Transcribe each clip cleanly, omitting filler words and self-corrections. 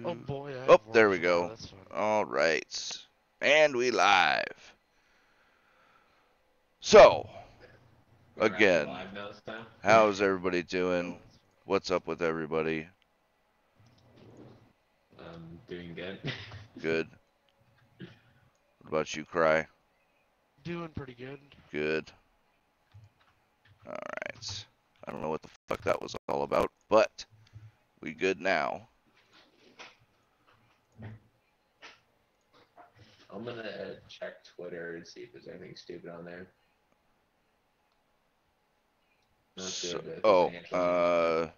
Oh boy, I Oh, have there work we tomorrow. go. That's fun. All right. And we live. So, We're actually again, live now this time. how's everybody Oh, doing? that's fun. What's up with everybody? Doing good. Good. What about you, Cry? Doing pretty good. Good. All right. I don't know what the fuck that was all about, but we good now. I'm gonna check Twitter and see if there's anything stupid on there. Not So, good, but if there's any actual news on there.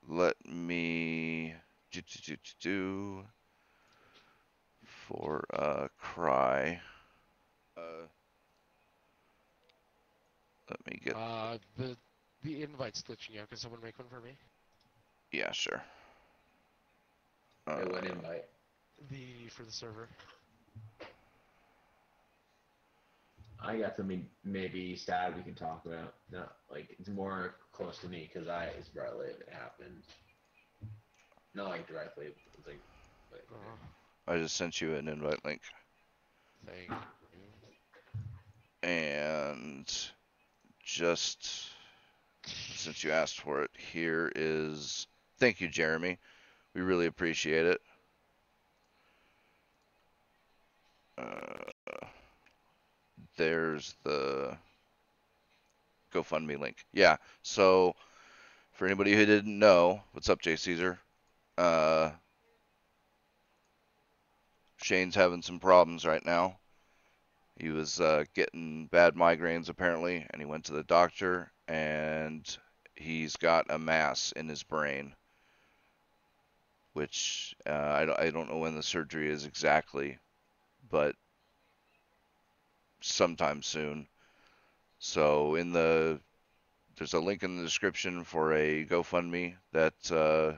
let me do for Cry. Let me get. The invite's glitching out. Can someone make one for me? Yeah, sure. Wait, what invite? For the server. I got something maybe sad we can talk about. No, like it's more close to me because it's where I live. It happened. Not like directly. It's like, Oh, I just sent you an invite link. thank you. And just since you asked for it, here is. Thank you, Jeremy. We really appreciate it. There's the GoFundMe link. Yeah. So for anybody who didn't know, what's up, Jay Caesar? Shane's having some problems right now. He was getting bad migraines apparently, and he went to the doctor, and he's got a mass in his brain, which I don't know when the surgery is exactly, but sometime soon. So there's a link in the description for a GoFundMe that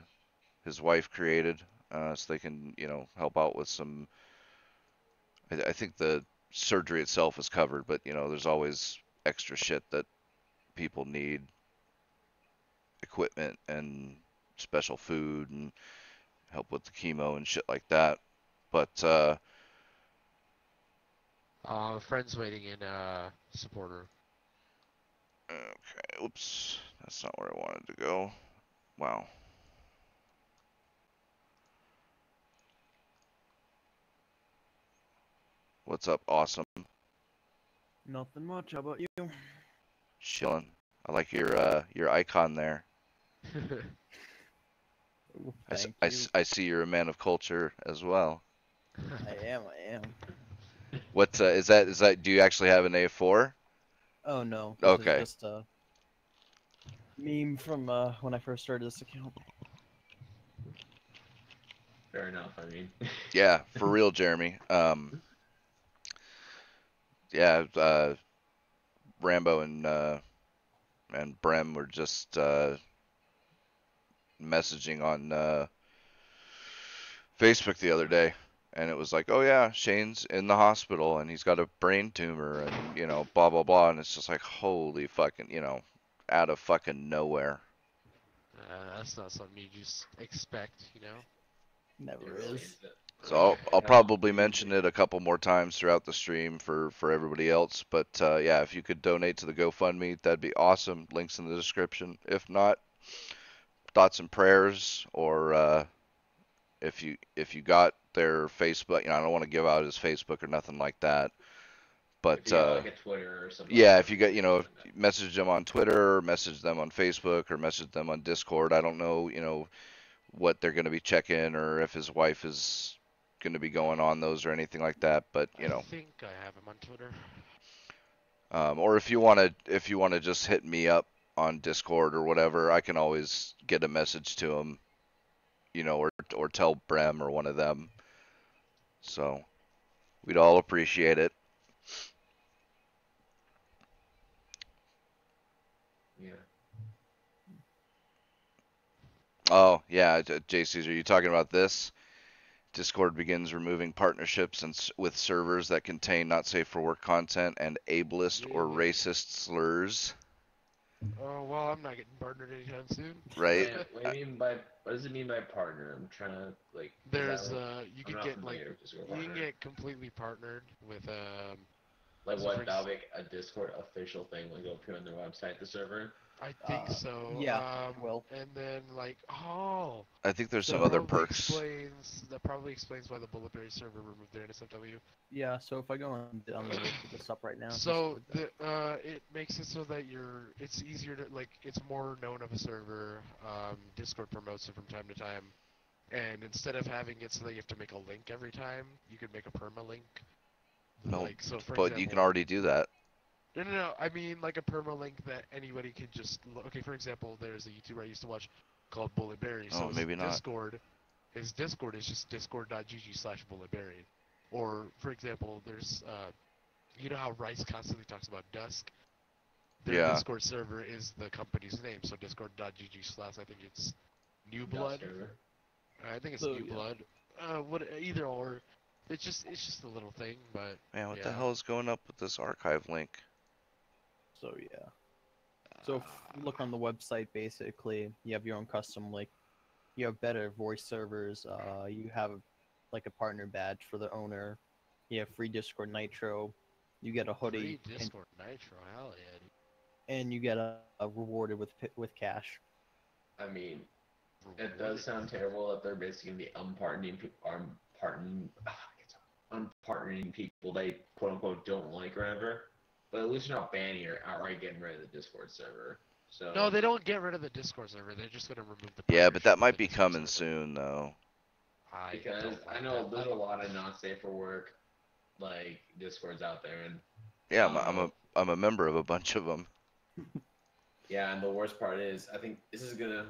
his wife created, so they can help out with some. I think the surgery itself is covered, but there's always extra shit that people need, equipment and special food and help with the chemo and shit like that. But Friends waiting in supporter. okay, oops, that's not where I wanted to go. Wow. What's up, awesome? Nothing much. How about you? Chilling. I like your icon there. Thank you. I see you're a man of culture as well. I am. I am. What is that? Is that? Do you actually have an A4? Oh no, this is Okay. just a meme from when I first started this account. fair enough. I mean, Yeah, for real, Jeremy. Yeah, Rambo and Brem were just messaging on Facebook the other day, and it was like, oh yeah, Shane's in the hospital and he's got a brain tumor and blah blah blah, and it's just like holy fucking out of fucking nowhere. That's not something you just expect, Never it really is. is. So I'll No, probably mention it a couple more times throughout the stream for everybody else. But yeah, if you could donate to the GoFundMe, that'd be awesome. Links in the description. If not, thoughts and prayers, or if you got their Facebook, I don't want to give out his Facebook or nothing like that. If But you got like a Twitter or something like yeah, that, if you got send that. message them on Twitter, or message them on Facebook, or message them on Discord. I don't know, what they're going to be checking, or if his wife is going to be going on those or anything like that. But I think I have him on Twitter. or if you want to just hit me up on Discord or whatever, I can always get a message to him, or tell Brem or one of them. So we'd all appreciate it. Yeah. Oh yeah, JCs, are you talking about this? Discord begins removing partnerships with servers that contain not safe for work content and ableist or Really? racist slurs. Oh well, I'm not getting partnered anytime soon. right? What do you mean by what does it mean by partner? I'm trying to like. Is There's that, like you I'm could not get like familiar with Discord you can partner. get completely partnered with Like so what? That'll make a Discord official thing. Like go put on their website, the server. I think so. Yeah, well. And then like oh, I think there's that some other probably perks. explains why the Bulletberry server removed their NSFW. Yeah, so if I go on the look this up right now. So Discord, it makes it so that it's easier to like it's more known of a server. Discord promotes it from time to time, and instead of having it so that you have to make a link every time, you can make a permalink. No, Like so for but example, you can already do that. No. I mean like a permalink that anybody can just okay. For example, there's a YouTuber I used to watch called Bulletberry. So Oh, maybe not. His Discord is just discord.gg/Bulletberry. Or for example, there's you know how Rice constantly talks about Dusk. Their Yeah. Discord server is the company's name, so discord.gg/ I think it's New Blood. Server. I think it's So, New yeah. Blood. What either or. It's just a little thing, but Man, what the yeah. hell is going up with this archive link? So yeah. So if you look on the website, basically, you have your own custom like, you have better voice servers. You have like a partner badge for the owner. You have free Discord Nitro. You get a hoodie, Free Discord Nitro, hell yeah. Dude. and you get a rewarded with cash. I mean, it does sound terrible that they're basically gonna be unpartnering people they quote unquote don't like or whatever. But at least you're not banning or outright getting rid of the Discord server. So No, they don't get rid of the Discord server. They're just gonna remove the. Yeah, but that partnership might with the be Discord coming server. soon, though. because don't I like know that. there's a lot of not safe for work like Discords out there, and Yeah, I'm a member of a bunch of them. yeah, and the worst part is I think this is gonna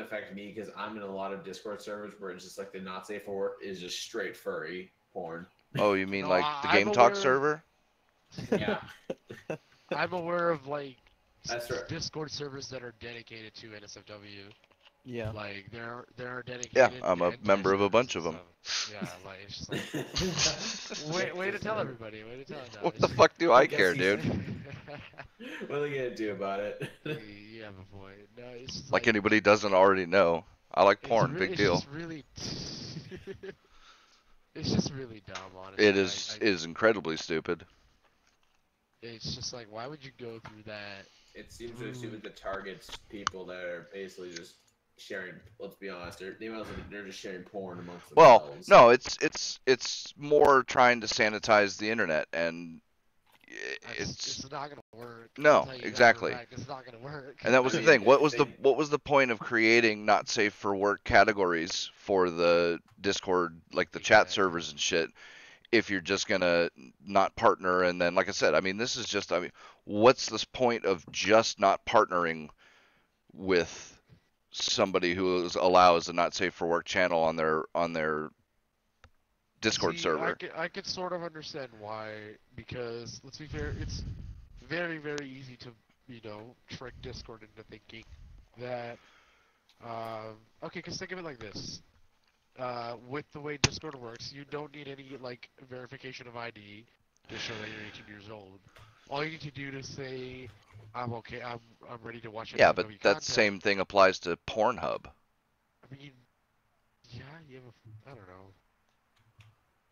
affect me because I'm in a lot of Discord servers where it's just like the not safe for work is just straight furry porn. Oh, you mean No, like the I'm Game Talk aware of- server? Yeah, I'm aware of like That's right. Discord servers that are dedicated to NSFW. Yeah. Like there are dedicated. Yeah, I'm a hentai member of a servers bunch and of 'em. stuff. Yeah, like it's just like way to tell everybody. Way to tell them. What the fuck do I guess care, he's- dude? What are they gonna do about it? You have a point. No, it's just Like anybody doesn't already know. I like it's porn, re- big it's deal. Just really, it's just really dumb, honestly. It is incredibly stupid. It's just like, why would you go through that? It seems so stupid that targets people that are basically just sharing. Let's be honest, they're just sharing porn amongst Well, themselves. no, it's more trying to sanitize the internet, and it's It's not gonna work. No, I'll tell you that for a exactly. fact. It's not gonna work. and that was I the mean, thing. What was they- the point of creating not safe for work categories for the Discord, like the chat Exactly. servers and shit, if you're just gonna not partner? And then, like I said, I mean, this is just, I mean, what's this point of just not partnering with somebody who allows a not safe for work channel on their Discord See, server? I could sort of understand why, because let's be fair, it's very, very easy to, trick Discord into thinking that, okay, because think of it like this. With the way Discord works, you don't need any, like, verification of ID to show that you're 18 years old. All you need to do to say, I'm okay, I'm ready to watch Yeah, but NSFW that content. same thing applies to Pornhub. I mean, yeah, you have I don't know.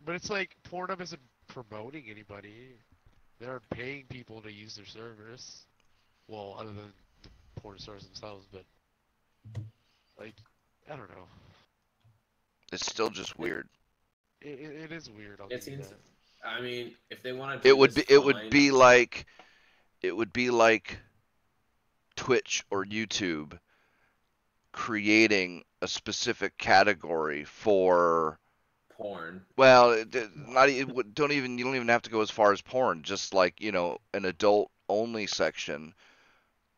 But it's like, Pornhub isn't promoting anybody. They're paying people to use their service. Well, other than the porn stars themselves, but, like, I don't know. It's still just weird. It is weird. I'll It give you seems. that. I mean, if they want to, It would be like Twitch or YouTube creating a specific category for, porn. well, you don't even have to go as far as porn, just like, an adult only section,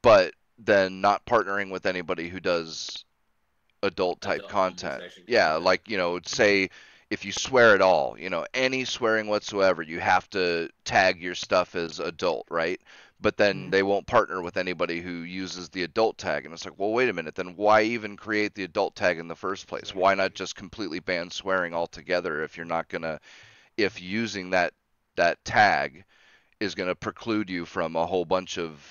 but then not partnering with anybody who does adult type Adult content. only section Yeah, content. like, say if you swear at all, any swearing whatsoever, you have to tag your stuff as adult, right? But then they won't partner with anybody who uses the adult tag. And it's like, well, wait a minute, then why even create the adult tag in the first place? Why not just completely ban swearing altogether if you're not gonna, if using that tag is gonna preclude you from a whole bunch of,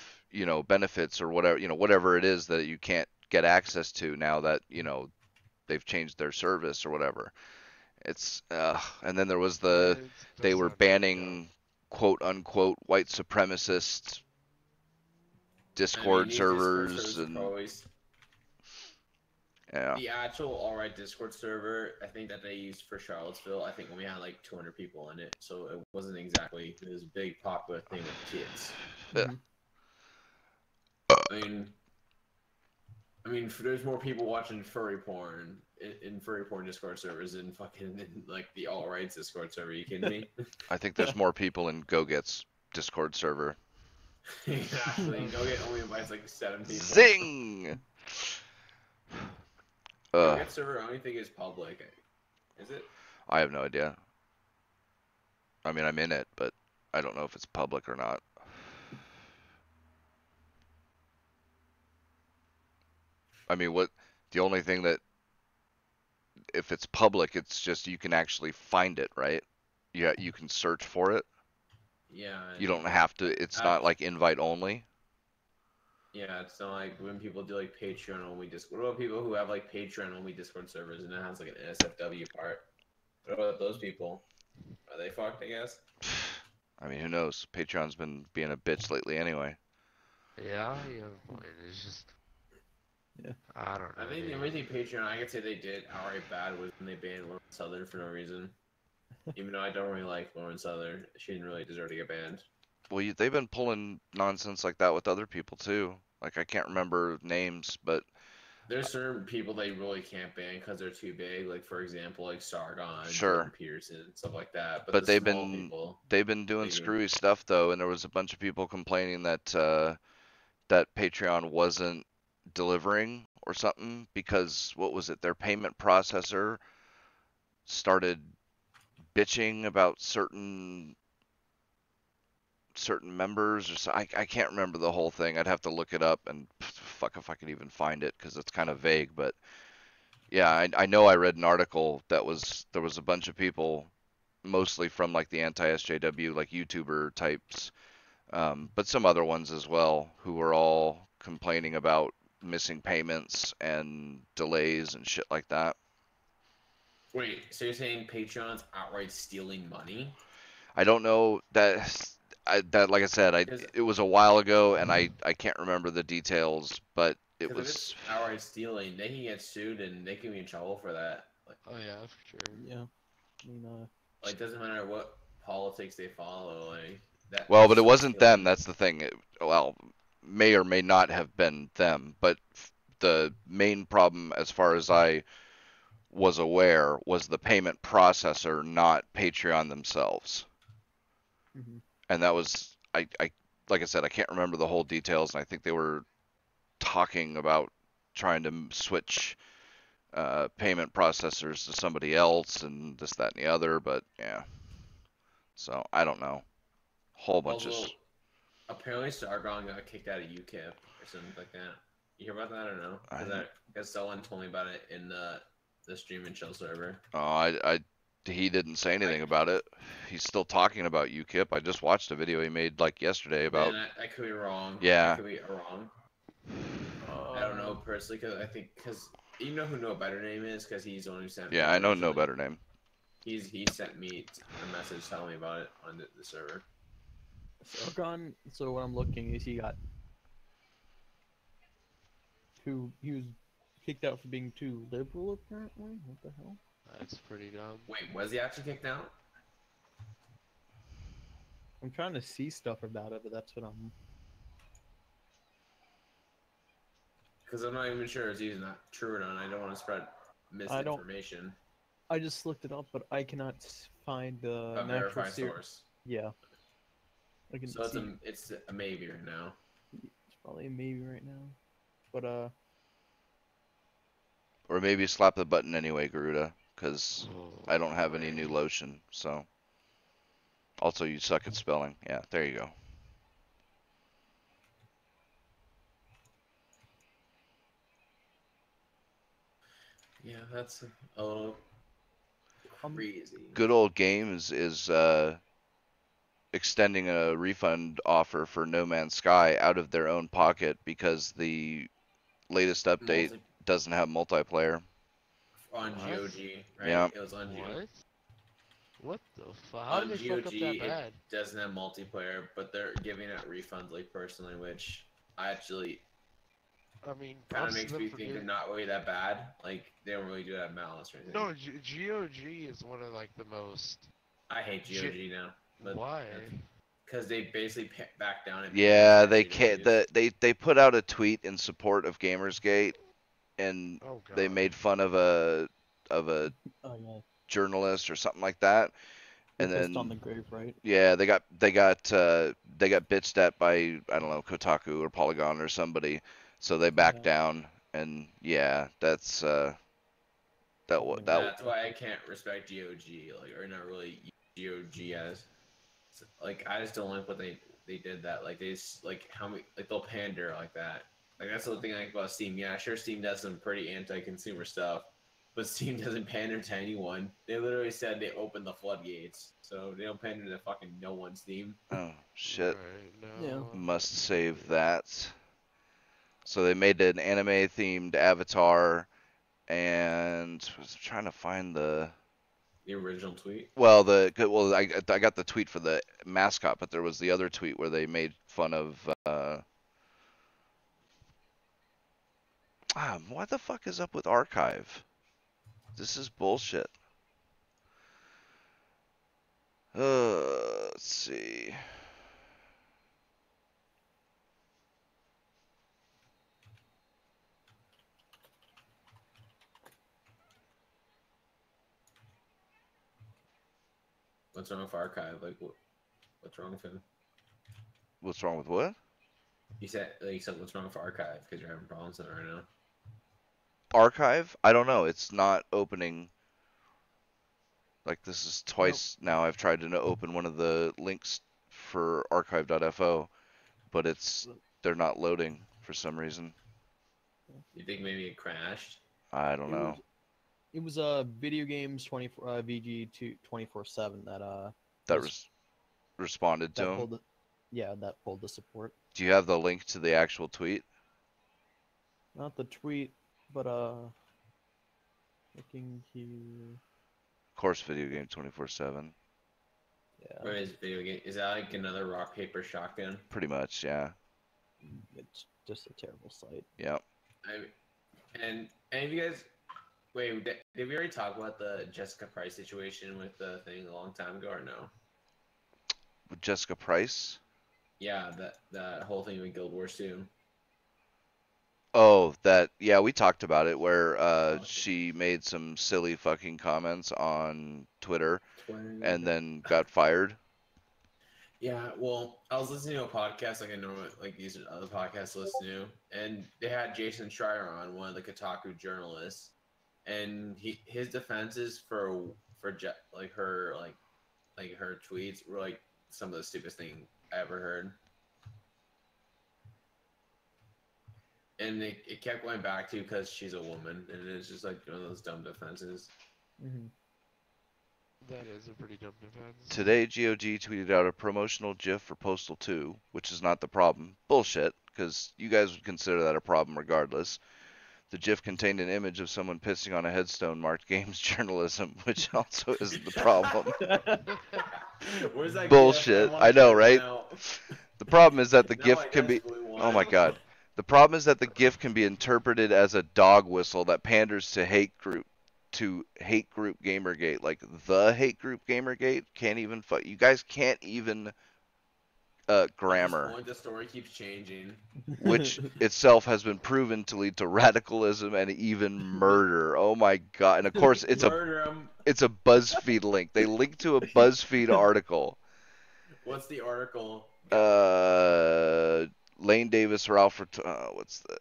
benefits or whatever, whatever it is that you can't get access to now that, they've changed their service or whatever. And then there was It they does were sound pretty dumb. banning quote unquote white supremacist I mean, Discord these Discord servers servers are and always yeah. the actual alright Discord server. I think that they used for Charlottesville. I think when we had like 200 people in it, so it wasn't exactly this big popular thing with kids. Yeah. Mhm. I mean, there's more people watching furry porn in furry porn Discord servers than fucking in, like the alt rights Discord server. You kidding me? I think there's more people in GoGet's Discord server. Exactly. Go get only invites like 7 people. Zing! Go get server. I don't think is public. Is it? I have no idea. I mean, I'm in it, but I don't know if it's public or not. I mean, the only thing that, if it's public, it's just you can actually find it, right? Yeah, you can search for it. Yeah. You don't have to, it's not like invite only. Yeah, it's not like when people do like Patreon only Discord. What about people who have like Patreon only Discord servers and it has like an NSFW part? What about those people? Are they fucked, I guess? I mean, who knows? Patreon's been being a bitch lately anyway. Yeah, you have a point. It's just. Yeah. I don't know. I think the only thing Patreon I could say they did outright bad was when they banned Lauren Southern for no reason. Even though I don't really like Lauren Southern, she didn't really deserve to get banned. Well, they've been pulling nonsense like that with other people too. Like, I can't remember names, but There's certain people they really can't ban because they're too big. Like for example, like Sargon, Sure. Jordan Peterson, stuff like that. But the they've small been people, doing they can- screwy stuff though, and there was a bunch of people complaining that that Patreon wasn't delivering or something because what was it? Their payment processor started bitching about certain members or so. I can't remember the whole thing. I'd have to look it up and fuck if I can even find it because it's kind of vague. But yeah, I know I read an article that there was a bunch of people, mostly from like the anti-SJW, like YouTuber types, but some other ones as well, who were all complaining about missing payments and delays and shit like that. Wait, so you're saying Patreon's outright stealing money? I don't know that. Like I said, it was a while ago, and I can't remember the details, but it Because if was. it's outright stealing, they can get sued and they can be in trouble for that. Like, Oh yeah, for sure. Yeah. I mean, like doesn't matter what politics they follow. Like that. Well, but it that's wasn't stealing. them. That's the thing. Well, may or may not have been them, but the main problem, as far as I was aware, was the payment processor, not Patreon themselves. mhm. And that was I like I said, I can't remember the whole details, and I think they were talking about trying to switch payment processors to somebody else and this, that, and the other, but yeah. So I don't know. Whole bunch Also, of apparently Sargon got kicked out of UKIP or something like that. You hear about that or no? Because someone told me about it in the Stream and Chill server. oh, he didn't say anything about it. He's still talking about UKIP. I just watched a video he made like yesterday about. Man, I could be wrong. Yeah. I could be wrong. I don't know personally because you know who No Better Name is because he's the one who sent. Yeah, me I know originally. No Better Name. He sent me a message telling me about it on the server. Sargon. So what I'm looking is he got too. He was kicked out for being too liberal, apparently. What the hell? That's pretty dumb. Wait, was he actually kicked out? I'm trying to see stuff about it, but that's what I'm. Because I'm not even sure if he's not true or not. I don't want to spread misinformation. I just looked it up, but I cannot find the A natural verified ser- source. Yeah. I can So see. it's a maybe right now. It's probably a maybe right now, but Or maybe slap the button anyway, Garuda, because Oh, I don't have any new lotion. So. Also, you suck at spelling. Yeah, there you go. Yeah, that's a little crazy. Good old game is extending a refund offer for No Man's Sky out of their own pocket because the latest update doesn't have multiplayer. On What? GOG, right? Yeah. It was on GOG. What? What the fuck? How On did they GOG, fuck up that it bad? doesn't have multiplayer, but they're giving out refunds, like, personally, which I actually I mean, kind props of to makes them me for think they're getting... not really that bad. Like, they don't really do that malice or anything. No, GOG is one of like the most. I hate GOG now. But Why? because they basically back down and Yeah, they can't. They put out a tweet in support of Gamersgate, and Oh god. they made fun of a Oh yeah. journalist or something like that, They and pissed on the then grave, right? yeah, they got bitched at by, I don't know, Kotaku or Polygon or somebody, so they backed Yeah. down, and yeah, that's That's why I can't respect GOG, like, or not really GOG as, like, I just don't like what they did that, like, they just, like, how many, like, they'll pander like that. Like, that's the thing I like about Steam. Yeah, sure, Steam does some pretty anti-consumer stuff, but Steam doesn't pander to anyone. They literally said they opened the floodgates, so they don't pander to fucking no one, Steam. Oh shit. Right, Yeah. no. Must save that. So they made an anime themed avatar, and I was trying to find the original tweet. I got the tweet for the mascot, but there was the other tweet where they made fun of what the fuck is up with Archive? This is bullshit. Let's see. What's wrong with Archive? Like, what's wrong with him? What's wrong with what? You said what's wrong with Archive? Because you're having problems with it right now. Archive? I don't know. It's not opening. Like, this is twice now I've tried to open one of the links for archive.fo, but they're not loading for some reason. You think maybe it crashed? I don't know. It was video games 24 VG 24/7 That responded to that him. pulled that pulled the support. Do you have the link to the actual tweet? Not the tweet, but looking here. Of course, video game 24/7. Yeah. Where is video game? Is that like another rock paper shotgun? Pretty much, yeah. It's just a terrible site. Yep. And if you guys, wait, did we already talk about the Jessica Price situation with the thing a long time ago or no? With Jessica Price? Yeah, that whole thing with Guild Wars 2. Oh, yeah, we talked about it where she made some silly fucking comments on Twitter and then got fired. Yeah, well, I was listening to a podcast like I normally, like these other podcasts listen to, and they had Jason Schreier on, one of the Kotaku journalists, and his defenses for like her tweets were like some of the stupidest thing I ever heard. And it kept going back to because she's a woman, and it's just like one of those dumb defenses. Mm-hmm. That is a pretty dumb defense. Today, GOG tweeted out a promotional GIF for Postal 2, which is not the problem. Bullshit, because you guys would consider that a problem regardless. The GIF contained an image of someone pissing on a headstone marked games journalism, which also isn't the problem. Where's that Bullshit. GIF? I know, right? Now. The problem is that the Now GIF I can be... desperately want Oh my it. god. The problem is that the GIF can be interpreted as a dog whistle that panders to hate group Gamergate, like the hate group Gamergate. Can't even you guys can't even grammar, At this point, the story keeps changing. which itself has been proven to lead to radicalism and even murder. Oh my god. And of course it's a BuzzFeed link. They link to a BuzzFeed article. What's the article? Lane Davis, Ralph what's the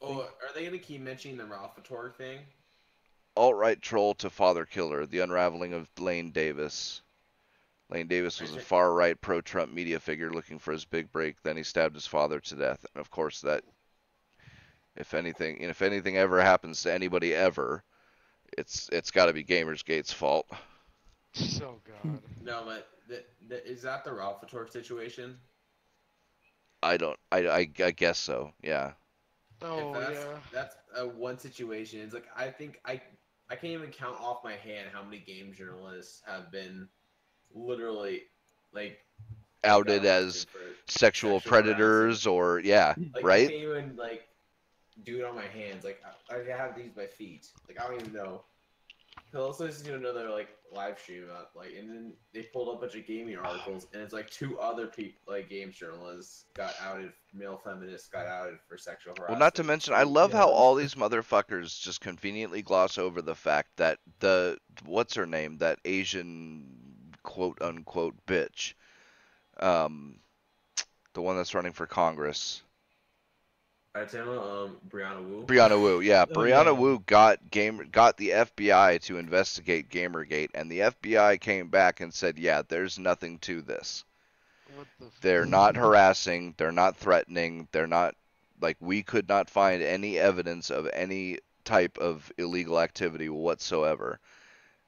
Oh, are they gonna keep mentioning the Ralph Torg thing? alt-right troll to father killer, the unraveling of Lane Davis. Lane Davis was a far-right pro-Trump media figure looking for his big break. Then he stabbed his father to death. And of course, that if anything ever happens to anybody ever, it's got to be Gamersgate's fault. Oh god. No, but is that the Ralph Torque situation? I don't. I guess so. Yeah. Oh If yeah. that's one situation. It's like I think I can't even count off my hand how many game journalists have been literally like Outed got as arrested for sexual sexual harassing. predators or yeah, Like I right? can't even like do it on my hands. Like I have these by feet. Like I don't even know. He'll also just do another like live stream about like, and then they pulled up a bunch of gaming articles, and it's like 2 other people, like games journalists, got outed. Male feminists got outed for sexual Well, harassment. not to mention, I love how Yeah. all these motherfuckers just conveniently gloss over the fact that the what's her name, that Asian quote unquote bitch, um, the one that's running for Congress, Brianna Wu. Brianna Wu. Yeah, Oh, Brianna yeah. Wu got the FBI to investigate Gamergate, and the FBI came back and said, yeah, there's nothing to this. What the They're not harassing, they're not threatening, they're not like we could not find any evidence of any type of illegal activity whatsoever.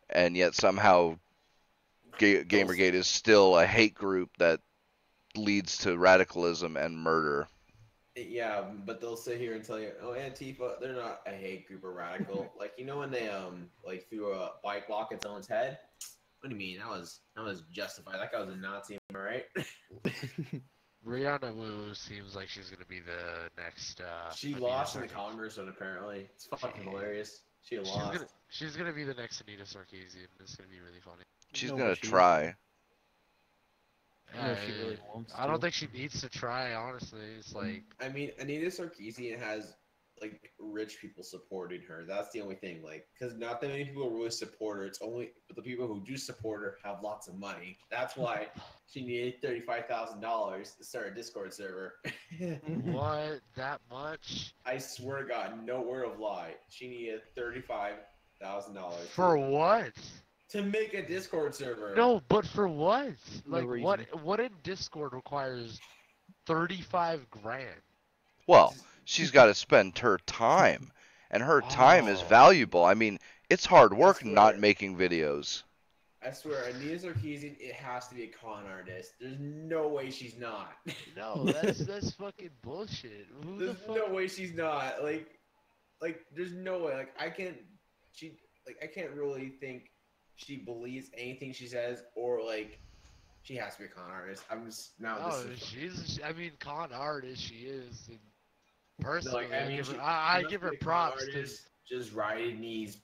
And yet somehow Gamergate is still a hate group that leads to radicalism and murder. Yeah, but they'll sit here and tell you, oh, Antifa, they're not a hate group or radical. Like you know when they like threw a bike lock at someone's head. What do you mean? That was justified. That guy was a Nazi, am I right? Brianna Wu seems like she's gonna be the next. She Anita lost in the Sarkeesian. Congress one apparently. It's fucking hilarious. She She's lost. she's gonna be the next Anita Sarkeesian. It's gonna be really funny. She's No, gonna but she- try. No, she really wants I don't to. think she needs to try. Honestly, it's like I mean, Anita Sarkeesian has like rich people supporting her. That's the only thing. Like, because not that many people really support her. It's only the people who do support her have lots of money. That's why she needed $35,000 to start a Discord server. what that much I swear to God, no word of lie. She needed $35,000 for what? to make a Discord server. No, but for what? No Like reason. what in Discord requires 35 grand? Well, she's got to spend her time, and her time is Oh. valuable. I mean, it's hard work swear. not making videos. I swear, Anita Sarkeesian, it has to be a con artist. There's no way she's not. No, that's fucking bullshit. Who the There's fuck? no way she's not. Like, there's no way. Like, I can't really think she believes anything she says, or like, she has to be a con artist. I'm just now. Oh, This is, I mean, con artist she is. And no, personally, like, I mean, I she give must her be a con props. artist, just riding these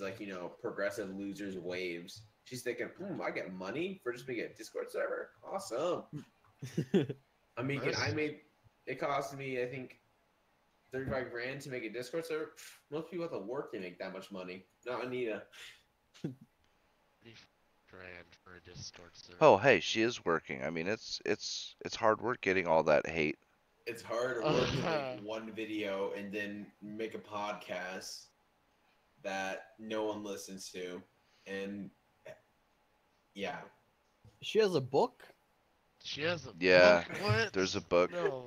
like progressive losers waves. She's thinking, I get money for just making a Discord server. Awesome. I'm making. It cost me, I think, 35 grand to make a Discord server. Most people have to work to make that much money. Not Anita. Grand for a Discord server. Oh, hey, she is working. I mean, it's hard work getting all that hate. It's hard work to make one video and then make a podcast that no one listens to, and yeah, She has a book. She has a Yeah, book? What? There's a book. No.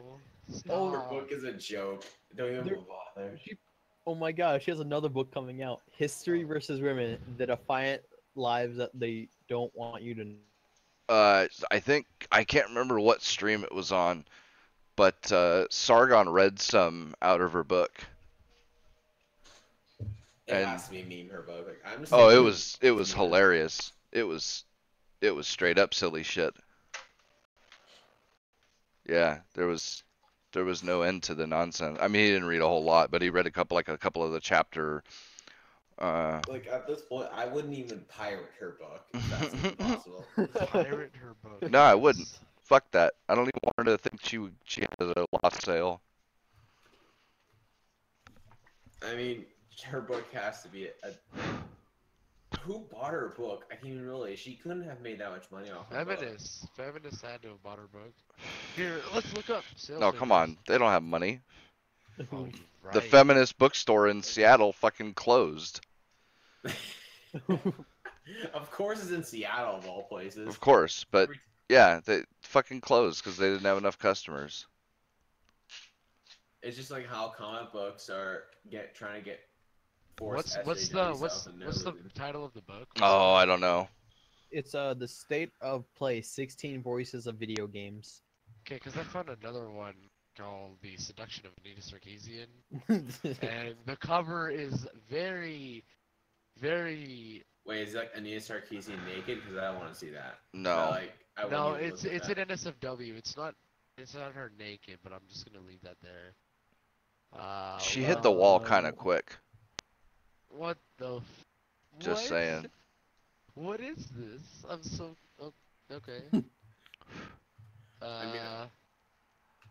her Stop. book is a joke. Don't even There- bother. Oh my gosh, she has another book coming out. History versus Women: The Defiant Lives That They Don't Want You to Know. I think I can't remember what stream it was on, but Sargon read some out of her book. It And- has to be a meme. Her book. Like, I'm just Oh, thinking- it was hilarious. It was straight up silly shit. Yeah, there was no end to the nonsense. I mean, he didn't read a whole lot, but he read a couple of the chapter. Like at this point, I wouldn't even pirate her book. If that's even possible. Pirate her book. No, I wouldn't. Fuck that. I don't even want her to think she has a lost sale. I mean, her book has to be a. Who bought her book? I can't even really. She couldn't have made that much money off her book. Feminists had to have bought her book. Here, let's look up sales No, come figures. on. They don't have money. Oh, you're The right. feminist bookstore in Seattle fucking closed. Of course, it's in Seattle of all places. Of course, but yeah, they fucking closed because they didn't have enough customers. It's just like how comic books are trying to get. What's forced what's the SJW what's stuff and what's the they're losing. title of the book? Oh, I don't know. It's the state of play 16 voices of video games. Okay, because I found another one called The Seduction of Anita Sarkeesian, and the cover is very, very. Wait, is like Anita Sarkeesian naked? Because I want to see that. No. I wouldn't No, even it's look at an that. NSFW. It's not her naked, but I'm just gonna leave that there. She hit the wall kind Uh, of quick. What the? Just what? saying. What is this? I'm so. Oh, okay. mean,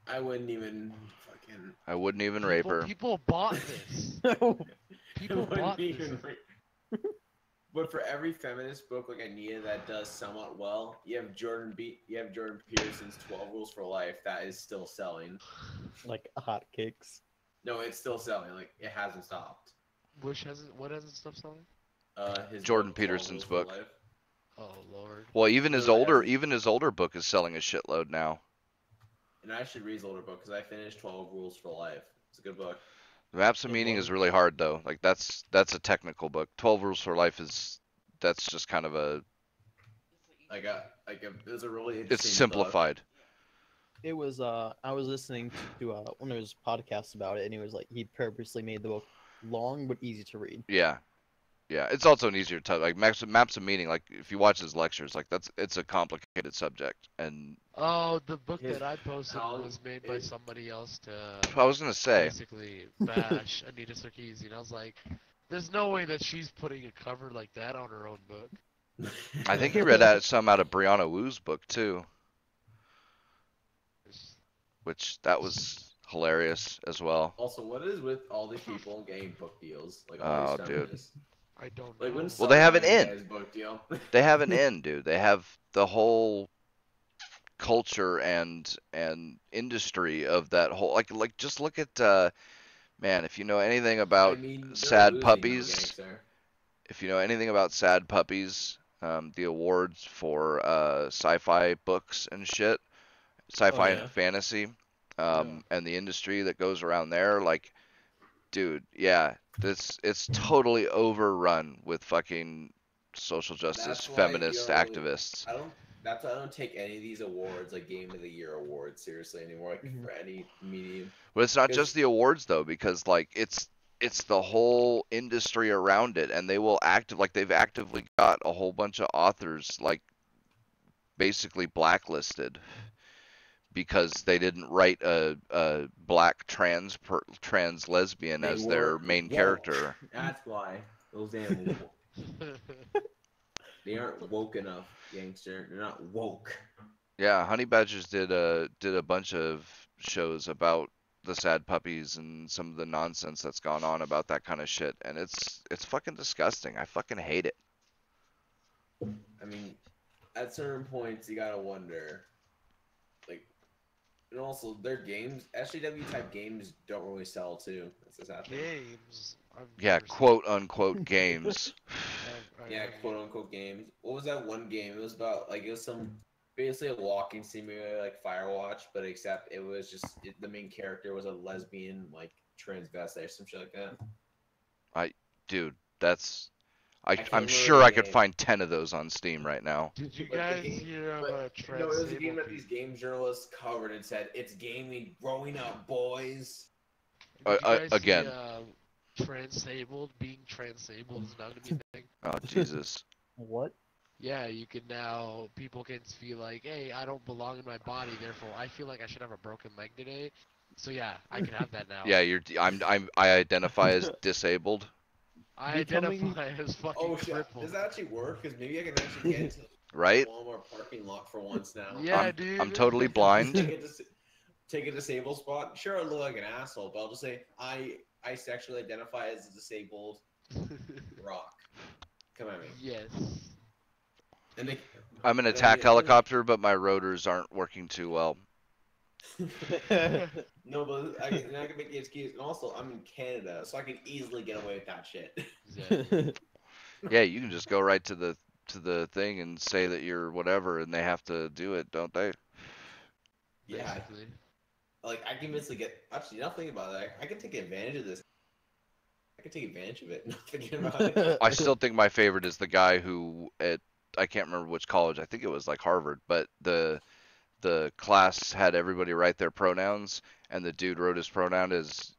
I wouldn't even fucking. I wouldn't even rape her. People bought this. People I wouldn't bought this. even But for every feminist book like Anita that does somewhat well, you have Jordan Peterson's 12 Rules for Life that is still selling. like hotcakes. No, it's still selling. Like it hasn't stopped. What hasn't stopped selling? His Jordan book, 12 Peterson's Rules for book. Life. Oh lord. Well, Literally even his older book is selling a shitload now. And I should read his older book because I finished 12 Rules for Life. It's a good book. Maps of It Meaning was. is really hard though. Like that's a technical book. 12 Rules for Life that's just kind of a It was a really it's interesting simplified. It was I was listening to one of his podcasts about it, and he was like he purposely made the book long but easy to read. Yeah. Yeah, it's also an easier to like maps of Meaning. Like if you watch his lectures, like it's a complicated subject, and Oh, the book His- that I posted how was made by it- somebody else to I was gonna say basically bash Anita Sarkeesian. I was like, there's no way that she's putting a cover like that on her own book. though. I think he read some out of Brianna Wu's book too, which that was hilarious as well. Also, what is with all these people getting book deals? Like all Oh, these dude. feminists? I don't Like know. when Well, they have an Sunrise in. guy's book deal. They have an end, dude. They have the whole culture and industry of that whole like just look at man, if you know anything about I mean, they're Sad losing, though, Puppies, gangster. if you know anything about Sad Puppies, the awards for sci-fi books and shit, sci-fi yeah. and fantasy, Yeah. and the industry that goes around there, like, dude, yeah, it's totally overrun with fucking social justice That's why feminist you don't really- activists. That's why I don't take any of these awards, like Game of the Year awards, seriously anymore. Like Mhm. for any medium. But it's not Because- just the awards though, because like it's the whole industry around it, and they've actively got a whole bunch of authors like basically blacklisted because they didn't write a black trans lesbian They as their weren't main woke. character. That's why those damn. They aren't woke enough, gangster. They're not woke. Yeah, Honey Badgers did a bunch of shows about the Sad Puppies and some of the nonsense that's gone on about that kind of shit, and it's fucking disgusting. I fucking hate it. I mean, at certain points, you gotta wonder. Like, and also their games, SJW type games, don't really sell too. That's what's happening. Games. I've Yeah, never seen- quote unquote games. I Yeah, haven't- quote unquote games. What was that one game? It was about like it was some basically a walking simulator like Firewatch, but except it was just the main character was a lesbian like transvestite or some shit like that. Dude, that's can't I'm remember sure the I could name. find 10 of those on Steam right now. Did you But the guys game- hear of But, a no, it was a game trans that these game journalists covered and said it's gaming growing up, boys. Again. Transabled, being transabled is not gonna be a thing. Oh Jesus. What? Yeah, you can now. People can feel like, hey, I don't belong in my body, therefore I feel like I should have a broken leg today. So yeah, I can have that now. Yeah, I identify as disabled. I Becoming- identify as fucking Oh shit! crippled. Does that actually work? Because maybe I can actually get into the Right? Walmart parking lot for once now. Yeah, dude. I'm totally blind. Take a disabled spot. Sure, I look like an asshole, but I'll just say I sexually identify as a disabled rock. Come at me. Yes. And they, I'm an and attack they- helicopter, but my rotors aren't working too well. No, but I can make the excuse. And also, I'm in Canada, so I can easily get away with that shit. Exactly. Yeah, you can just go right to the thing and say that you're whatever, and they have to do it, don't they? Yeah, Basically. like I can basically get. Actually, now thinking about it, I can take advantage of this. I can take advantage of it. Not thinking about it. I still think my favorite is the guy who I can't remember which college. I think it was like Harvard, but the class had everybody write their pronouns, and the dude wrote his pronoun as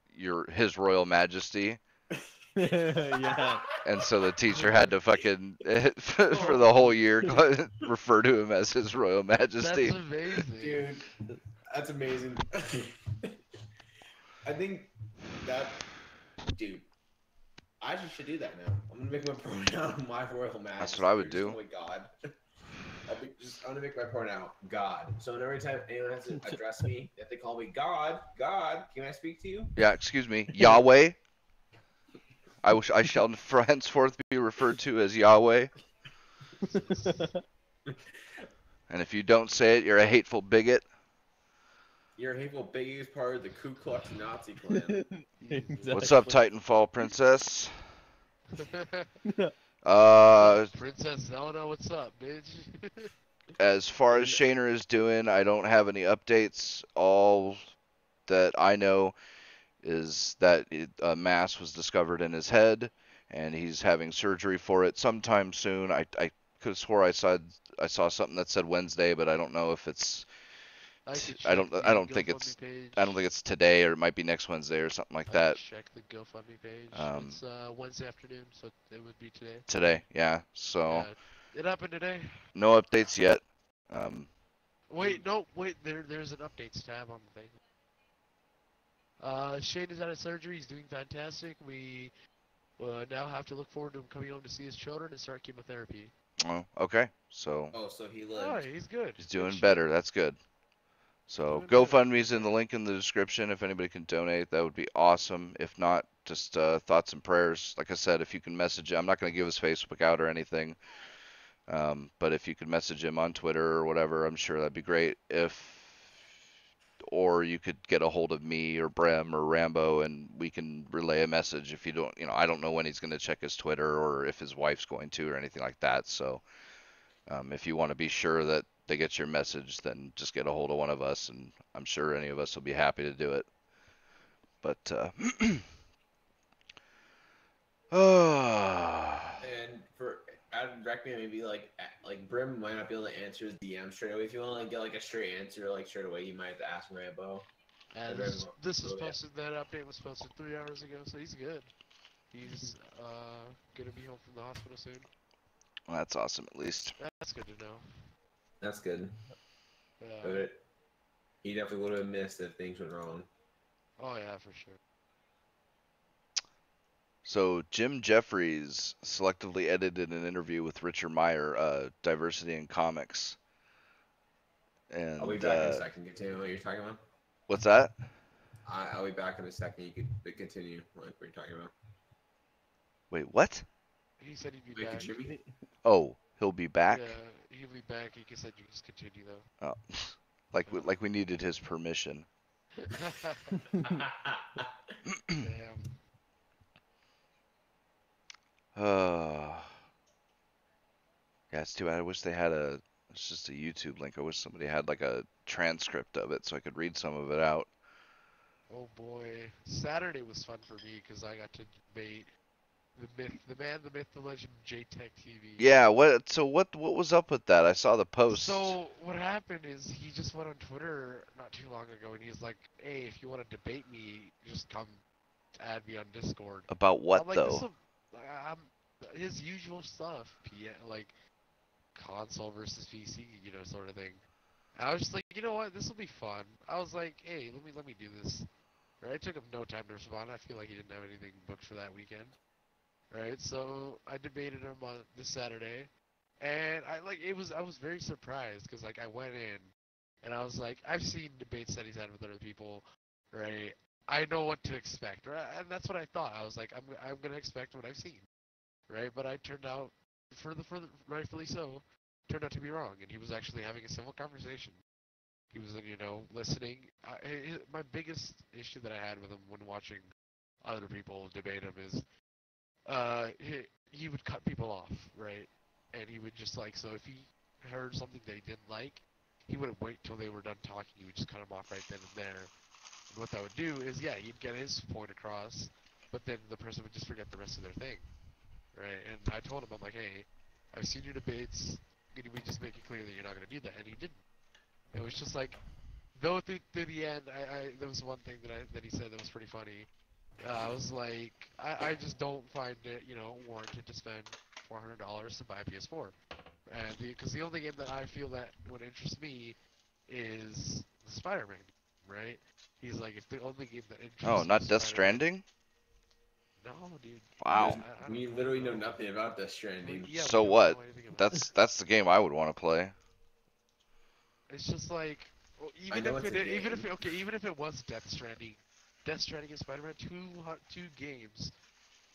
his Royal Majesty, Yeah. and so the teacher had to fucking for the whole year refer to him as his Royal Majesty. That's amazing. Dude, that's amazing. I think that, dude, I actually should do that now. I'm gonna make my pronoun my Royal Majesty. That's what I would or just do. call me God. I'm gonna make my pronoun God. So every time anyone has to address me, if they call me God, can I speak to you? Yeah, excuse me, Yahweh. I shall henceforth be referred to as Yahweh. And if you don't say it, you're a hateful bigot. You're a hateful biggest part of the Ku Klux Nazi clan. What's up, Titanfall princess? Princess Zelda, what's up, bitch? As far as Shaner is doing, I don't have any updates. All that I know is that a mass was discovered in his head, and he's having surgery for it sometime soon. I could have swore I saw something that said Wednesday, but I don't know if it's. I don't think it's. I don't think it's today, or it might be next Wednesday or something like that. Check the GoFundMe page. It's Wednesday afternoon, so it would be today. Today, yeah. So it happened today. no updates yet. Wait, there's an updates tab on the thing. Shane is out of surgery. He's doing fantastic. We now have to look forward to him coming home to see his children and start chemotherapy. Oh, okay. So. Oh, so he lived. Oh, he's good. He's doing better. That's good. So GoFundMe's in the link in the description. If anybody can donate, that would be awesome. If not, just thoughts and prayers. Like I said, if you can message him, I'm not going to give his Facebook out or anything. But if you could message him on Twitter or whatever, I'm sure that'd be great. Or you could get a hold of me or Brem or Rambo, and we can relay a message. If you don't, I don't know when he's going to check his Twitter or if his wife's going to or anything like that. So if you want to be sure that they get your message, then just get a hold of one of us, and I'm sure any of us will be happy to do it. But and I'd recommend maybe like Brim might not be able to answer his DM straight away. If you want to get like a straight answer like straight away, you might have to ask Rambo. And this was posted. That update was posted 3 hours ago, so he's good. He's gonna be home from the hospital soon. Well, that's awesome, at least. That's good to know. That's good. But he definitely would have missed if things went wrong. Oh yeah, for sure. So Jim Jeffries selectively edited an interview with Richard Meyer, Diversity in Comics. And I'll be back in a second. Continue what you're talking about. What's that? I'll be back in a second. You could continue what you're talking about. Wait, what? He said he'd be back. Oh, he'll be back? Yeah, he'll be back. He said you just continue though. Oh, like we needed his permission. Damn. Yeah, it's too bad. I wish they had it's just a YouTube link. I wish somebody had like a transcript of it so I could read some of it out. Oh boy, Saturday was fun for me because I got to debate the man, the myth, the legend, JTech TV. Yeah, what was up with that? I saw the post. So what happened is he just went on Twitter not too long ago and he's like, "Hey, if you want to debate me, just come add me on Discord." About what like, though? His usual stuff, like console versus PC, sort of thing. And I was just like, you know what, this will be fun. I was like, hey, let me do this. Right? It took him no time to respond. I feel like he didn't have anything booked for that weekend. Right? So I debated him on this Saturday, and I was very surprised because I went in and I was like, I've seen debates that he's had with other people, right? I know what to expect, right? And that's what I thought. I was like, I'm gonna expect what I've seen, right? But I turned out, rightfully so, turned out to be wrong, and he was actually having a civil conversation. He was, listening. My biggest issue that I had with him when watching other people debate him is, he would cut people off, right? And he would just so if he heard something that he didn't like, he wouldn't wait till they were done talking. He would just cut them off right then and there. And what that would do is, he'd get his point across, but then the person would just forget the rest of their thing, right? And I told him, I'm like, hey, I've seen your debates. Can we just make it clear that you're not gonna do that? And he didn't. It was just like, though through the end, there was one thing that he said that was pretty funny. I was like, I just don't find it, warranted to spend $400 to buy a PS4. And because the only game that I feel that would interest me is the Spider-Man, right? He's like, if the only game that interests Oh, me not is Death Spider-Man. Stranding? No, dude. Wow. We literally know nothing about Death Stranding. Yeah, So we don't what? know anything about it. That's the game I would want to play. It's just like, well, I know it's a game. even if it was Death Stranding and Spider-Man, two games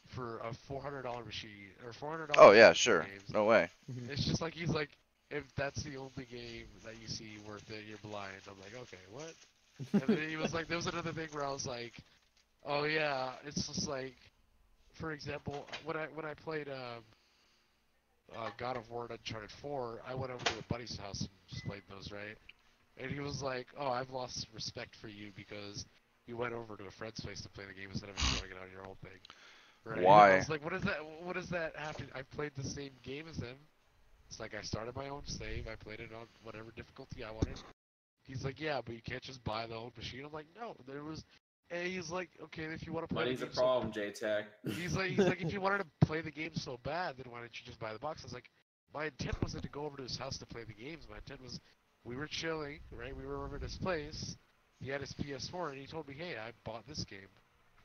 for a $400 machine or $400. Oh yeah, for sure. games. No way. It's just like he's like, if that's the only game that you see worth it, you're blind. I'm like, okay, what? And then he was like, there was another thing where I was like, oh yeah, it's just like, for example, when I played God of War and Uncharted 4, I went over to a buddy's house and just played those, right? And he was like, oh, I've lost respect for you because you went over to a friend's place to play the game instead of enjoying it on your own thing. Right? Why? And I was like, what does that have to, I played the same game as him. It's like I started my own save, I played it on whatever difficulty I wanted. He's like, yeah, but you can't just buy the old machine. I'm like, no, there was, and he's like, okay, if you want to play Money's the a game problem, J-Tech. He's like, if you wanted to play the game so bad, then why didn't you just buy the box? I was like, my intent wasn't to go over to his house to play the games. My intent was, we were chilling, right? We were over at his place. He had his PS4, and he told me, hey, I bought this game.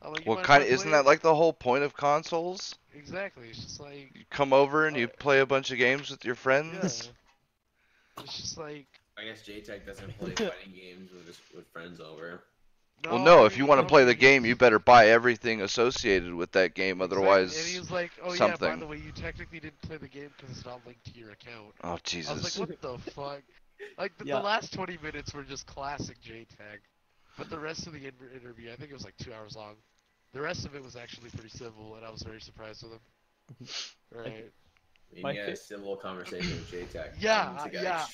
I'm like, you Well, mind kind if of I isn't play that it? like the whole point of consoles? Exactly. It's just like, You come over and you Uh, play a bunch of games with your yeah. friends. It's just like, I guess J-Tech doesn't play fighting games with friends over. no. Well, no, I if you mean, want to no, play the he- game, you better buy everything associated with that game. Exactly. Otherwise, And he was like, oh yeah, by something. the way, you technically didn't play the game because it's not linked to your account. Oh I was Jesus. like, what the fuck? Like, the Yeah. last 20 minutes were just classic JTAG. But the rest of the interview, I think it was like 2 hours long. The rest of it was actually pretty civil, and I was very surprised with him. Right. You My get a fa- civil conversation with J-Tech. Yeah, I need to get yeah,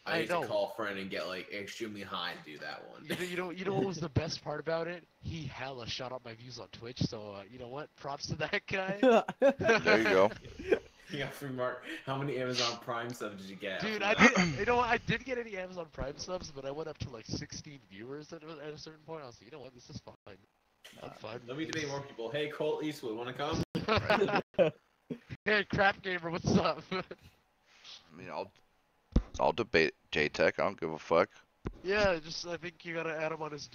I need I know. to call a friend and get like extremely high to do that one. You know what was the best part about it? He hella shot up my views on Twitch, so you know what? Props to that guy. There you go. Yeah, free mark. How many Amazon Prime subs did you get? Dude, after that? you know what? I didn't get any Amazon Prime subs, but I went up to like 16 viewers at a certain point. I was like, you know what? This is fine. I'm fine. Let me with debate more people. Hey, Colt Eastwood, wanna come? this. Hey, Crap Gamer, what's up? I mean, I'll debate JTech. I don't give a fuck. Yeah, I think you gotta add him on his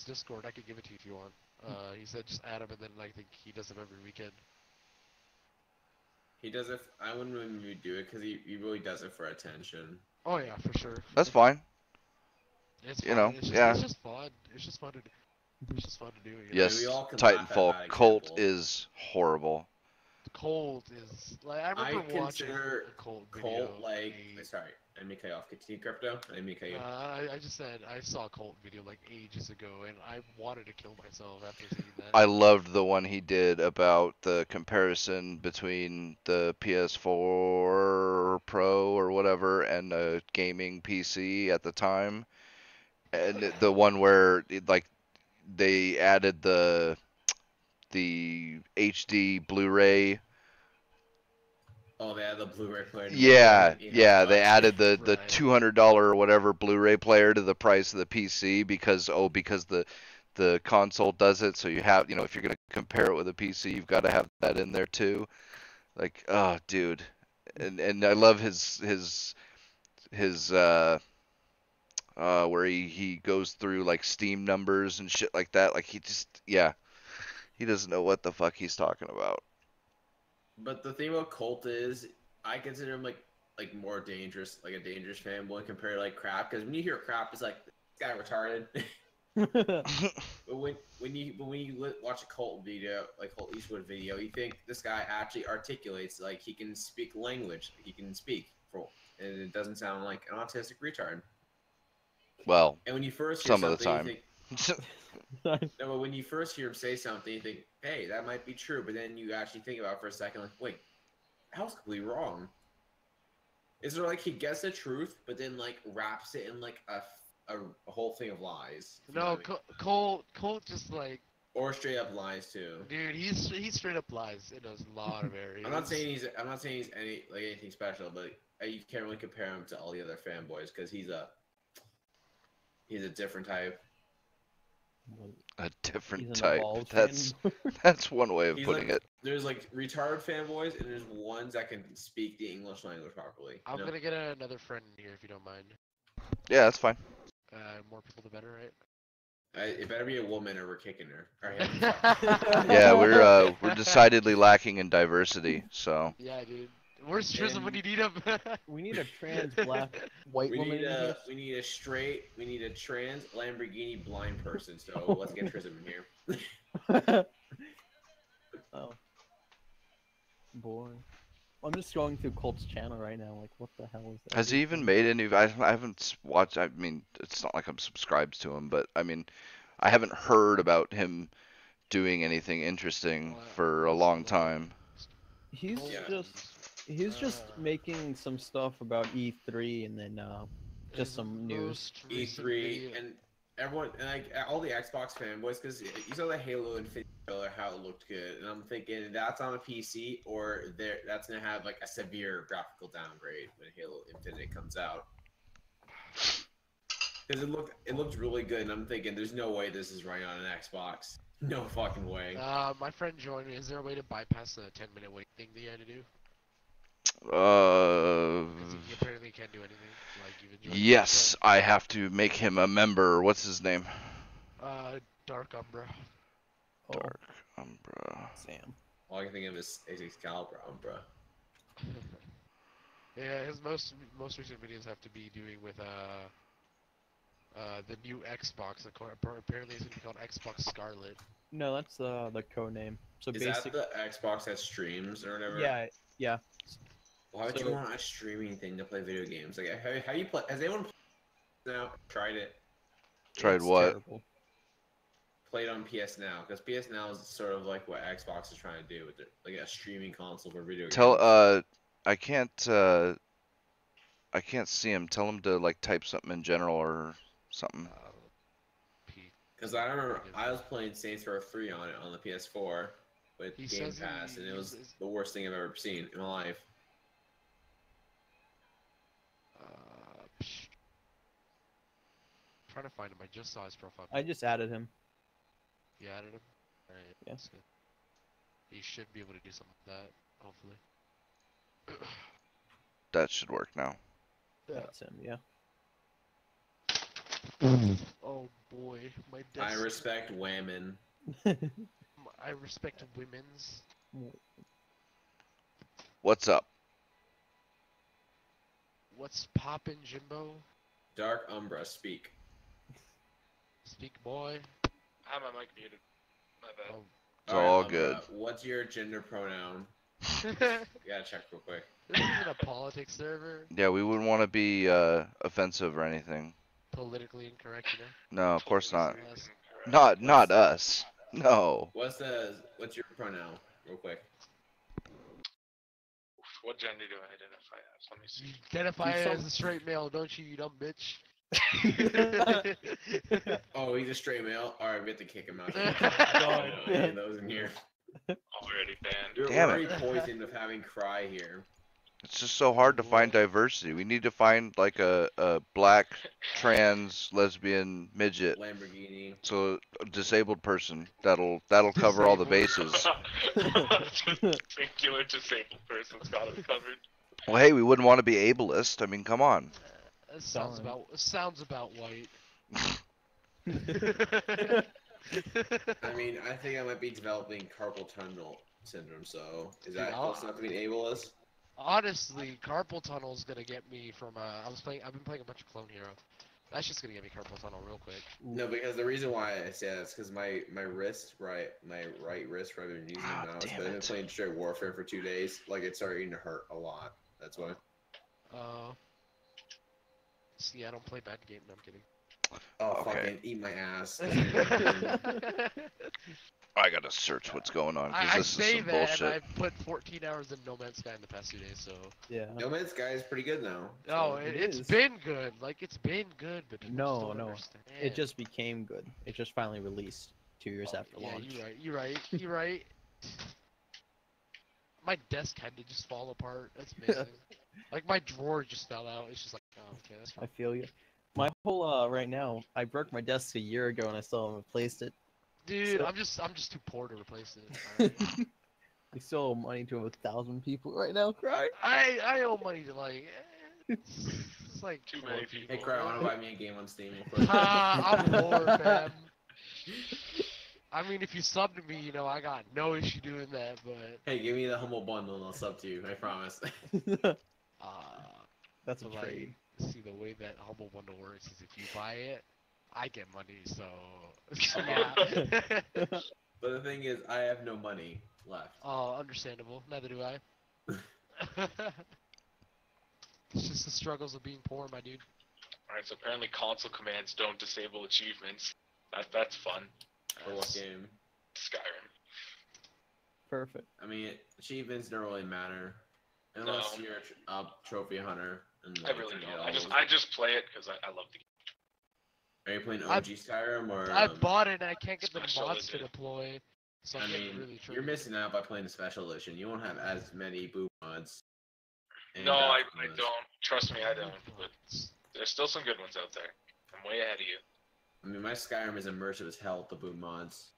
Discord. I could give it to you if you want. He said just add him, and then I think he does them every weekend. He does it. I wouldn't really do it because he really does it for attention. Oh yeah, for sure. That's fine. It's you fun. know, it's just, yeah. It's just fun. It's just fun to do. It's just fun to do. You know? Yes, we all can laugh at Titanfall that Cult example. is horrible. Cold is like I I remember watching consider a Cold Colt video. like. Sorry, I didn't mean to cut you off. Continue, Crypto. I didn't mean to cut you. I just said I saw a Colt video like ages ago, and I wanted to kill myself after seeing that. I loved the one he did about the comparison between the PS4 Pro or whatever and a gaming PC at the time, and the one where like they added the HD Blu-ray. Oh, they had the Blu-ray player. Yeah, You know, yeah, but- they added the Right. $200 or whatever Blu-ray player to the price of the PC because the console does it. So you have, if you're gonna compare it with a PC, you've got to have that in there too. Like, oh, dude, and I love his where he goes through like Steam numbers and shit like that. Like he doesn't know what the fuck he's talking about. But the thing about Colt is, I consider him like more dangerous, like a dangerous fanboy compared to like Crap. Because when you hear Crap, it's like this guy retarded. But when you watch a Colt video, like Colt Eastwood video, you think this guy actually articulates, like he can speak language, he can speak, and it doesn't sound like an autistic retard. Well, And when you first hear some of the something, you time. think, no, but when you first hear him say something, you think, hey, that might be true. But then you actually think about it for a second, like, wait, that was completely wrong. Is there like he gets the truth, but then like wraps it in like a whole thing of lies? if you know No, what I mean. Colt just like Or straight up lies too. Dude, he straight up lies in a lot of areas. I'm not saying he's anything special, but you can't really compare him to all the other fanboys because he's a different type. A different He's an type. evolved That's one way of He's putting like, it. There's like retarded fanboys, and there's ones that can speak the English language properly. I'm gonna get another friend in here if you don't mind. Yeah, that's fine. More people the better, right? It better be a woman or we're kicking her. All right. Yeah, we're decidedly lacking in diversity. So Yeah, dude. Where's Tristan when you need him? We need a trans black white We woman need in here. we need a trans Lamborghini blind person. So let's get Tristan in here. Oh. Boy. I'm just going through Colt's channel right now, like, what the hell is that? has he even made any? I haven't watched. I mean, it's not like I'm subscribed to him, but I mean, I haven't heard about him doing anything interesting for a long time. He's Yeah. just making some stuff about E3 and then just some news. Most recent E3 video- and everyone and like all the Xbox fanboys because you saw the Halo Infinite trailer how it looked good, and I'm thinking that's on a PC or that's gonna have like a severe graphical downgrade when Halo Infinite comes out. Because it looked really good, and I'm thinking there's no way this is running on an Xbox. No fucking way. My friend joined me. Is there a way to bypass the 10-minute wait thing that you had to do? 'Cause he apparently can't do anything. Like even join Yes, I have to make him a member. What's his name? Dark Umbra. Oh, Dark Umbra. Sam. All I can think of is Excalibur, bro. Yeah, his most recent videos have to be doing with the new Xbox. Apparently it's gonna be called Xbox Scarlet. No, that's the code name. So Is that basically, the Xbox that streams or whatever? yeah. Why would So- you want a streaming thing to play video games? Like, how you play? Has anyone now tried it? Tried it's what? terrible. Played on PS Now because PS Now is sort of like what Xbox is trying to do with it, like a streaming console for video Tell games. I can't see him. Tell him to like type something in general or something. Pete. Because I remember I was playing Saints Row 3 on it on the PS4 with He Game says Pass, and it was he's- the worst thing I've ever seen in my life. Trying to find him. I just saw his profile. I just added him. You added him? Alright. Yeah. That's good. He should be able to do something like that, hopefully. That should work now. That's him, yeah. Oh boy, my I desk. respect women. I respect women's. What's up? What's poppin', Jimbo? Dark Umbra, speak. Speak, boy. I have my mic muted. My bad. Oh. It's Alright, all Umbra, good. What's your gender pronoun? this You gotta check real quick. isn't a politics server. Yeah, we wouldn't want to be offensive or anything. Politically incorrect, you know? No, of course not. Yes. Not us. No. What's your pronoun, real quick? What gender do I identify as? Let me You see. identify Do as a straight male, don't you, you dumb bitch? Oh, he's a straight male. All right, we have to kick him out. God. No, those in here. Already banned. We're Damn already it. poisoned of having Cry here. It's just so hard to find diversity. We need to find like a black, trans, lesbian, midget. Lamborghini. So a disabled person. That'll cover all the Disabled. bases. Singular disabled person's got it covered. Well, hey, we wouldn't want to be ableist. I mean, come on. That sounds Darn. about white. I mean, I think I might be developing carpal tunnel syndrome. So is that Dude, close enough to be ableist? Honestly, carpal tunnel's gonna get me from I've been playing a bunch of Clone Hero. That's just gonna get me carpal tunnel real quick. No, because the reason why I say that is because my right wrist, where I've been using Ah, the mouse, damn but I've been it. playing straight Warfare for 2 days. Like it's starting to hurt a lot. That's why. See, I don't play bad game. No, I'm kidding. Oh, Okay. fucking eat my ass. I gotta search what's going on because I this is say some that, bullshit. and I've put 14 hours in No Man's Sky in the past 2 days, so. Yeah. No Man's Sky is pretty good now. No, So- it's is. been good. Like, it's been good, but people No, just don't no. understand. It just became good. It just finally released 2 years after Yeah, launch. you're right. My desk had to just fall apart. That's amazing. Like my drawer just fell out. It's just like, oh, okay, that's I fine. feel you. My whole right now, I broke my desk a year ago and I still haven't replaced it. Dude, So- I'm just too poor to replace it. Alright? I still owe money to 1,000 people right now. Cry. I owe money to like, it's like Too four many people. Hey, Cry, wanna buy me a game on Steam? I'm poor, man. I mean, if you sub to me, I got no issue doing that, but Hey, give me the humble bundle and I'll sub to you. I promise. uh, That's a but, like, trade. see, the way that Humble Bundle works is if you buy it, I get money, so yeah. But the thing is, I have no money left. Understandable. Neither do I. It's just the struggles of being poor, my dude. Alright, so apparently console commands don't disable achievements. That's fun. For what game? Skyrim. Perfect. I mean, achievements don't really matter unless No. you're a trophy hunter. And I like, really to get don't. all I those- just play it because I love the game. Are you playing I- OG Skyrim or? I bought it and I can't get the Special mods to edition. deploy, so I I'm getting mean, really you're tricky. missing out by playing the special edition. You won't have as many boot mods. and No, I battle mods. don't. Trust me, I don't. But there's still some good ones out there. I'm way ahead of you. I mean, my Skyrim is immersive as hell with the boot mods.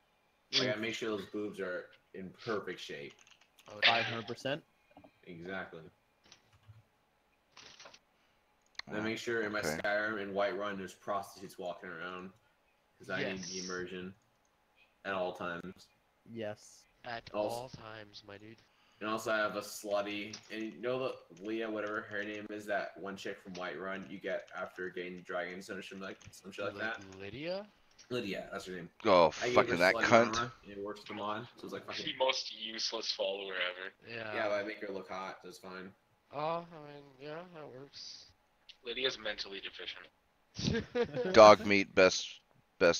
I gotta make sure those boobs are in perfect shape. Oh, 500%. Exactly. And then make sure in my Okay. Skyrim and Whiterun there's prostitutes walking around. Because I need the Yes. immersion at all times. Yes. At Also- all times, my dude. And also I have a slutty, and you know the Leah, whatever her name is, that one chick from Whiterun you get after getting dragons, some shit like that. Lydia? Lydia, that's her name. Oh, I gave fucking her that slutty cunt. armor, and it works with the mod, so it's like The fucking. most useless follower ever. Yeah. Yeah, but I make her look hot, so it's fine. Oh, I mean, yeah, that works. Lydia's mentally deficient. Dog meat, best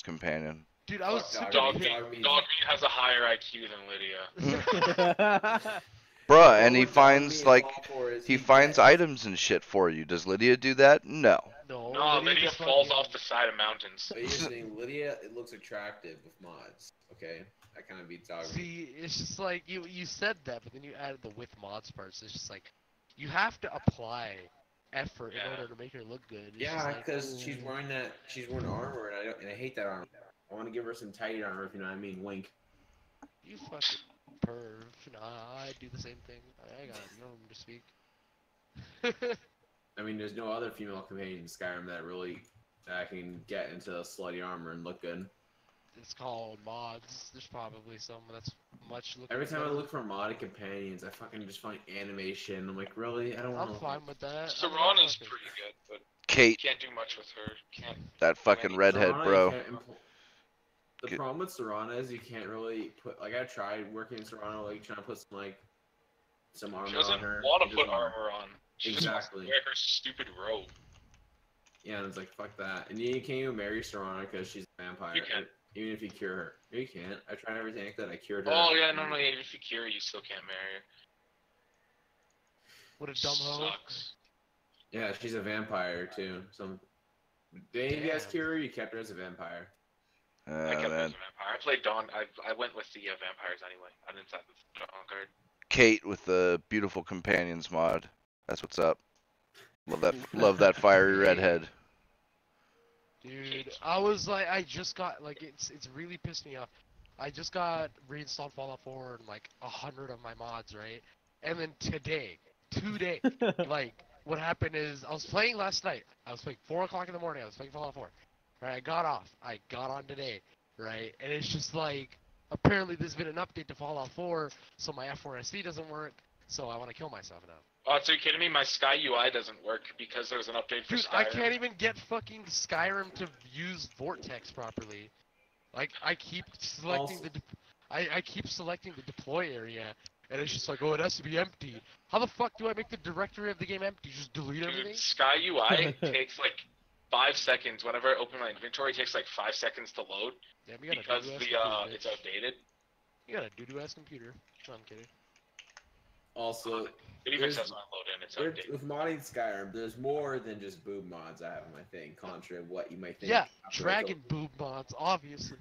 companion. Dude, I was Fuck super Dog meat, meat, dog meat. dog meat has a higher IQ than Lydia. Bruh, and he What Dog finds Meat like is all for is he finds gets- items and shit for you. Does Lydia do that? No. No, No, Lydia just falls fucking- off the side of mountains. But here's the thing, Lydia, it looks attractive with mods. Okay, that kind of beats dog meat. See, it's just like you said that, but then you added the with mods parts. It's just like you have to apply effort in Yeah. order to make her look good. It's Yeah, just like, because she's ooh, wearing armor, and I hate that armor. I want to give her some tight armor, if you know what I mean. Wink. you fucking perv. Nah, I do the same thing. I got no room to speak. I mean, there's no other female companion in Skyrim that can get into slutty armor and look good. It's called mods. There's probably some that's much looking Every time I better. look for modded companions, I fucking just find animation. I'm like, really? I don't want I'm to. fine with that. Serana's pretty good, but Kate, can't do much with her. Can't. that fucking redhead, bro. The Get- problem with Serana is you can't really put. Like, I tried working in Serana, like trying to put some armor She on doesn't her. want It to put doesn't- armor on. She just wants to Exactly. wear her stupid robe. Yeah, and it's like, fuck that. And you can't even marry Serana because she's a vampire. You can. Even if you cure her. No, you can't. I tried everything I could. I cured her. Oh yeah, no, even if you cure, you still can't marry her. What a dumb hoe. Sucks. Yeah, she's a vampire too. So, they you guys Damn. cure her, you kept her as a vampire. I kept her as a Man. vampire. I played Dawn. I went with the vampires anyway. I didn't side with Dawn card. Kate with the beautiful companions mod. That's what's up. Love that fiery redhead. Dude, I was like, I just got like it's really pissed me off. I just got reinstalled Fallout 4 and like 100 of my mods, right? And then today, like what happened is I was playing last night. I was playing 4 o'clock in the morning. I was playing Fallout 4. Right, I got off. I got on today, right? And it's just like apparently there's been an update to Fallout 4, so my F4SD doesn't work. So I want to kill myself now. Oh, so you kidding me? My Sky UI doesn't work because there's an update for Dude, Skyrim. I can't even get fucking Skyrim to use Vortex properly. Like, I keep selecting Also- I keep selecting the deploy area, and it's just like, oh, it has to be empty. How the fuck do I make the directory of the game empty? Just delete everything? Dude, Sky UI takes like 5 seconds. Whenever I open my inventory, it takes like 5 seconds to load Damn, you got because a the doo-doo ass computer, it's bitch. outdated. You got a doo-doo ass computer. No, I'm kidding. Also, It even says on load in. It's updated. with modding Skyrim, there's more than just boob mods. I have in my thing, contrary to what you might think. Yeah, after I dragon boob mods, obviously.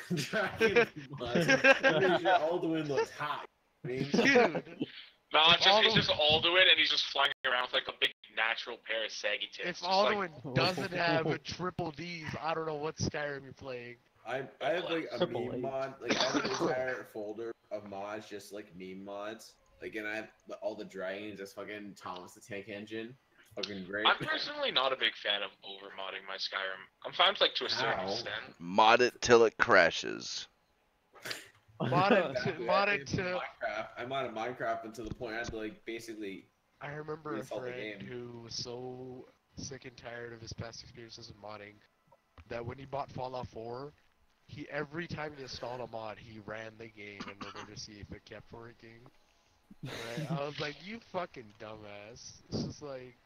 told- Dragon boob mods. That means your Alduin looks hot. I mean, Dude, No, it's just, he's Alduin- just Alduin, and he's just flying around with like a big natural pair of saggy tits. if just like, Alduin doesn't have a triple D's, I don't know what Skyrim you're playing. I have like a Triple meme H. mod. Like I have an entire folder of mods, just like meme mods. Like, and I have all the dragons. That's fucking Thomas the Tank Engine. Fucking great. I'm personally not a big fan of over modding my Skyrim. I'm fine with like to a certain How? extent. Mod it till it crashes. Mod it Exactly, mod I it did to. Minecraft. I modded Minecraft until the point I had to like basically. I remember a Install the friend game. who was so sick and tired of his past experiences in modding that when he bought Fallout 4, he every time he installed a mod, he ran the game in order to see if it kept working. Right? I was like, you fucking dumbass. It's just like,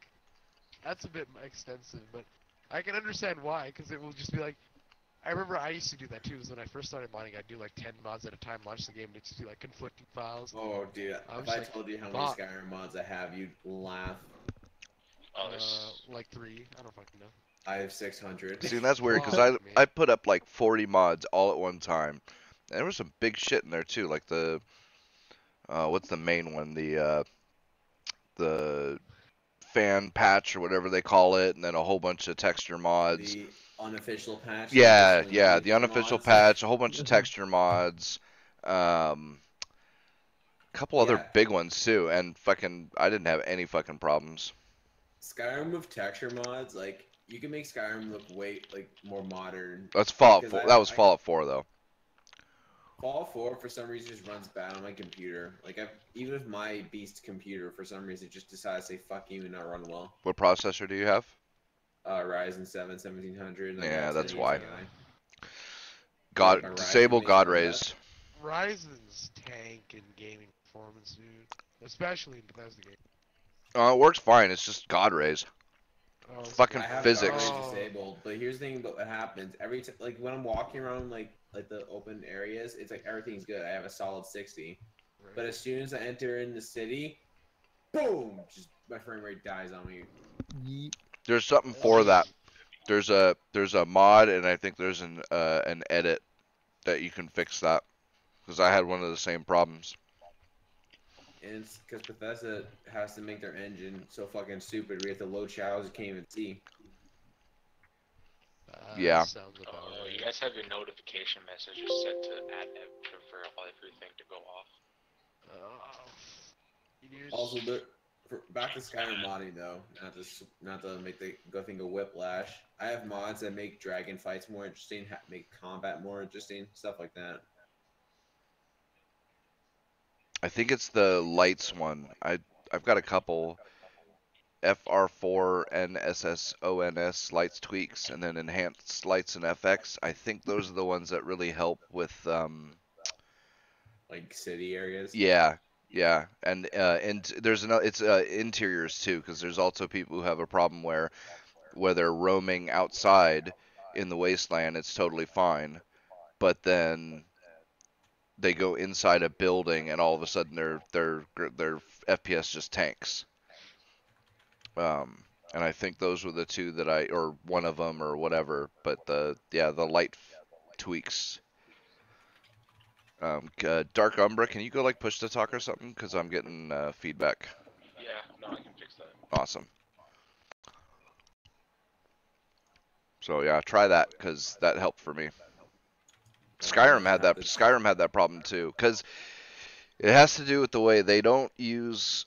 that's a bit extensive, but I can understand why, because it will just be like, I remember I used to do that too, is when I first started modding, I'd do like 10 mods at a time, launch the game, and it'd just be like conflicting files. Oh, dude! I was If I like, told you how fuck. many Skyrim mods I have, you'd laugh. Oh, this. Like 3, I don't fucking know. I have 600. See, and that's weird because Fuck me. I put up like 40 mods all at one time. And there was some big shit in there too, like the what's the main one? The fan patch or whatever they call it, and then a whole bunch of texture mods. The unofficial patch. Yeah, unofficially yeah, used the unofficial mods. patch, a whole bunch of texture mods, a couple other Yeah. big ones too, and fucking I didn't have any fucking problems. Skyrim with texture mods, like you can make Skyrim look way like more modern. That's Fallout Because 4. That was I- Fallout 4 though. Fallout 4 for some reason just runs bad on my computer. Like even with my beast computer, for some reason it just decides to say fuck you and not run well. What processor do you have? Ryzen 7 1700. and I Yeah, got that's 1080 why. Ti. God, Like a Ryzen disable makes God it rays. Ryzen's tank in gaming performance, dude. Especially in Bethesda games. It works fine. It's just God rays. Oh, Fucking I have physics. God Ray disabled, but here's the thing about what happens every time. Like when I'm walking around like the open areas, it's like everything's good. I have a solid 60. right. But as soon as I enter in the city, boom! Just my frame rate dies on me. Yeet. There's something for that. There's a mod, and I think there's an edit that you can fix that. Because I had one of the same problems. And it's because Bethesda has to make their engine so fucking stupid. We have to load shadows you can't even see. Yeah. Sounds about Oh, right. you guys have your notification messages set to add for everything to go off. Dude. Also, back to Skyrim modding though, not to make the thing go whiplash. I have mods that make dragon fights more interesting, make combat more interesting, stuff like that. I think it's the lights one. I've got a couple FR4 and SSONS lights tweaks, and then enhanced lights and FX. I think those are the ones that really help with Like city areas. yeah, and there's it's interiors too, because there's also people who have a problem where they're roaming outside in the wasteland, it's totally fine, but then they go inside a building and all of a sudden their FPS just tanks. And I think those were the two that or one of them or whatever, but the light tweaks. Dark Umbra, can you go like push to talk or something? Because I'm getting feedback. Yeah, no, I can fix that. Awesome. So yeah, try that because that helped for me. Skyrim had that problem too, because it has to do with the way they don't use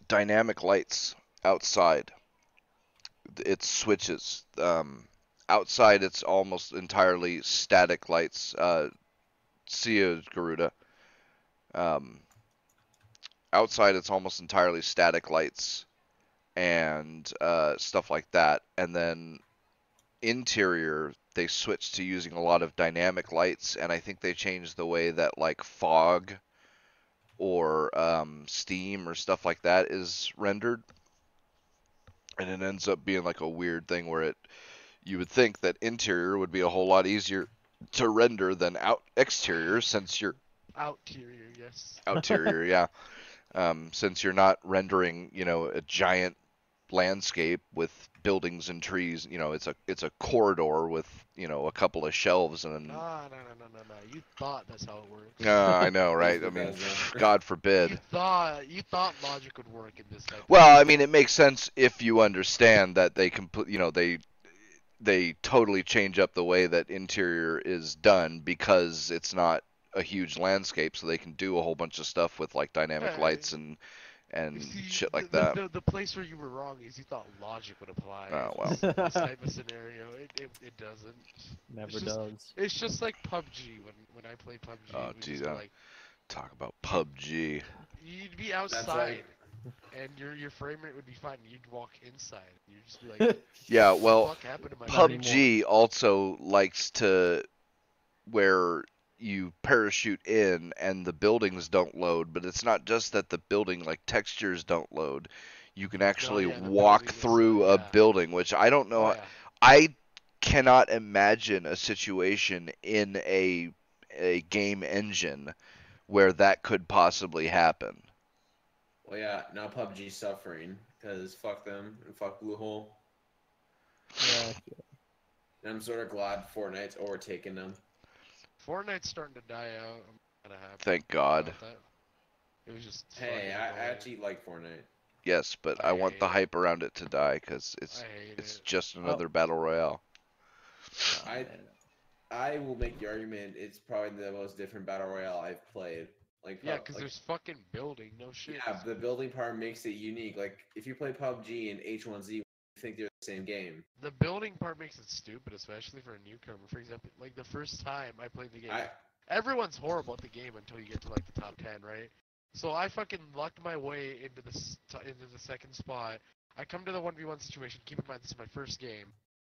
dynamic lights outside. It switches. Outside, it's almost entirely static lights. See you, Garuda. Outside, it's almost entirely static lights and stuff like that. And then interior, they switched to using a lot of dynamic lights, and I think they changed the way that like fog or steam or stuff like that is rendered, and it ends up being like a weird thing where you would think that interior would be a whole lot easier to render than exterior, since you're Outerior, yes. Outerior, yeah. Since you're not rendering, a giant landscape with buildings and trees, it's a corridor with, a couple of shelves and. No. You thought that's how it works. I know, right? I Facebook mean, does that. God forbid. You thought logic would work in this type. Well, I mean, it makes sense if you understand that they totally change up the way that interior is done because it's not a huge landscape, so they can do a whole bunch of stuff with like dynamic Yeah, lights and You see, shit like that. The place where you were wrong is you thought logic would apply. Oh, in this type of scenario. It doesn't. Never It's just- does. It's just like PUBG. When I play PUBG, Oh, it would dude, just be that- like Talk about PUBG. you'd be That's outside like, and your frame rate would be fine. You'd walk inside. You'd just be like, Yeah, what well, the fuck happened to my PUBG also likes to where you parachute in and the buildings don't load, but it's not just that the building like textures don't load. You can actually yeah, the walk building is, through a yeah. building, which I don't know. Oh, yeah. I cannot imagine a situation in a game engine where that could possibly happen. well, yeah, now PUBG's suffering because fuck them and fuck Bluehole. Yeah, And I'm sort of glad Fortnite's overtaken them. Fortnite's starting to die out. I'm kind of happy. Thank God. about that. It was just. Hey, fucking I annoying. actually like Fortnite. Yes, but I want the hype around it to die because it's I hate it. just another battle royale. I I will make the argument it's probably the most different battle royale I've played. Like Yeah, pub- because like, there's fucking building, no shit. yeah, the building part makes it unique. Like if you play PUBG and H1Z, you think they're the same game. The building part makes it stupid, especially for a newcomer. For example, like the first time I played the game, everyone's horrible at the game until you get to like the top 10, right? So I fucking lucked my way into the second spot. I come to the 1v1 situation. Keep in mind this is my first game,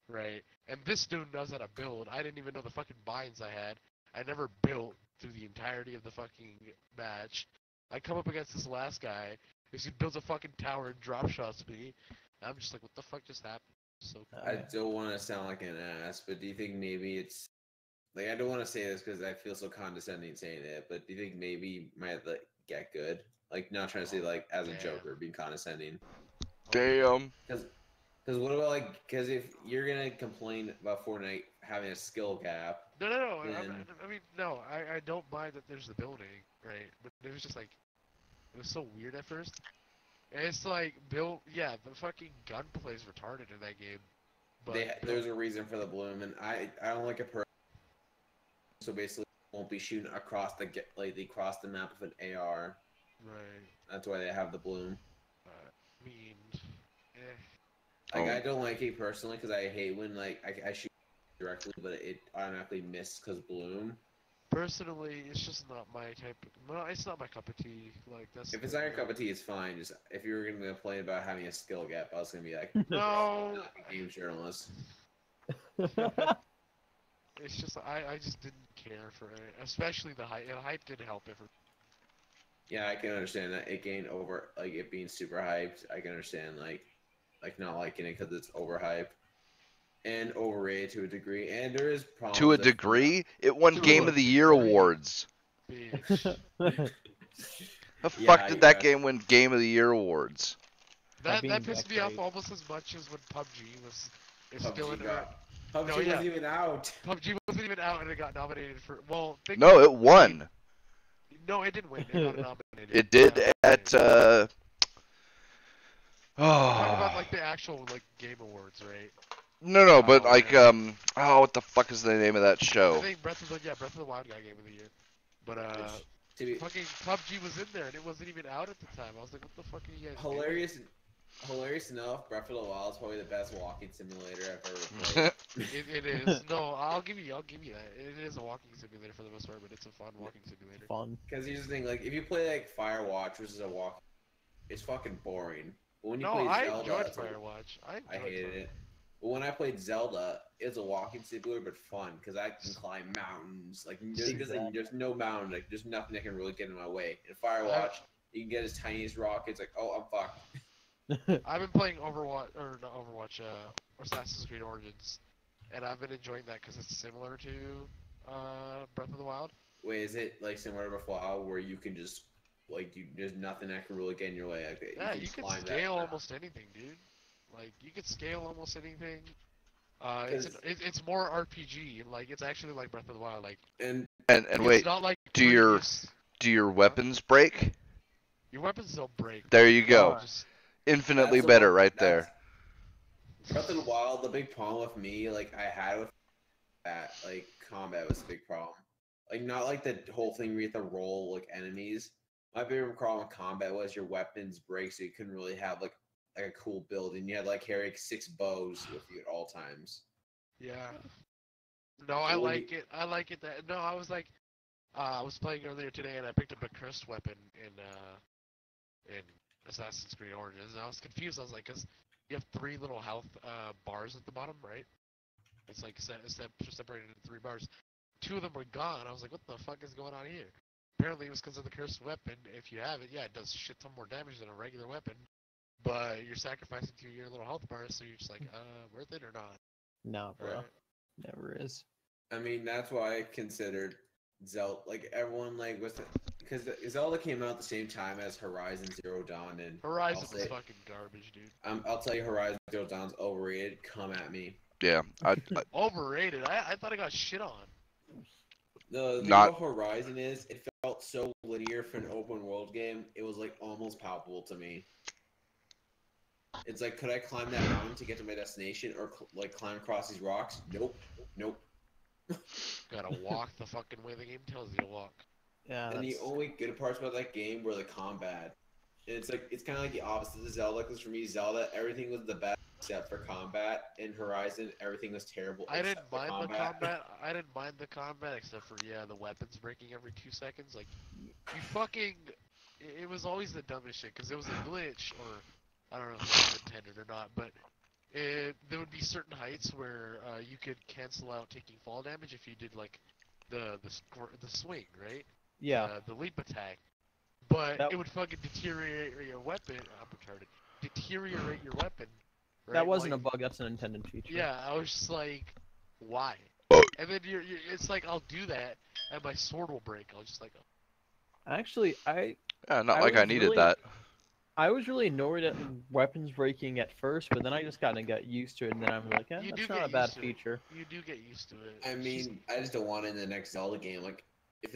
right? And this dude knows how to build. I didn't even know the fucking binds I had. I never built through the entirety of the fucking match. I come up against this last guy. He builds a fucking tower and drop shots me. I'm just like, what the fuck just happened? So I don't want to sound like an ass, but do you think maybe it's like I don't want to say this because I feel so condescending saying it, but do you think maybe you might like get good? Like not trying to say like as a Damn. joker being condescending. Damn. Because what about like because if you're gonna complain about Fortnite having a skill gap, No. Then- I mean, no. I don't mind that there's the building, right? But it was just like, it was so weird at first. And it's like, yeah, the fucking gunplay is retarded in that game. But there's a reason for the bloom, and I don't like it. So basically, won't be shooting across the map with an AR. right. That's why they have the bloom. I mean, Like Oh. I don't like it personally because I hate when like I shoot directly, but it automatically missed because bloom. personally, it's just not my type. No, it's not my cup of tea. Like that's. If it's not your cup of tea, it's fine. Just if you were gonna complain about having a skill gap, I was gonna be like, No. game journalist. It's just I just didn't care for it, especially the hype. And hype didn't help it for. Yeah, I can understand that it gained over like it being super hyped. I can understand like not liking it because it's overhyped and overrated to a degree. And there is problems To a that- degree, it won To Game a of the Year degree. awards. Bitch. The Yeah, fuck did that yeah. game win Game of the Year awards? That being pissed me off great. almost as much as when PUBG was. It's PUBG still in got- PUBG No, yeah. wasn't even out. PUBG wasn't even out and it got nominated for. Well, think No, about it won. No, it didn't win. It got nominated. It did Yeah, at I'm talking about oh like the actual like game awards, right? no, but Oh, like man. what the fuck is the name of that I show? think Breath of the Wild got game of the year, but To be fucking PUBG was in there and it wasn't even out at the time. I was like, what the fuck are you guys doing? hilarious enough, Breath of the Wild is probably the best walking simulator I've ever played. It is. No, I'll give you that. It is a walking simulator for the most part, but it's a fun walking simulator. Fun. Because here's the thing, like if you play like Firewatch versus a walk, it's fucking boring. But when you No, play I Zelda, enjoyed it's a- Firewatch. I hated it. But when I played Zelda, it's a walking simulator but fun because I can climb mountains. Like there's no mountain, like there's nothing that can really get in my way. In Firewatch, you can get as tiniest rockets. Like oh, I'm fucked. I've been playing Overwatch, or not Overwatch, Assassin's Creed Origins, and I've been enjoying that because it's similar to Breath of the Wild. Wait, is it like similar to Fallout where you can just like there's nothing that can really get in your way? Like, Yeah, you can climb that scale mountain. almost anything, dude. Like you can scale almost anything. Because It's more RPG. Like it's actually like Breath of the Wild. Like and And it's wait, not like do your previous. do your weapons break? Your weapons don't break. There you go. Just Infinitely that's the better one, right that's there. Breath of the Wild. The big problem with me, like I had with that, like combat was a big problem. Like not like the whole thing where you have to roll like enemies. My favorite problem with combat was your weapons break, so you couldn't really have like a cool build, and you had like carry 6 bows with you at all times. yeah. No, I Well, like it. I like it that. No, I was like, I was playing earlier today and I picked up a cursed weapon in Assassin's Creed Origins, and I was confused. I was like, 'cause you have 3 little health bars at the bottom, right? It's like separated into 3 bars. 2 of them were gone. I was like, what the fuck is going on here? Apparently, it was because of the cursed weapon. If you have it, yeah, it does shit ton more damage than a regular weapon, but you're sacrificing to your little health bars, so you're just like, worth it or not? No, bro. Right? Never is. I mean, that's why I considered Zelda. Like everyone, like was because Zelda came out at the same time as Horizon Zero Dawn, and Horizon I'll was say- fucking garbage, dude. I'll tell you, Horizon Zero Dawn's overrated. Come at me. Yeah, Overrated. I thought it got shit on. The thing Not- about Horizon is it felt so linear for an open world game. It was like almost palpable to me. It's like, could I climb that mountain to get to my destination, or like climb across these rocks? Nope, nope. Gotta walk the fucking way the game tells you to walk. Yeah, And the that's... only good parts about that game were the combat. And it's like it's kind of like the opposite of Zelda, because for me, Zelda, everything was the best except for combat. In Horizon, everything was terrible. I didn't except for mind the combat. I didn't mind the combat except for the weapons breaking every 2 seconds. Like you fucking, it was always the dumbest shit because it was a glitch, or I don't know if it was intended or not, but there would be certain heights where you could cancel out taking fall damage if you did like the swing, right? Yeah. The leap attack. But That- it would fucking deteriorate your weapon. I'm retarded. Deteriorate your weapon. Right? That wasn't Like, a bug, that's an intended feature. yeah, I was just like, why? And then it's like I'll do that, and my sword will break. I'll just like, Actually, yeah, not I like I was needed really- that. I was really annoyed at weapons breaking at first, but then I just kind of got used to it, and then I'm like, You do that's not get a bad used to it. feature. you do get used to it. I It's just- mean, I just don't want it in the next Zelda game. Like, if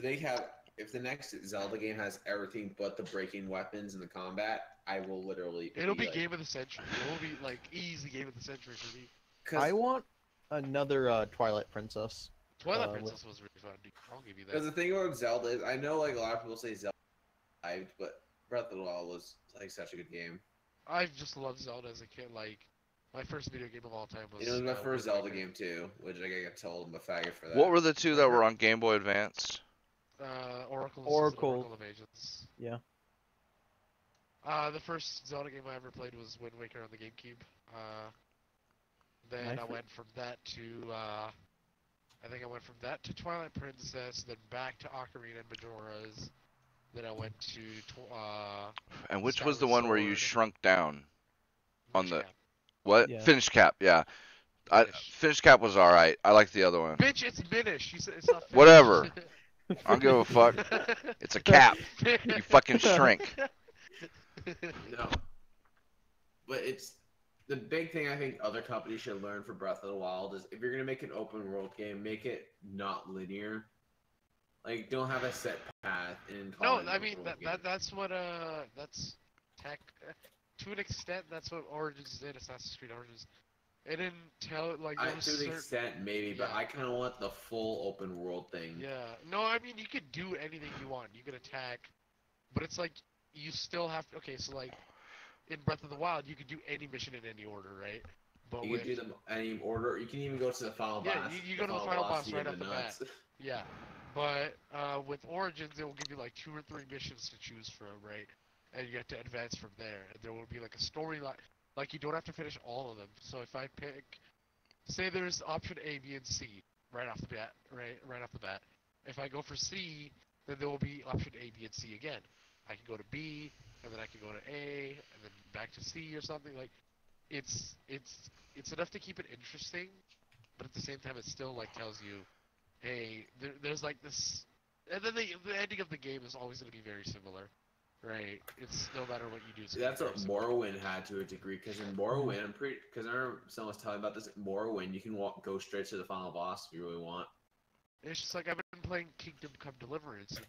the next Zelda game has everything but the breaking weapons and the combat, I will literally. it'll be like, game of the century. It will be like easy game of the century for me. 'cause- I want another Twilight Princess. Twilight with- Princess was really fun, dude. I'll give you Because that. the thing about Zelda is, I know like a lot of people say Zelda hyped, but Breath of the Wild was like such a good game. I just loved Zelda as a kid. Like my first video game of all time was. It was my Wind first Zelda Waker. game too, which I got told I'm a faggot for that. What were the 2 that were on Game Boy Advance? Oracle of Ages. Yeah. The first Zelda game I ever played was Wind Waker on the GameCube. Then My I fir- went from that to I think I went from that to Twilight Princess, then back to Ocarina and Majora's. Then I went to And which was Skyward the one where you Sword. shrunk down? On Witch the- Cap. What? Yeah. Finish Cap, yeah. Finish. Finish Cap was alright. I like the other one. Bitch, it's Minish. You said it's not Finish. Whatever. I don't give a fuck. It's a cap. You fucking shrink. No. But it's the big thing I think other companies should learn for Breath of the Wild is if you're gonna make an open world game, make it not linear. Like, don't have a set path and No, call it an I open mean world game. that's what that's tech. To an extent, that's what Origins did. Assassin's Creed Origins. It didn't tell it like there was To an certain- extent, maybe, but Yeah. I kind of want the full open world thing. Yeah. No, I mean you could do anything you want. You could attack, but it's like you still have to. Okay, so like in Breath of the Wild, you could do any mission in any order, right? But You with can do them any order. You can even go to the final Yeah, boss. you go to the final boss you right in off the bat. nuts. yeah, but with Origins, it will give you like 2 or 3 missions to choose from, right? And you have to advance from there. And there will be like a storyline. Like you don't have to finish all of them. So if I pick, say there's option A, B, and C right off the bat, right off the bat. If I go for C, then there will be option A, B, and C again. I can go to B, and then I can go to A, and then back to C or something. Like, it's enough to keep it interesting, but at the same time, it still like tells you, hey, there's like this And then the ending of the game is always going to be very similar, right? It's no matter what you do. It's gonna That's be what very similar. Morrowind had to a degree, because in Morrowind, because I remember someone was telling me about this. In Morrowind, you can go straight to the final boss if you really want, It's just like I've been playing Kingdom Come Deliverance and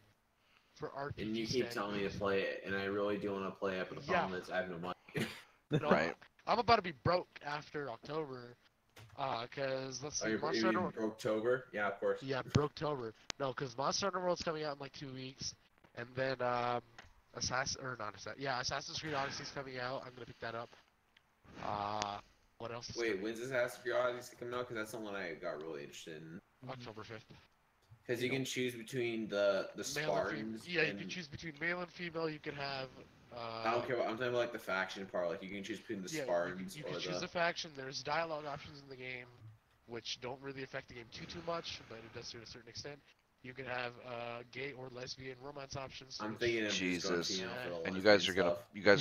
for RPG. and you keep telling me to play it, and I really do want to play it, but the Yeah. problem is I have no money. No, Right. I'm about to be broke after October, cause let's Oh, see, you Monster Hunter. mean October? Yeah, of course. Yeah, Broketober. No, cause Monster Hunter World's coming out in like 2 weeks, and then Assassin's Creed Odyssey's coming out. I'm gonna pick that up. What else? Is Wait, when's Assassin's Creed Odyssey coming out? Because that's the one I got really interested in. October 5th. Because you can choose between the Male and Spartans. female. Yeah, you and, can choose between male and female. You can have. I don't care. I'm talking about like the faction part. Like you can choose between the Yeah, Spartans you or can choose the. a faction. There's dialogue options in the game, which don't really affect the game too much, but it does to a certain extent. You can have gay or lesbian romance options. I'm which- thinking of Jesus. just going for the And you lesbian guys are gonna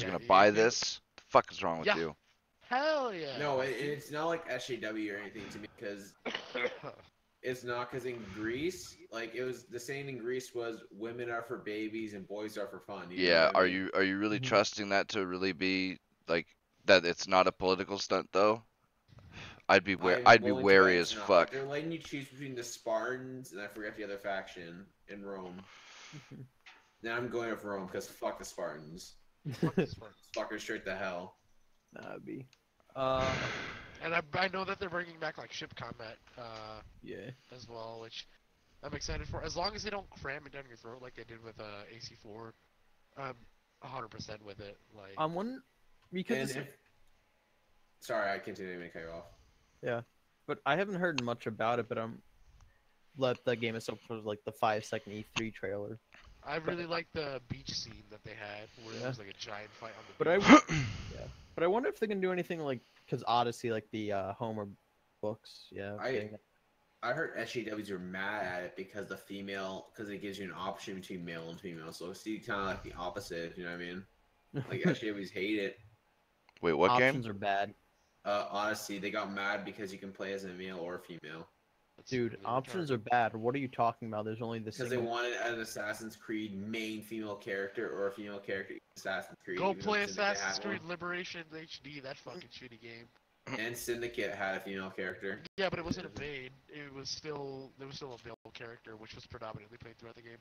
stuff. Yeah, buy yeah. this? The fuck is wrong with Yeah. you? Hell yeah. No, it's not like SJW or anything to me because it's not. Because in Greece, like it was the saying in Greece was women are for babies and boys are for fun. You know Yeah. what I Are mean? you really Mhm. trusting that to really be like that? It's not a political stunt though. I'd be I'm be willing to wary bet as it's not. fuck. Like, they're letting you choose between the Spartans and I forget the other faction in Rome. Now I'm going with Rome because fuck the Spartans. Fuck this one. Fuckers straight to hell. That'd be. And I know that they're bringing back like ship combat Yeah. as well, which I'm excited for. As long as they don't cram it down your throat like they did with AC4, I'm 100% with it. Like I'm wondering because And it's- if... Sorry, I continue to cut you off. but I haven't heard much about it. But I'm let the game itself for like the 5-second E3 trailer. I really like the beach scene that they had, where there was like a giant fight on the But I beach. But I wonder if they can do anything like because Odyssey, like the Homer books. Yeah. I heard SJWs are mad at it because because it gives you an option between male and female. So see, kind of like the opposite. You know what I mean? Like SJWs hate it. Wait, what Options game? are bad, Honestly, they got mad because you can play as a male or a female. That's dude. really Options retarded. are bad. What are you talking about? There's only the Because they single. wanted an Assassin's Creed main female character or a female character in Assassin's Creed. Go even though play Syndicate Assassin's had Creed one. Liberation HD. That fucking shitty game. And Syndicate had a female character. Yeah, but it wasn't a main. There was still a male character, which was predominantly played throughout the game.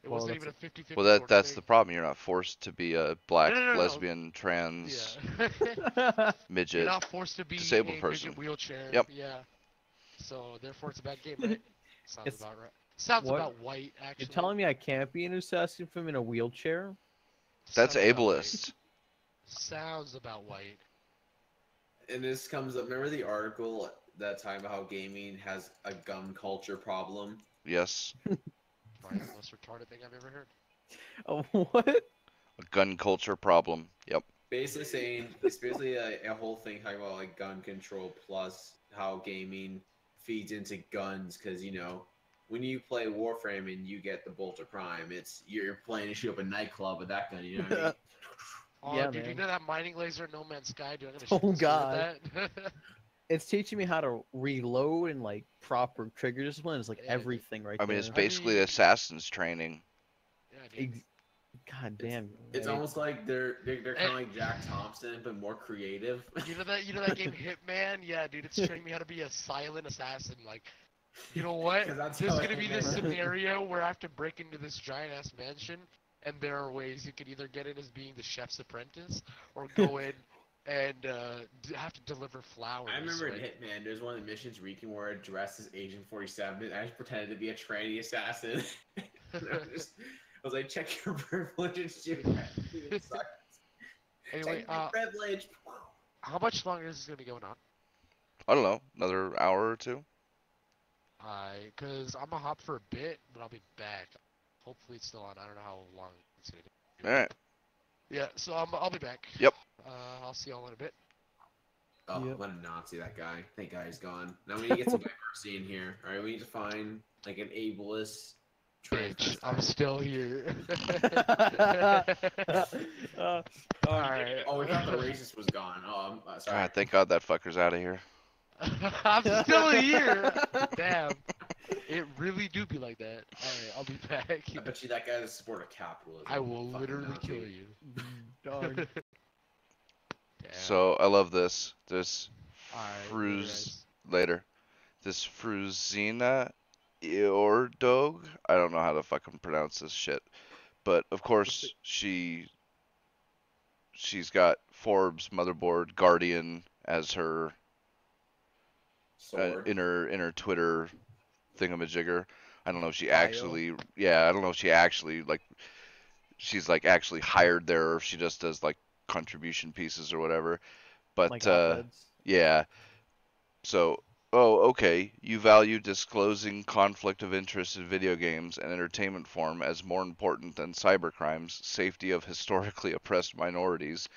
It Well, wasn't that's even a 50-50 Well, sort of that's the thing. problem. You're not forced to be a black, No. lesbian, trans, Yeah. midget. You're not forced to be disabled a person. midget wheelchair. Yep. Yeah. So therefore, it's a bad game, right? Sounds It's- about right. Sounds what- about white, actually. You're telling me I can't be an assassin if I'm in a wheelchair? That's Sounds about white. ableist. Sounds about white. And this comes up. Remember the article that talking about how gaming has a gun culture problem? Yes. Probably the most retarded thing I've ever heard. Oh, what? A gun culture problem. Yep. Basically saying it's basically a whole thing talking about like gun control plus how gaming feeds into guns because when you play Warframe and you get the Bolt of Prime, you're playing to shoot up a nightclub with that gun. You know what I mean? Oh, Yeah, dude, you man. know that mining laser in No Man's Sky? Dude, I'm gonna Oh, shoot this God. with that. It's teaching me how to reload and like proper trigger discipline. It's like Yeah, everything right I mean, there. it's basically mean- assassin's training. Yeah, dude. God damn. It's right. almost like they're kind of like Jack Thompson but more creative. You know that game Hitman? Yeah, dude, it's training me how to be a silent assassin. Like, you know what? 'Cause that's There's how gonna be this Hitman- scenario where I have to break into this giant ass mansion, and there are ways you can either get in as being the chef's apprentice, or go in and have to deliver flowers. I remember in like- Hitman, there's one of the missions where you can wear a dress as Agent 47, and I just pretended to be a tranny assassin. I was like, check your privilege, dude. It sucks. Anyway, Check your privilege. how much longer is this gonna be going on? I don't know, another hour or two. Cause I'm gonna hop for a bit, but I'll be back. Hopefully it's still on. I don't know how long it's gonna be. All right. Yeah, so I'll be back. Yep. I'll see y'all in a bit. Oh, Yep. what a Nazi that guy. Thank God he's gone. Now we need to get some diversity in here. Alright, we need to find like an ableist Bitch, I'm transvestite. still here. Alright. Oh, we thought the racist was gone. Oh, I'm sorry. God, thank God that fucker's out of here. I'm still here. Damn. It really do be like that. Alright, I'll be back. I bet you that guy's a supporter of capitalism. I will Fucking literally Nazi. kill you. Darn. Damn. So I love this. This Alright, later. This Fruzina Iordog. I don't know how to fucking pronounce this shit. But of course she's got Forbes Motherboard Guardian as her Sword. in her Twitter thingamajigger. I don't know if she Bio. actually I don't know if she actually like she's like actually hired there or if she just does like contribution pieces or whatever. But Like op-eds. yeah. So, okay. You value disclosing conflict of interest in video games and entertainment form as more important than cybercrimes, safety of historically oppressed minorities,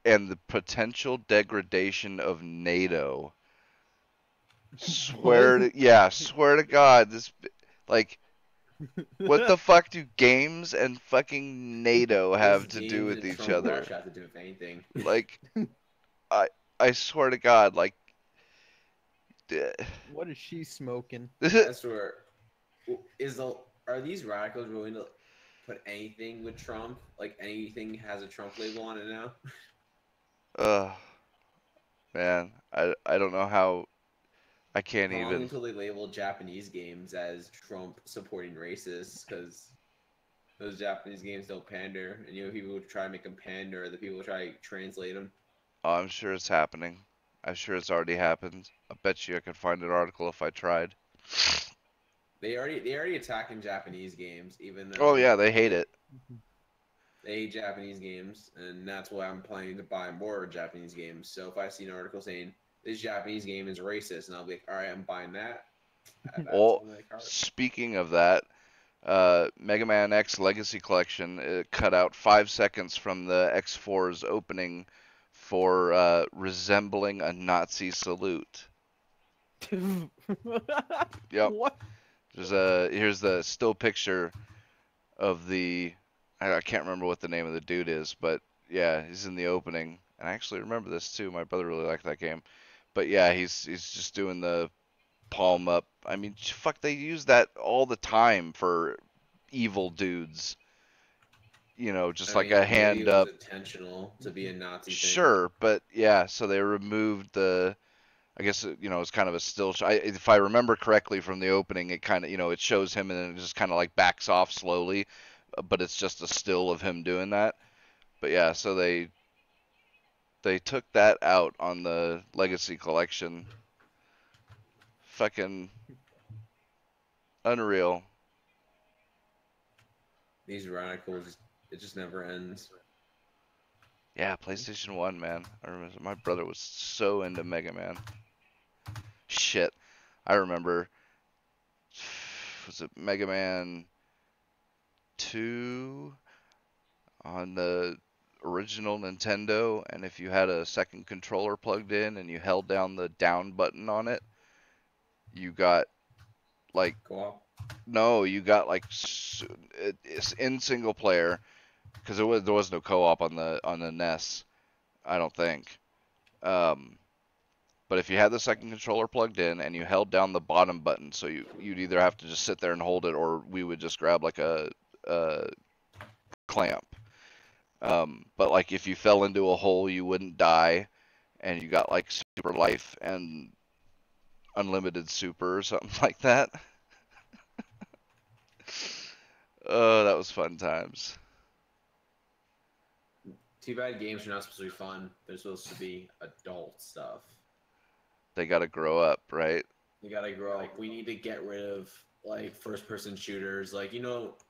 and the potential degradation of NATO. Swear to God, this like what the fuck do games and fucking NATO have to do with each other? Russia have to do with anything. Like, I swear to God, like. What is she smoking? I swear. Are these radicals willing to put anything with Trump? Like anything has a Trump label on it now? Man, I don't know how. I can't How long even. until they label Japanese games as Trump supporting racists? Because those Japanese games don't pander, and people would try to make them pander, the people try to translate them. Oh, I'm sure it's happening. I'm sure it's already happened. I bet you I could find an article if I tried. They already attacking Japanese games, even though. Oh yeah, they hate it. They hate Japanese games, and that's why I'm planning to buy more Japanese games. So if I see an article saying this Japanese game is racist, and I'll be like, all right, I'm buying that. Well, speaking of that, Mega Man X Legacy Collection cut out 5 seconds from the X4's opening for resembling a Nazi salute. Yep. What? Here's the still picture of the. I can't remember what the name of the dude is, but yeah, he's in the opening. And I actually remember this too. My brother really liked that game. But yeah, he's just doing the palm up. I mean, fuck, they use that all the time for evil dudes. You know, just like a hand up. It was intentional to be a Nazi thing. Sure, but yeah, so they removed the. I guess it's kind of a still shot. If I remember correctly from the opening, it kind of it shows him and then it just kind of like backs off slowly, but it's just a still of him doing that. But yeah, so they took that out on the Legacy Collection. Fucking unreal. These radicals, it just never ends. Yeah, PlayStation 1, man. I remember my brother was so into Mega Man. Shit. I remember, was it Mega Man 2 on the original Nintendo, and if you had a second controller plugged in and you held down the down button on it, you got like Co-op? No, you got like it's in single player because there was no co-op on the NES, I don't think. But if you had the second controller plugged in and you held down the bottom button, so you'd either have to just sit there and hold it, or we would just grab like a clamp. But like if you fell into a hole, you wouldn't die, and you got like super life and unlimited super or something like that. Oh, that was fun times. Too bad games are not supposed to be fun. They're supposed to be adult stuff. They gotta grow up, right? They gotta grow up. We need to get rid of like first-person shooters. Like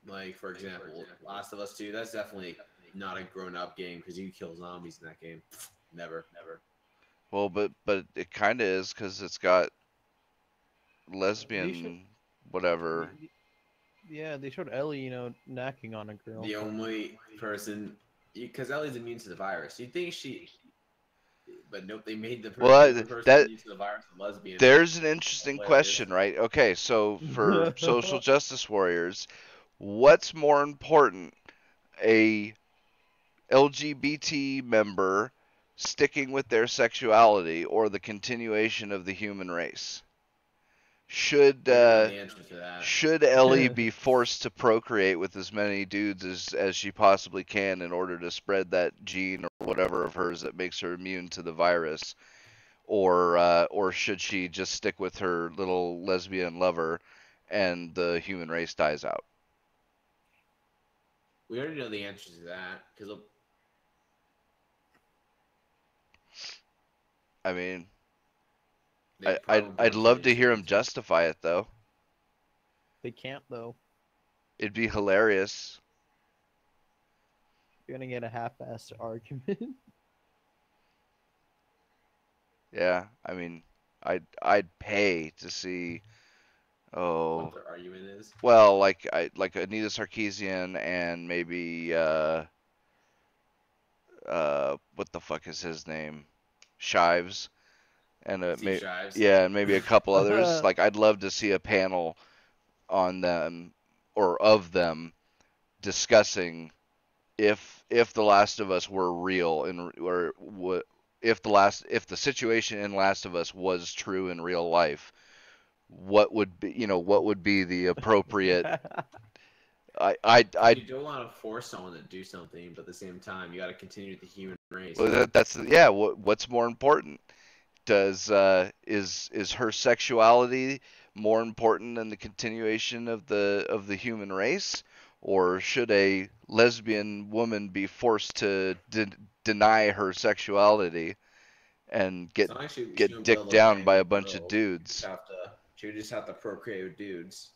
like for example, Last of Us 2. That's definitely not a grown-up game because you kill zombies in that game. Never. Well, but it kind of is because it's got lesbian whatever. Yeah, they showed Ellie, knacking on a girl. The only person, because Ellie's immune to the virus. You'd think but nope, they made the person immune to the virus a lesbian. There's an interesting question, right? Okay, so for social justice warriors, what's more important, a LGBT member sticking with their sexuality or the continuation of the human race? Should I don't know the answer to that. should Ellie be forced to procreate with as many dudes as she possibly can in order to spread that gene or whatever of hers that makes her immune to the virus, or should she just stick with her little lesbian lover and the human race dies out? We already know the answer to that because I mean, they I'd probably love to did hear him something. justify it though. They can't though. It'd be hilarious. You're gonna get a half-assed argument. Yeah, I mean, I'd pay to see. Oh, What their argument is. well, like Anita Sarkeesian and maybe what the fuck is his name? Shives and Steve Shives. yeah, and maybe a couple others. Like I'd love to see a panel on them or of them discussing if The Last of Us were real and or what if the situation in Last of Us was true in real life, what would be the appropriate I You don't want to force someone to do something, but at the same time, you got to continue the human race. well, that's yeah, what's more important? Is her sexuality more important than the continuation of the human race, or should a lesbian woman be forced to deny her sexuality and get So actually, she get wouldn't be able dicked to down bang by a with bunch of girls. dudes? She would just have to procreate with dudes.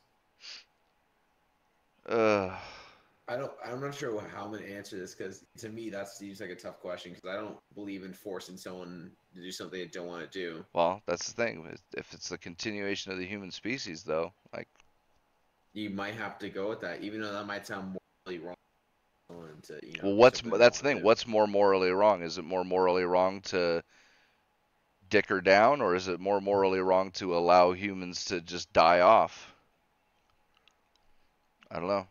I'm not sure how I'm gonna answer this because to me that seems like a tough question because I don't believe in forcing someone to do something they don't want to do. Well, that's the thing. If it's the continuation of the human species, though, like, You might have to go with that, even though that might sound morally wrong. To, well, do something they that's the don't thing. wanna What's more morally wrong? Is it more morally wrong to dick her down, or is it more morally wrong to allow humans to just die off? I don't know.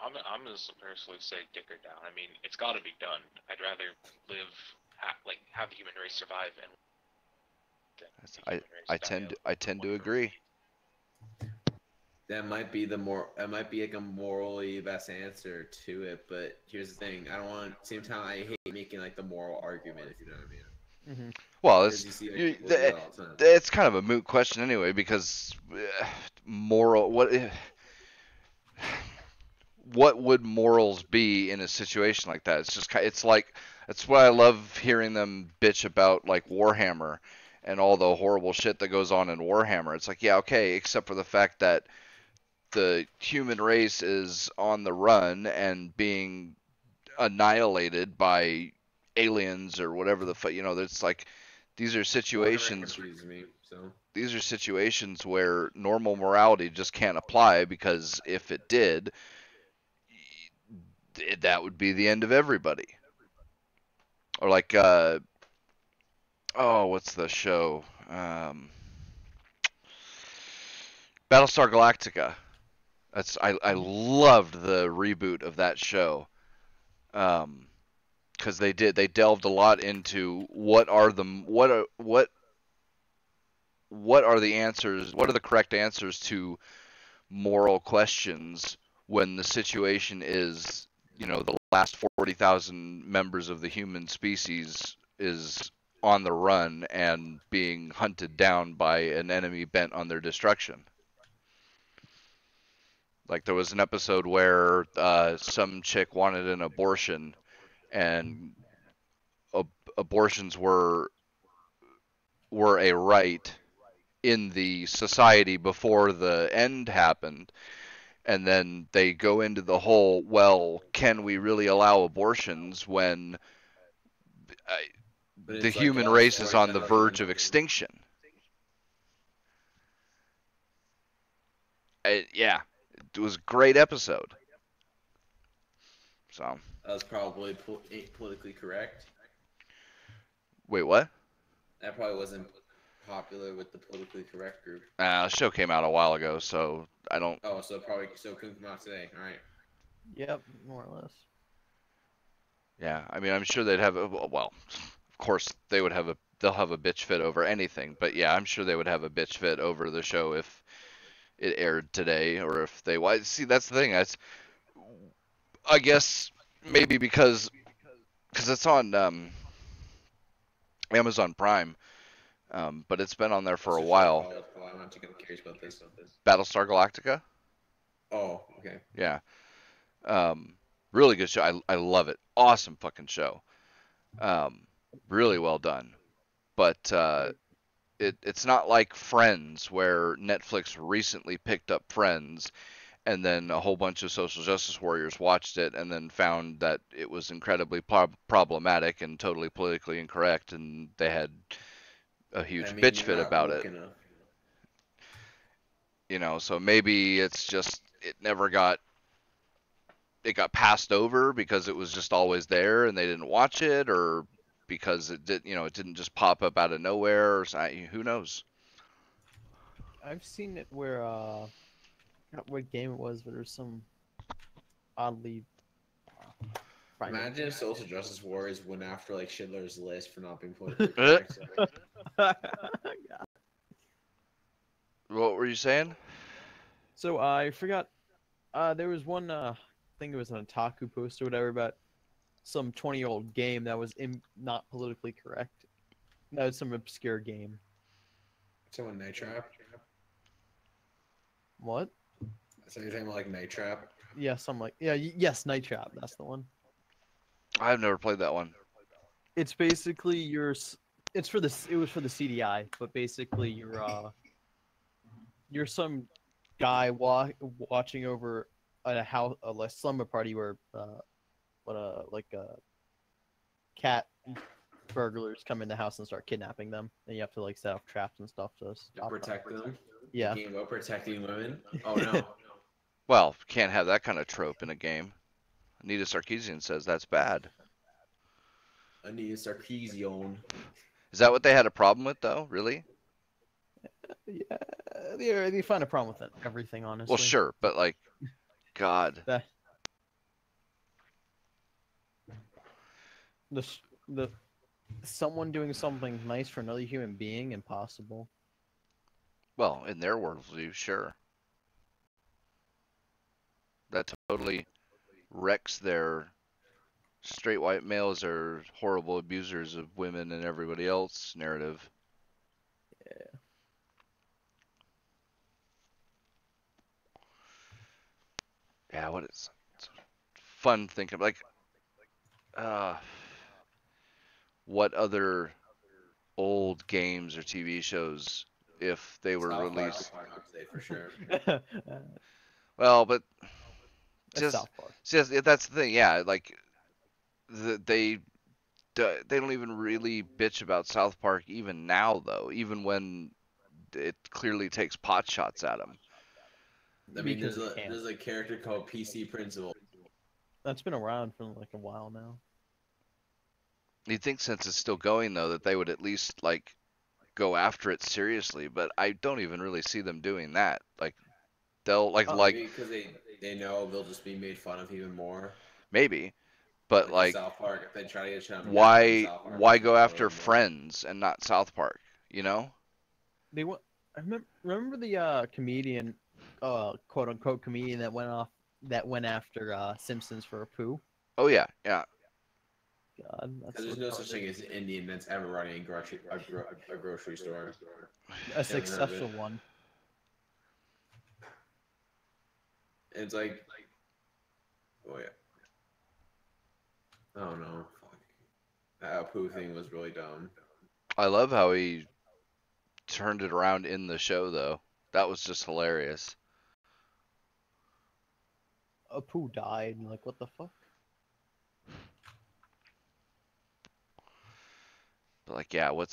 I'm gonna personally say dick her down. I mean, it's got to be done. I'd rather live, have the human race survive, and than the human race die I tend to one agree. That might be like a morally best answer to it, but here's the thing: I don't want. Same time, I hate making like the moral argument, if you know what I mean. Well, Because you see, like, people do that all the time. it's kind of a moot question anyway, because moral what would morals be in a situation like that? It's just it's like that's why I love hearing them bitch about like Warhammer and all the horrible shit that goes on in Warhammer. It's like, yeah, okay, except for the fact that the human race is on the run and being annihilated by aliens or whatever the fuck, it's like these are situations Warhammer me, so. these are situations where normal morality just can't apply, because if it did, that would be the end of everybody. Or like what's the show? Battlestar Galactica. I loved the reboot of that show. Because they delved a lot into what are the answers, what are the correct answers to moral questions when the situation is, the last 40,000 members of the human species is on the run and being hunted down by an enemy bent on their destruction. Like there was an episode where some chick wanted an abortion, and abortions were a right in the society before the end happened, and then they go into the whole, well, can we really allow abortions when the human race is on the verge of extinction? Yeah, it was a great episode. So That was probably politically correct. Wait, what? That probably wasn't popular with the politically correct group. The show came out a while ago, so I don't. Oh, so couldn't come out today. All right. Yep, more or less. Yeah, I mean, I'm sure they'd have. Well, of course, they would have they'll have a bitch fit over anything. But yeah, I'm sure they would have a bitch fit over the show if it aired today, or if they. Why? See, that's the thing. I guess maybe because it's on Amazon Prime, but it's been on there for a while. I'm not too curious about this. Battlestar Galactica. Oh, okay. Yeah. Really good show. I love it. Awesome fucking show. Really well done. But it's not like Friends, where Netflix recently picked up Friends, and then a whole bunch of social justice warriors watched it and then found that it was incredibly problematic and totally politically incorrect, and they had a huge bitch fit about it. You know, so maybe it's just it got passed over because it was just always there and they didn't watch it, or because it didn't just pop up out of nowhere, or who knows. I've seen it where I forgot what game it was, but there's some oddly. Imagine if social justice warriors went after like Schindler's List for not being politically correct. What were you saying? So I forgot. There was one. I think it was an Otaku post or whatever about some 20-year-old game that was not politically correct. That was some obscure game. Someone Night Trap. What? So you're talking about like Night Trap? Yeah, yes, Night Trap. That's the one. I've never played that one. It's basically it was for the CDI, but basically you're some guy watching over a house, a slumber party where cat burglars come in the house and start kidnapping them, and you have to like set up traps and stuff to protect them. Yeah. Game about protecting women. Oh no. Well, can't have that kind of trope in a game. Anita Sarkeesian says that's bad. Anita Sarkeesian. Is that what they had a problem with, though? Really? Yeah, they find a problem with everything, honestly. Well, sure, but like, God. The someone doing something nice for another human being, impossible. Well, in their worldview, sure. That totally wrecks their straight white males are horrible abusers of women and everybody else narrative. Yeah. Yeah, it's fun thinking like what other old games or TV shows, if they were released. For sure. Well, but That's South Park. That's the thing. Yeah, like they don't even really bitch about South Park even now, though. Even when it clearly takes pot shots at them. I mean, there's a character called PC Principal. That's been around for like a while now. You'd think since it's still going, though, that they would at least like go after it seriously, but I don't even really see them doing that. Like they'll like because they know they'll just be made fun of even more. Maybe, but like South Park, if they try to get why go after Friends and not South Park? You know? I remember the comedian, quote unquote comedian that went after Simpsons for a poo. Oh yeah. God, there's no such thing as an Indian that's ever running a grocery store. A successful one. It's like, oh yeah. Oh no. That poo thing was really dumb. I love how he turned it around in the show, though. That was just hilarious. Apu died. Like, what the fuck? But like, yeah, I'm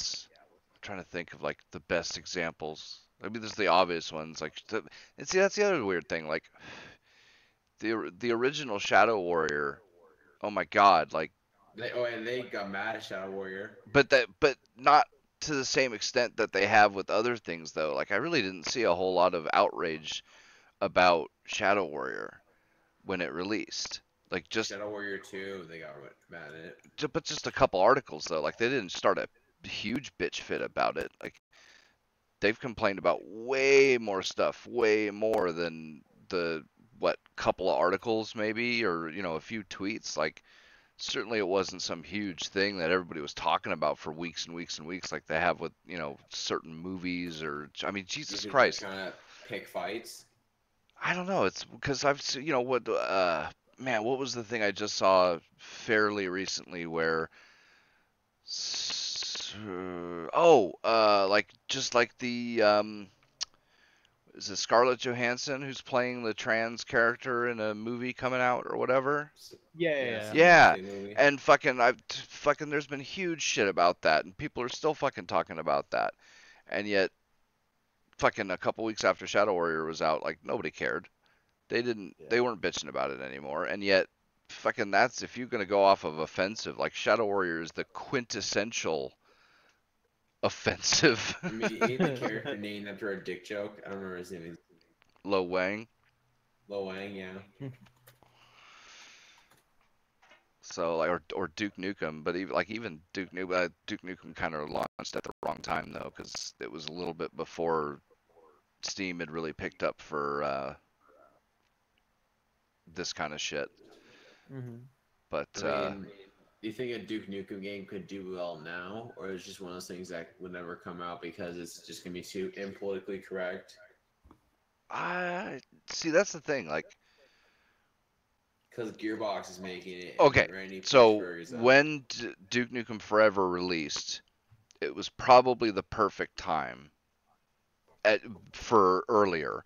trying to think of like the best examples. I mean, there's the obvious ones. Like, see, that's the other weird thing. Like, the original Shadow Warrior. Oh my God! Like. And they got mad at Shadow Warrior. But not to the same extent that they have with other things, though. Like, I really didn't see a whole lot of outrage about Shadow Warrior when it released. Like, just Shadow Warrior 2, they got mad at it. But just a couple articles, though. Like, they didn't start a huge bitch fit about it. Like, they've complained about way more stuff, way more than the couple of articles maybe, or a few tweets. Like, certainly it wasn't some huge thing that everybody was talking about for weeks and weeks and weeks, like they have with certain movies. Or I mean, Jesus Christ, kind of pick fights. I don't know. It's because I've seen, what man, what was the thing I just saw fairly recently where like just like the is it Scarlett Johansson who's playing the trans character in a movie coming out or whatever? Yeah. And fucking there's been huge shit about that, and people are still fucking talking about that. And yet fucking a couple weeks after Shadow Warrior was out, like, nobody cared. They weren't bitching about it anymore. And yet fucking that's, if you're going to go off of offensive, like, Shadow Warrior is the quintessential offensive. I mean, ain't the character named after a dick joke? I don't remember his name. Lo Wang. Lo Wang, yeah. So, like, or Duke Nukem, but even Duke Nukem kind of launched at the wrong time though, because it was a little bit before Steam had really picked up for this kind of shit. Mm-hmm. But I mean, do you think a Duke Nukem game could do well now, or is it just one of those things that would never come out because it's just gonna be too impolitically correct? I see, that's the thing, like. Because Gearbox is making it. Okay, so when Duke Nukem Forever released, it was probably the perfect time for earlier,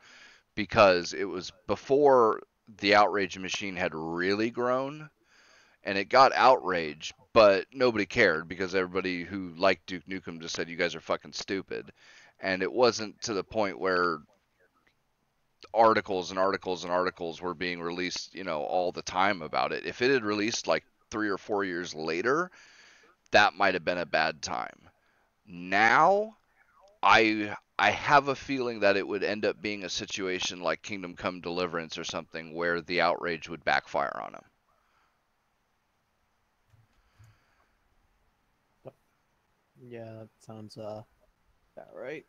because it was before the Outrage machine had really grown, and it got outrage, but nobody cared because everybody who liked Duke Nukem just said, you guys are fucking stupid. And it wasn't to the point where articles and articles and articles were being released, all the time about it. If it had released like 3 or 4 years later, that might have been a bad time. Now, I have a feeling that it would end up being a situation like Kingdom Come Deliverance or something, where the outrage would backfire on them. Yeah, that sounds about right.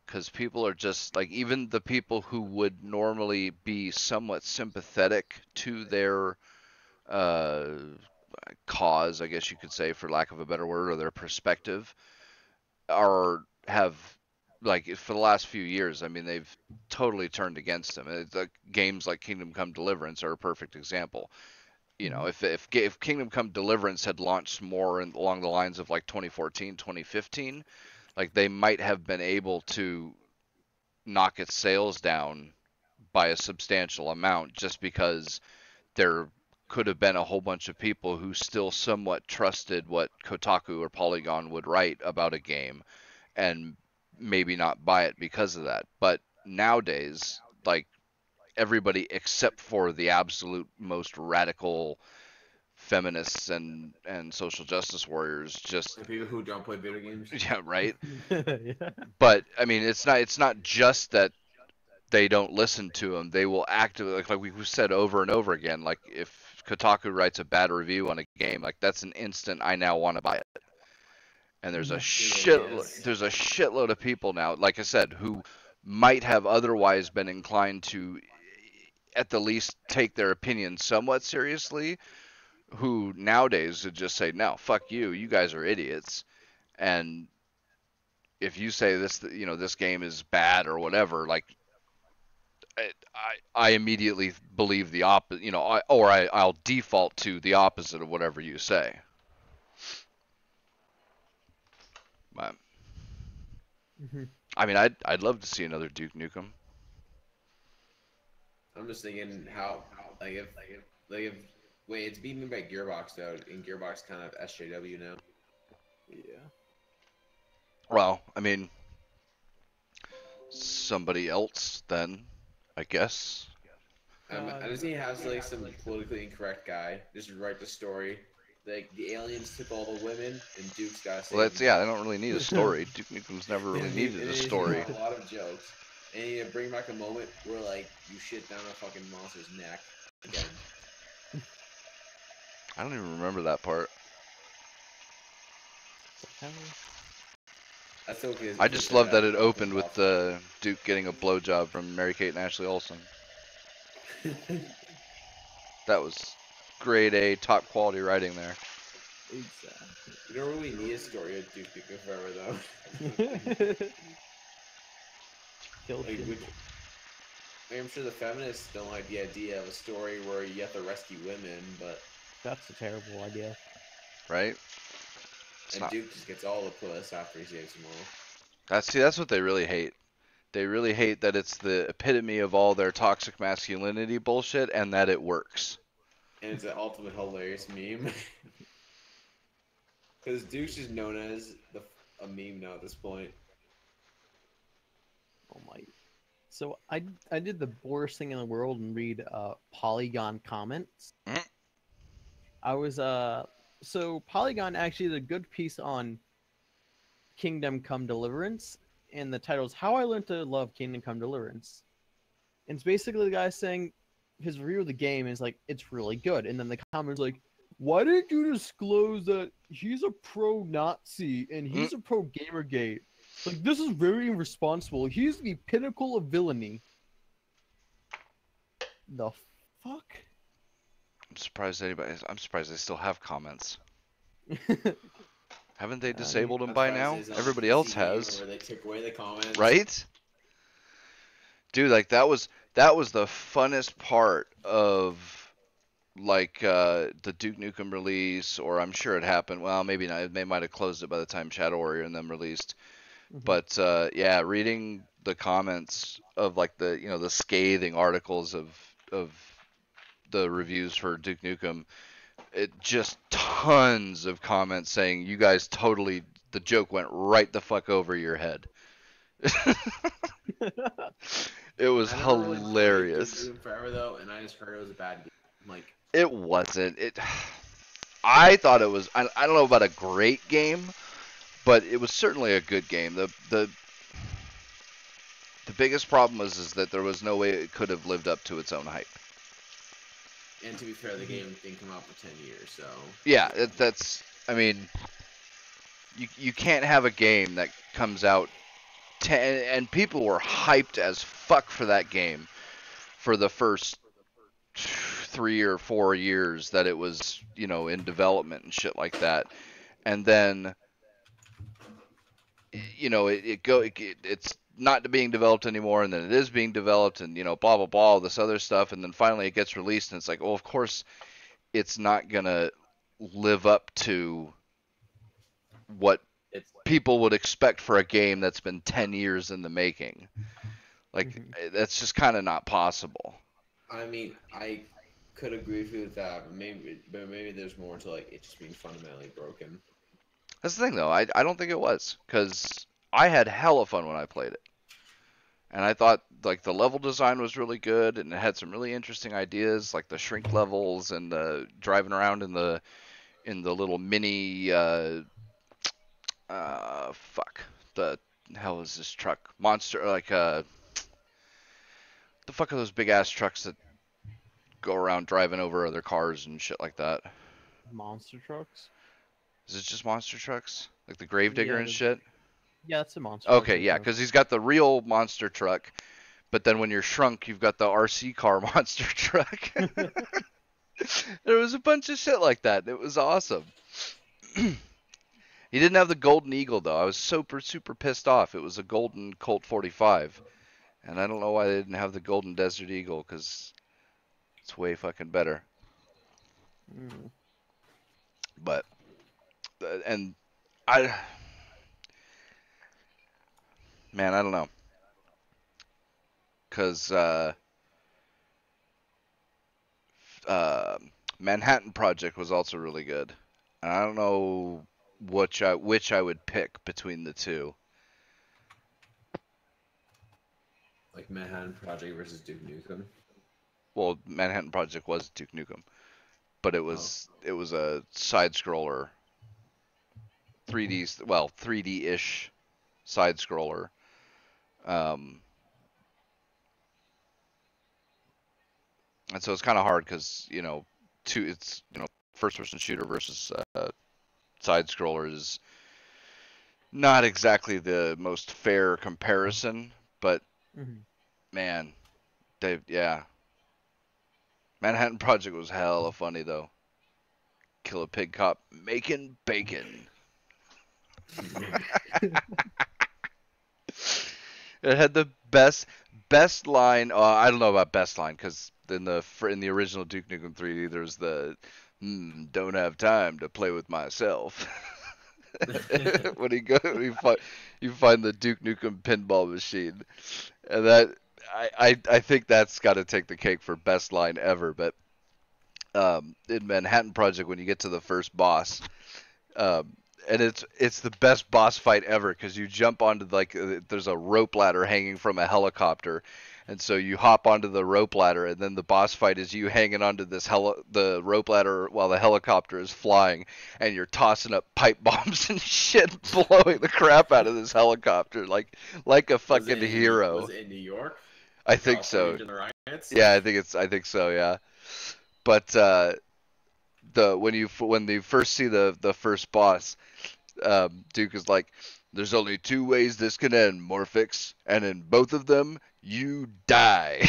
Because people are just, like, even the people who would normally be somewhat sympathetic to their cause, I guess you could say, for lack of a better word, or their perspective, have, like, for the last few years, I mean, they've totally turned against them. It's like, games like Kingdom Come Deliverance are a perfect example. If Kingdom Come Deliverance had launched more along the lines of like 2014, 2015, like, they might have been able to knock its sales down by a substantial amount, just because there could have been a whole bunch of people who still somewhat trusted what Kotaku or Polygon would write about a game, and maybe not buy it because of that. But nowadays, like, everybody except for the absolute most radical feminists and social justice warriors, just the people who don't play video games. Yeah, right. Yeah. But I mean, it's not just that they don't listen to them. They will actively, like we've said over and over again, like, if Kotaku writes a bad review on a game, like, that's an instant I now want to buy it. And there's a shitload of people now, like I said, who might have otherwise been inclined to at the least take their opinion somewhat seriously, who nowadays would just say, no, fuck you, you guys are idiots. And if you say this, this game is bad or whatever, like, I immediately believe the opposite, I'll default to the opposite of whatever you say. But, I mean, I'd love to see another Duke Nukem. I'm just thinking how, if wait, it's being made by Gearbox though, and Gearbox kind of SJW now. Yeah. Well, I mean, somebody else then, I guess. I just think it has like some politically incorrect guy just write the story. Like, the aliens took all the women, and Duke's got to. Well, they don't really need a story. Duke Nukem's never really needed a story. A lot of jokes, and you bring back a moment where, like, you shit down a fucking monster's neck again. I don't even remember that part. That's okay. I just love that it opened with Duke getting a blowjob from Mary-Kate and Ashley Olsen. That was grade A, top quality writing there. Exactly. You don't really need a story of Duke Nukem Forever, though. I'm sure the feminists don't like the idea of a story where you have to rescue women, but that's a terrible idea. Right? And Duke just gets all the puss after he saves them all. That's what they really hate. They really hate that it's the epitome of all their toxic masculinity bullshit and that it works. And it's an ultimate hilarious meme. Because Duke's just known as a meme now at this point. Oh my. So I did the worst thing in the world and read Polygon comments. Mm-hmm. I was so Polygon actually did a good piece on Kingdom Come Deliverance, and the title is How I Learned to Love Kingdom Come Deliverance. And it's basically the guy saying his review of the game is like, it's really good. And then the comments like, why didn't you disclose that he's a pro-Nazi and he's a pro-Gamergate? Like, this is very irresponsible. He's the pinnacle of villainy. The fuck? I'm surprised they still have comments. Haven't they disabled them by now? Everybody else has. Where they took away the comments. Right? Dude, like that was the funnest part of like the Duke Nukem release, or I'm sure it happened. Well, maybe not. They might have closed it by the time Shadow Warrior and them released. Mm-hmm. But yeah, reading the comments of like the scathing articles of the reviews for Duke Nukem, it just tons of comments saying you guys totally, the joke went right the fuck over your head. It was hilarious. Really forever though, and I just heard it was a bad game. Like, it wasn't. I thought it was. I don't know about a great game, but it was certainly a good game. The biggest problem is that there was no way it could have lived up to its own hype. And to be fair, the game didn't come out for 10 years, so... Yeah, that's... I mean, you can't have a game that comes out... and people were hyped as fuck for that game for the first 3 or 4 years that it was, in development and shit like that. And then, it's not being developed anymore, and then it is being developed, and blah blah blah, all this other stuff, and then finally it gets released, and it's like, well, of course, it's not gonna live up to what people would expect for a game that's been 10 years in the making. Like, that's just kind of not possible. I mean, I could agree with you with that, but maybe there's more to like it just being fundamentally broken. That's the thing, though. I don't think it was, because I had hella fun when I played it. And I thought, like, the level design was really good, and it had some really interesting ideas, like the shrink levels and the driving around in the little mini, the hell is this truck? Monster, like, the fuck are those big-ass trucks that go around driving over other cars and shit like that? Monster trucks? Is it just monster trucks? Like the Gravedigger and shit? Yeah, it's a monster. Okay, yeah, because he's got the real monster truck, but then when you're shrunk, you've got the RC car monster truck. There was a bunch of shit like that. It was awesome. He didn't have the Golden Eagle, though. I was super pissed off. It was a golden Colt 45, and I don't know why they didn't have the Golden Desert Eagle, because it's way fucking better. But, and man, I don't know. Because Manhattan Project was also really good. And I don't know which I would pick between the two. Like Manhattan Project versus Duke Nukem? Well, Manhattan Project was Duke Nukem. But it was a side-scroller. 3D-ish side-scroller. And so it's kind of hard because, it's first-person shooter versus side-scroller is not exactly the most fair comparison, but Mhm. man, yeah. Manhattan Project was hella funny though. Kill a pig cop making bacon. It had the best line. I don't know about best line because in the original Duke Nukem 3D, there's the don't have time to play with myself. When you find the Duke Nukem pinball machine, and that I think that's got to take the cake for best line ever. But in Manhattan Project, when you get to the first boss, um, and it's the best boss fight ever because you jump onto there's a rope ladder hanging from a helicopter, and so you hop onto the rope ladder, and then the boss fight is you hanging onto the rope ladder while the helicopter is flying, and you're tossing up pipe bombs and shit, blowing the crap out of this helicopter like a fucking hero. Was it in New York? I think so. During the riots? Yeah, I think so. Yeah, but when you first see the first boss, Duke is like, "There's only two ways this can end, Morphix, and in both of them, you die."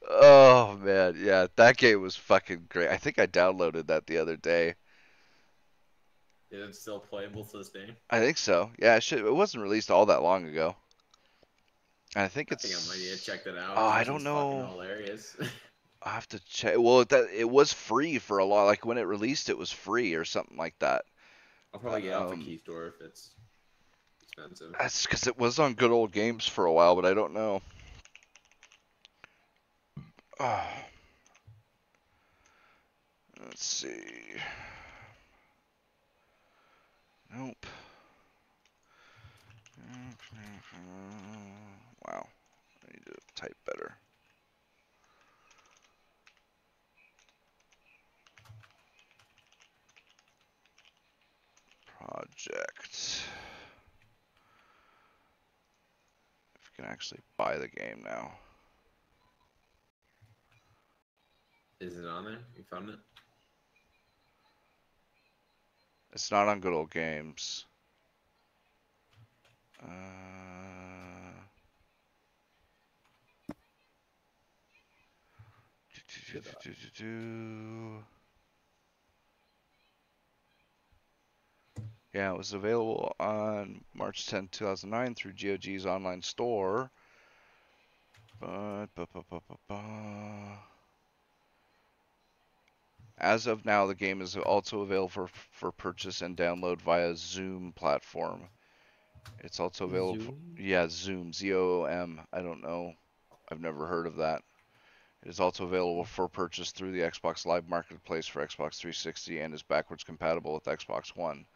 Oh man, yeah, that game was fucking great. I think I downloaded that the other day. Is it still playable to this day? I think so. Yeah, it wasn't released all that long ago. I think I think I might need to check that out. Oh, I That don't seems know. fucking hilarious. I have to check. Well, it was free for a lot. Like when it released, it was free or something like that. I'll probably get it off the key store if it's expensive. That's because it was on Good Old Games for a while, but I don't know. Let's see. Nope. Wow. I need to type better. Project. If you can actually buy the game now. Is it on there? You found it? It's not on Good Old Games. Yeah, it was available on March 10, 2009 through GOG's online store. But as of now, the game is also available for purchase and download via Zoom platform. It's also available. Zoom? Yeah, Zoom, ZOOM. I don't know. I've never heard of that. It is also available for purchase through the Xbox Live Marketplace for Xbox 360 and is backwards compatible with Xbox One.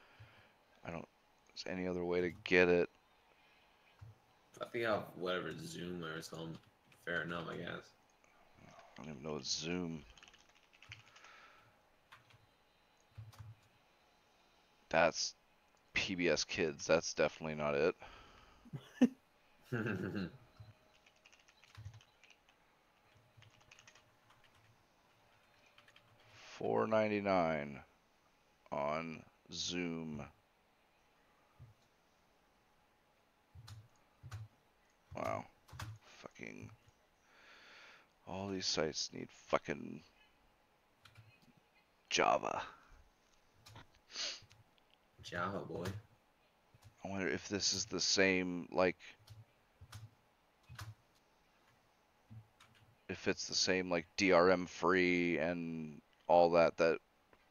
Is any other way to get it? I think I'll whatever Zoom or something. Fair enough, I guess. I don't even know it's Zoom. That's PBS Kids. That's definitely not it. $4.99 on Zoom. Wow. Fucking. All these sites need fucking Java. Java boy. I wonder if this is the same, like. If it's the same, like, DRM free and all that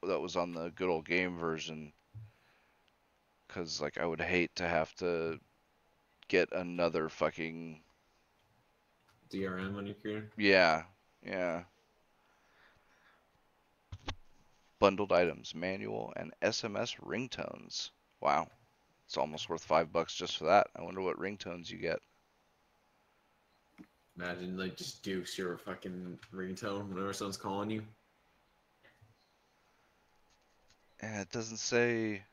was on the Good Old Game version. Because, like, I would hate to have to get another fucking DRM on your computer? Yeah. Bundled items, manual, and SMS ringtones. Wow. It's almost worth $5 just for that. I wonder what ringtones you get. Imagine, like, just Duke's your fucking ringtone whenever someone's calling you. And it doesn't say...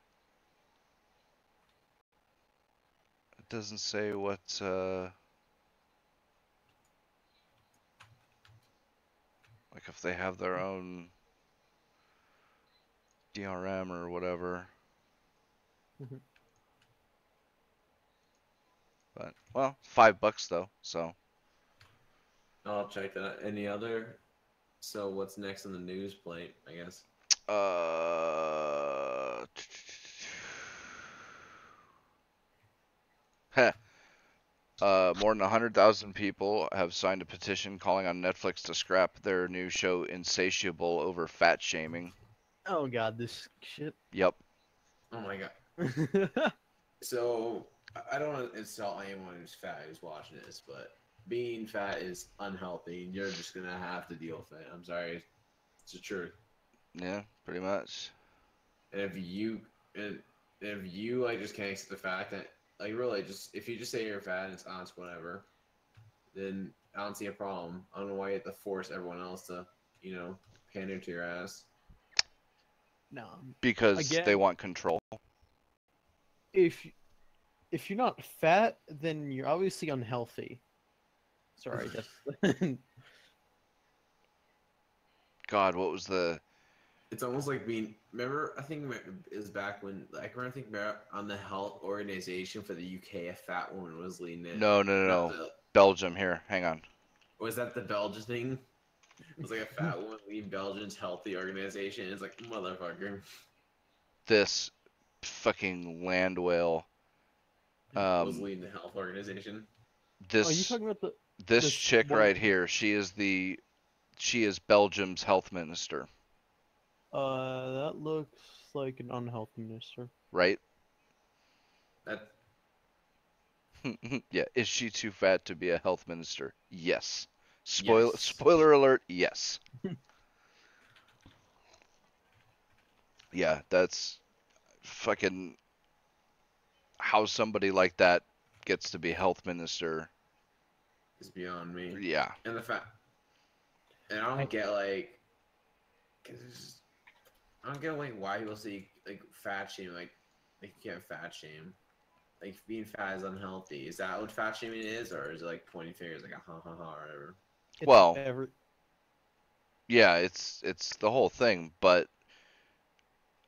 It doesn't say what, like if they have their own... DRM or whatever. Mhm. But well, $5 though. So I'll check that. Any other? So what's next on the news plate? I guess. heh. More than 100,000 people have signed a petition calling on Netflix to scrap their new show Insatiable over fat shaming. Oh god, this shit. Yep. Oh my god. So I don't want to insult anyone who's fat who's watching this, but being fat is unhealthy, and you're just gonna have to deal with it. I'm sorry, it's the truth. Yeah, pretty much. And if you like just can't accept the fact that like really just if you just say you're fat and it's honest whatever, then I don't see a problem. I don't know why you have to force everyone else to pander to your ass. No. Because they Again- want control. If you're not fat, then you're obviously unhealthy. Sorry, that's God, what was the... It's almost like being. Remember, I think it was back when I remember thinking about on the health organization for the UK, a fat woman was leading it. No. Not the- Belgium, here, hang on. Was that the Belgian thing? It was like a fat woman leading Belgium's healthy organization. It's like motherfucker. This fucking land whale. Was leading the health organization. This Are you talking about this this chick one- right here, she is Belgium's health minister, that looks like an unhealthy minister. right? That Yeah, is she too fat to be a health minister? Yes. Yes. Spoiler alert, yes. Yeah, that's fucking how somebody like that gets to be health minister. is beyond me. Yeah. And the fact, and I don't get like, cause it's just, I don't get like why people say like fat shame, like you can't fat shame. Like being fat is unhealthy. Is that what fat shaming is, or is it like pointing fingers, like a ha ha ha or whatever? It's Well, Yeah, it's the whole thing, but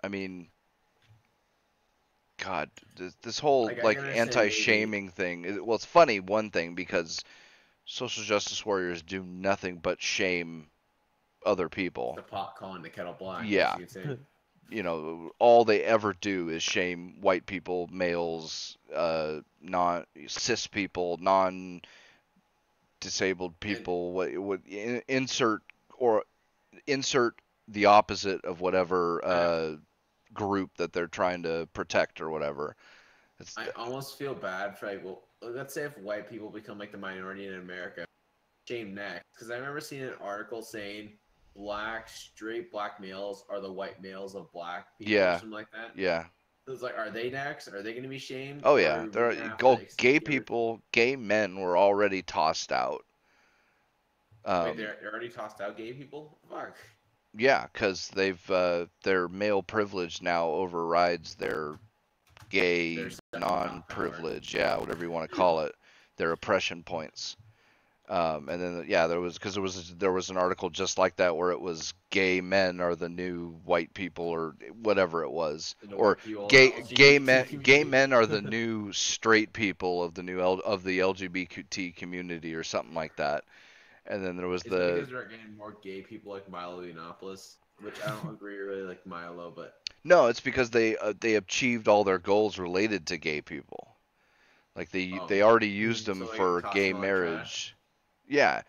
I mean, God, this whole Like, I like can understand anti-shaming thing. Well, it's funny one thing because social justice warriors do nothing but shame other people. The pot calling the kettle black. Yeah. You could say. You know, all they ever do is shame white people, males, non-cis people, non-disabled people. Insert the opposite of whatever group that they're trying to protect or whatever. I almost feel bad for like, well, let's say if white people become like the minority in America, shame next. Because I remember seeing an article saying straight black males are the white males of black people or something like that. Yeah. It was like, are they next? Are they going to be shamed? Oh Or yeah, are we there gonna are have to, like, gay get rid- people, gay men were already tossed out. Wait, they're already tossed out gay people? Fuck. Yeah, because their male privilege now overrides their gay Their second non-privilege. Yeah, whatever you want to call it, their oppression points. And then yeah, there was an article just like that where it was gay men are the new white people or whatever it was, The or white people, gay the gay LGBT men community. are the new straight people of the LGBT community or something like that. And then there was Is it because we're getting more gay people like Milo Yiannopoulos? Which I don't agree really like Milo, but no, it's because they achieved all their goals related to gay people. Like they already used them So, like, for toss gay them all like marriage. Yeah,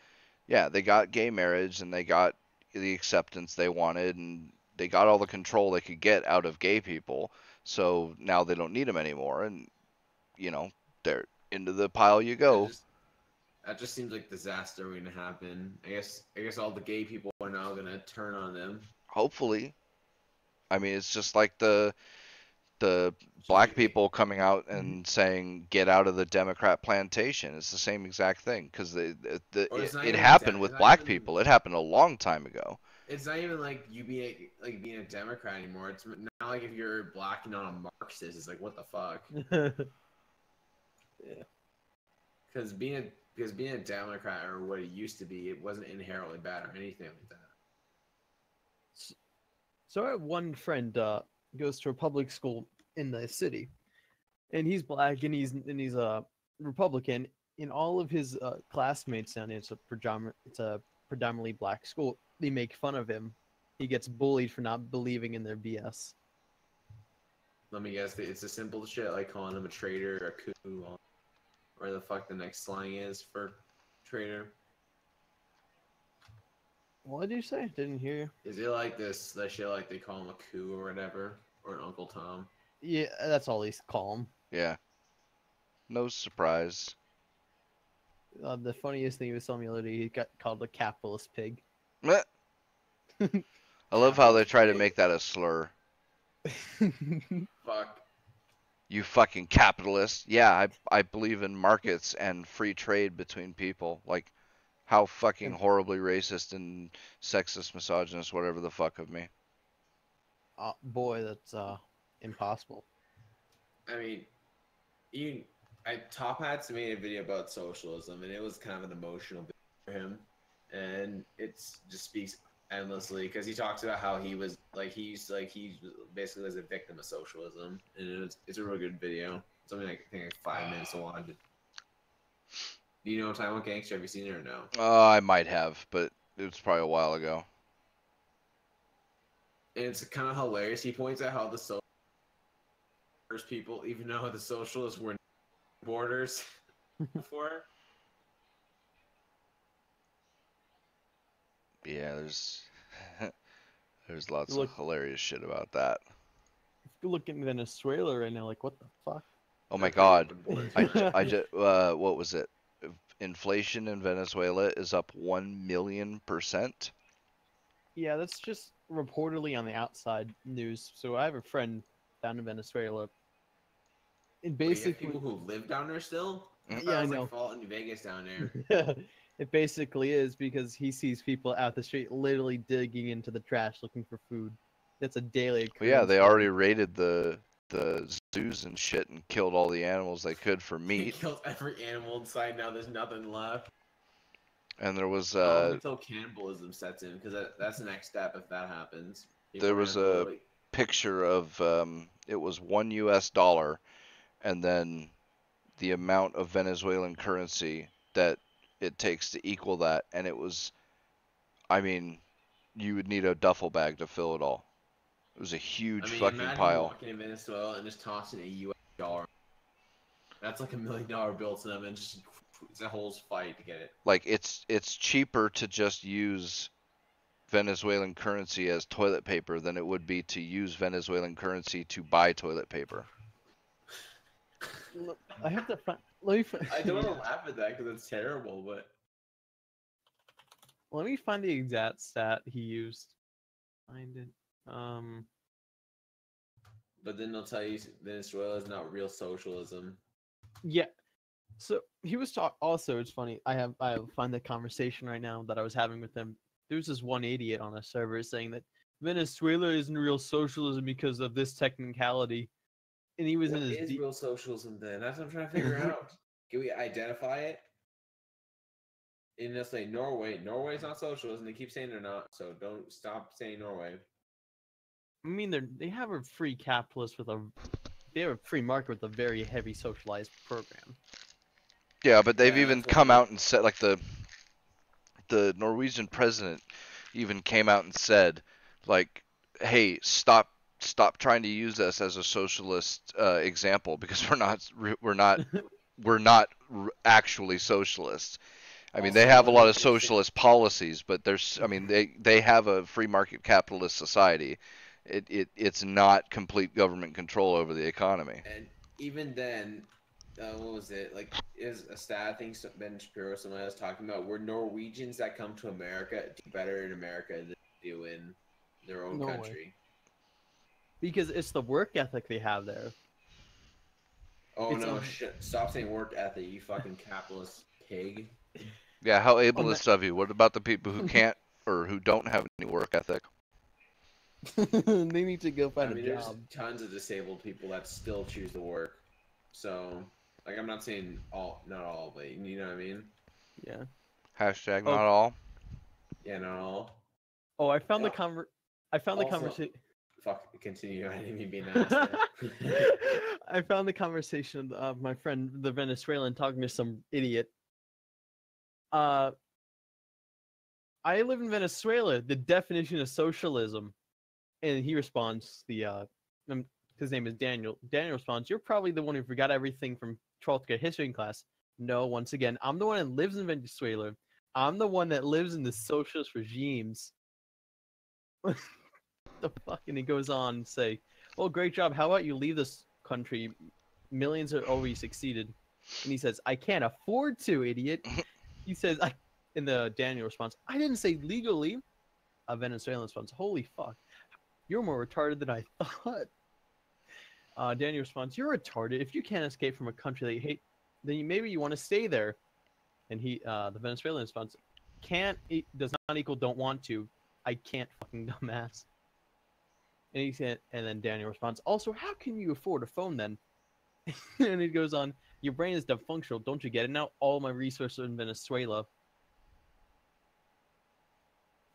they got gay marriage and they got the acceptance they wanted and they got all the control they could get out of gay people. So now they don't need them anymore, and they're into the pile you go. that just seems like disaster waiting to happen. I guess all the gay people are now gonna turn on them. Hopefully, I mean it's just like the black people coming out and saying get out of the Democrat plantation. It's the same exact thing because it happened with black people. It happened a long time ago. It's not even like you being a Democrat anymore. It's not like if you're black and not a Marxist. It's like what the fuck. Yeah. Because being a Democrat or what it used to be, it wasn't inherently bad or anything like that. So I have one friend goes to a public school in the city, and he's black and he's a Republican. And all of his classmates down there, it's a predominantly black school. They make fun of him. He gets bullied for not believing in their BS. Let me guess. It's a simple shit like calling him a traitor, a coup, or the fuck the next slang is for traitor. What did you say? Didn't hear you. Is it like this? That shit like they call him a coup or whatever, or an Uncle Tom? Yeah, that's all he's call him. Yeah. No surprise. The funniest thing he was telling me the other day, he got called a capitalist pig. Meh. I love how they try to make that a slur. Fuck. You fucking capitalist. Yeah, I believe in markets and free trade between people. Like, how fucking horribly racist and sexist, misogynist, whatever the fuck of me. Boy, that's impossible. I mean, Top Hat's made a video about socialism, and it was kind of an emotional bit for him, and it just speaks endlessly because he talks about how he basically was a victim of socialism, and it's a really good video. Something like I think like 5 minutes long. Do you know Taiwan Gangster? Have you seen it or no? I might have, but it was probably a while ago. And it's kind of hilarious. He points out how the first people, even though the socialists were borders before. Yeah, there's lots of hilarious shit about that. If you look in Venezuela right now, like what the fuck? Oh my god. I just what was it? Inflation in Venezuela is up 1,000,000%. Yeah, that's just reportedly on the outside news. So I have a friend down in Venezuela. And basically, people who live down there still. Yeah, I know. Like Fallout New Vegas down there. It basically is because he sees people out the street literally digging into the trash looking for food. That's a daily occurrence. Well, yeah, they already raided the zoos and shit and killed all the animals they could for They meat. killed every animal inside. Now there's nothing left. And there was Until cannibalism sets in, because that's the next step if that happens. There was a picture of it was $1, and then the amount of Venezuelan currency that it takes to equal that, and it was, I mean, you would need a duffel bag to fill it all. It was a huge fucking pile. Walking in Venezuela and just tossing a US dollar. That's like $1 million bill to them, and just it's a whole fight to get it. Like it's cheaper to just use Venezuelan currency as toilet paper than it would be to use Venezuelan currency to buy toilet paper. I have to find. I don't want to laugh at that because it's terrible, but let me find the exact stat he used. Find it. But then they'll tell you Venezuela is not real socialism. Yeah. So he was also, it's funny. I find the conversation right now that I was having with him. There's this one idiot on a server saying that Venezuela isn't real socialism because of this technicality. And he was What in his is real socialism then? That's what I'm trying to figure out. Can we identify it? And they'll say Norway. Norway's not socialism. They keep saying they're not, so don't stop saying Norway. I mean, they have a free capitalist they have a free market with a very heavy socialized program. Yeah, but they've Yeah, even that's what come out and said, like the Norwegian president even came out and said, like, hey, stop trying to use us as a socialist example because we're not actually socialists. I mean, Also, they have a lot of socialist policies, but they have a free market capitalist society. It's not complete government control over the economy. And even then, what was it? Like, is a stat, I think Ben Shapiro or someone else talking about where Norwegians that come to America do better in America than they do in their own Norway. country. Because it's the work ethic they have there. Oh It's no, a- shit. Stop saying work ethic, you fucking capitalist pig. Yeah, how ableist of you. What about the people who can't or who don't have any work ethic? They need to go I find mean, a there's job. tons of disabled people that still choose to work. So, like, I'm not saying not all, but you know what I mean? Yeah. Hashtag Oh. not all. Yeah, not all. Oh, I found Yeah. the conversation. Fuck, continue. I didn't mean being nasty. I found the conversation of my friend, the Venezuelan, talking to some idiot. I live in Venezuela. The definition of socialism, and he responds, his name is Daniel. Daniel responds, "You're probably the one who forgot everything from 12th grade history class." No, once again, I'm the one that lives in Venezuela. I'm the one that lives in the socialist regimes. The fuck? And he goes on to say, "Well, great job. How about you leave this country? Millions are already succeeded." And he says, "I can't afford to, idiot." He says, in the Daniel response, "I didn't say legally." A Venezuelan response, "Holy fuck. You're more retarded than I thought." Daniel responds, "You're retarded. If you can't escape from a country that you hate, then maybe you want to stay there." And the Venezuelan response, "Can't does not equal don't want to. I can't, fucking dumbass." And he said, and then Daniel responds, "Also, how can you afford a phone then?" And he goes on, "Your brain is dysfunctional. Don't you get it now? All my resources are in Venezuela."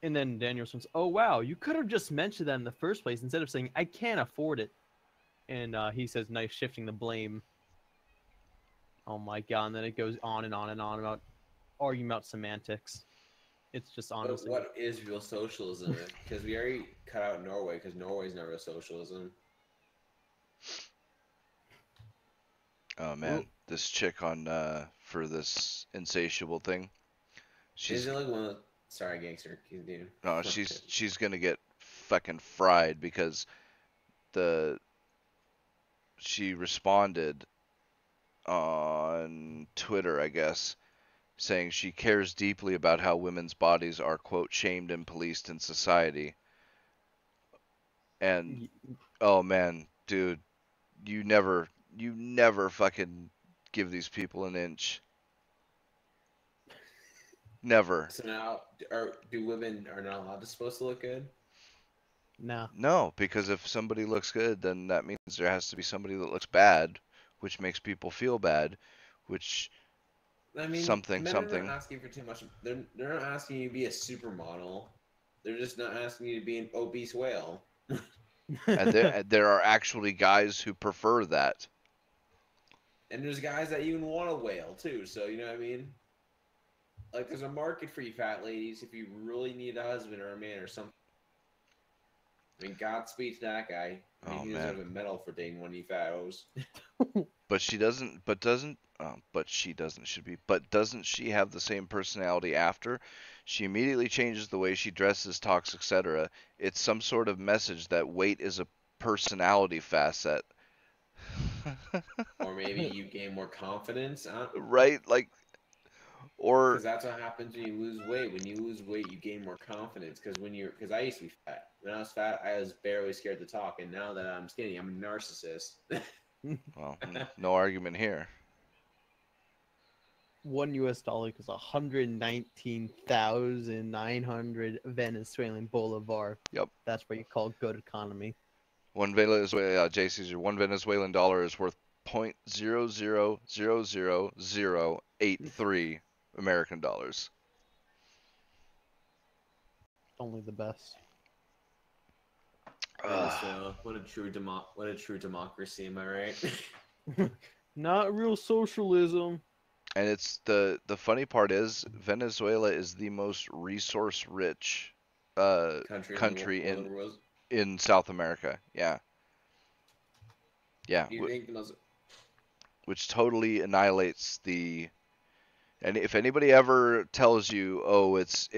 And then Daniel responds, "Oh wow, you could have just mentioned that in the first place instead of saying I can't afford it." And he says, "Nice shifting the blame." Oh my god! And then it goes on and on and on about arguing about semantics. It's just honestly. But what is real socialism? Because we already cut out Norway, because Norway's not real socialism. Oh man, this chick on for this insatiable thing. She's like one of the... Sorry, gangster. Dude. No, she's gonna get fucking fried because she responded on Twitter, I guess, saying she cares deeply about how women's bodies are, quote, shamed and policed in society. And oh man, dude, you never fucking give these people an inch. Never. So now, do women are not allowed to supposed to look good? No. No, because if somebody looks good, then that means there has to be somebody that looks bad, which makes people feel bad, which I mean, something. Are not asking for too much. They're not asking you to be a supermodel. They're just not asking you to be an obese whale. And there are actually guys who prefer that. And there's guys that even want a whale too. So you know what I mean? Like, there's a market for you fat ladies if you really need a husband or a man or something. I mean, Godspeed to that guy. I mean, he deserves a medal for dating one of you fat hoes. But she doesn't. But doesn't she have the same personality after? She immediately changes the way she dresses, talks, etc. It's some sort of message that weight is a personality facet. Or maybe you gain more confidence. Right? Like, or... Because that's what happens when you lose weight. When you lose weight, you gain more confidence. Because I used to be fat. When I was fat, I was barely scared to talk. And now that I'm skinny, I'm a narcissist. Well, no argument here. $1 is 119,900 Venezuelan bolivar. Yep. That's what you call good economy. One Venezuelan dollar is worth 0.000083 American dollars. Only the best. What a true democracy, am I right? Not real socialism. And it's the funny part is Venezuela is the most resource rich country in South America. Yeah. Yeah. Which totally annihilates the... And if anybody ever tells you, oh, it's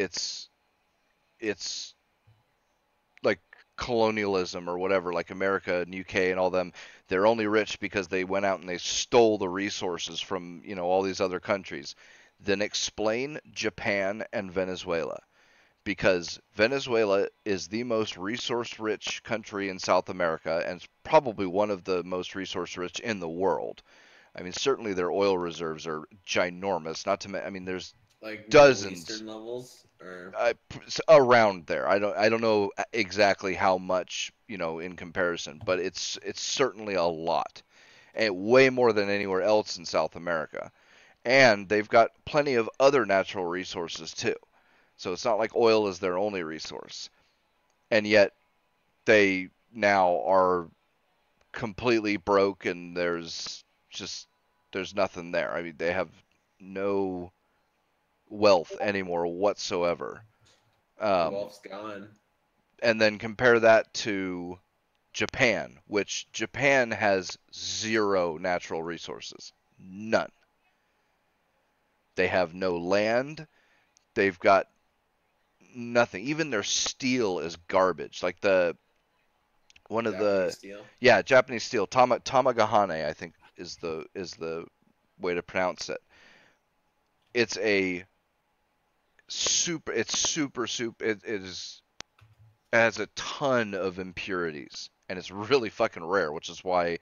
like colonialism or whatever, like America and UK and all them, they're only rich because they went out and they stole the resources from, all these other countries, then explain Japan and Venezuela. Because Venezuela is the most resource-rich country in South America and it's probably one of the most resource-rich in the world. I mean, certainly their oil reserves are ginormous. Not to mention, I mean, there's like dozens Eastern levels or around there. I don't know exactly how much, in comparison, but it's certainly a lot, and way more than anywhere else in South America. And they've got plenty of other natural resources too. So it's not like oil is their only resource. And yet they now are completely broke, and there's nothing there. I mean, they have no wealth anymore whatsoever. The wealth's gone. And then compare that to Japan, which Japan has zero natural resources. None. They have no land. They've got nothing. Even their steel is garbage. Like Japanese steel? Yeah, Japanese steel. Tamagahane, I think is the way to pronounce it. It's super. It has a ton of impurities, and it's really fucking rare, which is why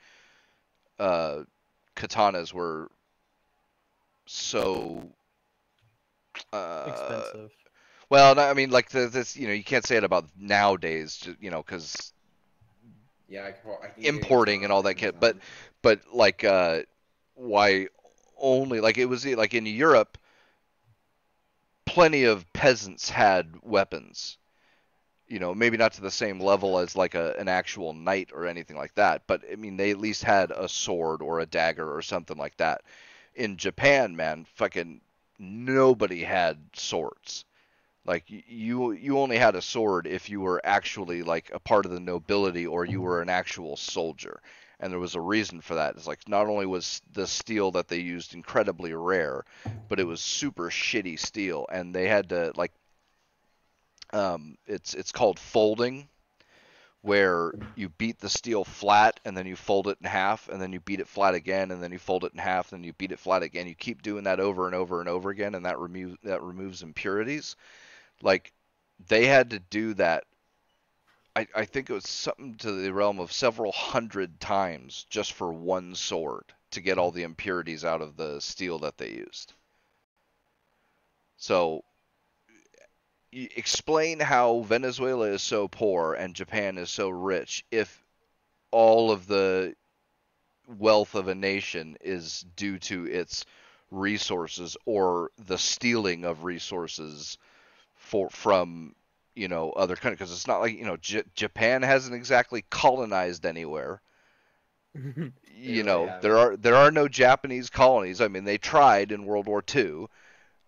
katanas were so Expensive. Well, I mean, like this, you can't say it about nowadays, because yeah, I can importing and all that kit. But like, why only like it was like in Europe, plenty of peasants had weapons. Maybe not to the same level as like an actual knight or anything like that, but I mean, they at least had a sword or a dagger or something like that. In Japan, man, fucking nobody had swords. Like you only had a sword if you were actually like a part of the nobility or you were an actual soldier. And there was a reason for that. It's like not only was the steel that they used incredibly rare, but it was super shitty steel, and they had to like it's called folding, where you beat the steel flat and then you fold it in half and then you beat it flat again and then you fold it in half and then you beat it flat again. You keep doing that over and over and over again, and that removes impurities. Like they had to do that. I think it was something to the realm of several hundred times just for one sword to get all the impurities out of the steel that they used. So explain how Venezuela is so poor and Japan is so rich if all of the wealth of a nation is due to its resources or the stealing of resources from other countries, because it's not like Japan hasn't exactly colonized anywhere. There are no Japanese colonies. I mean, they tried in World War II.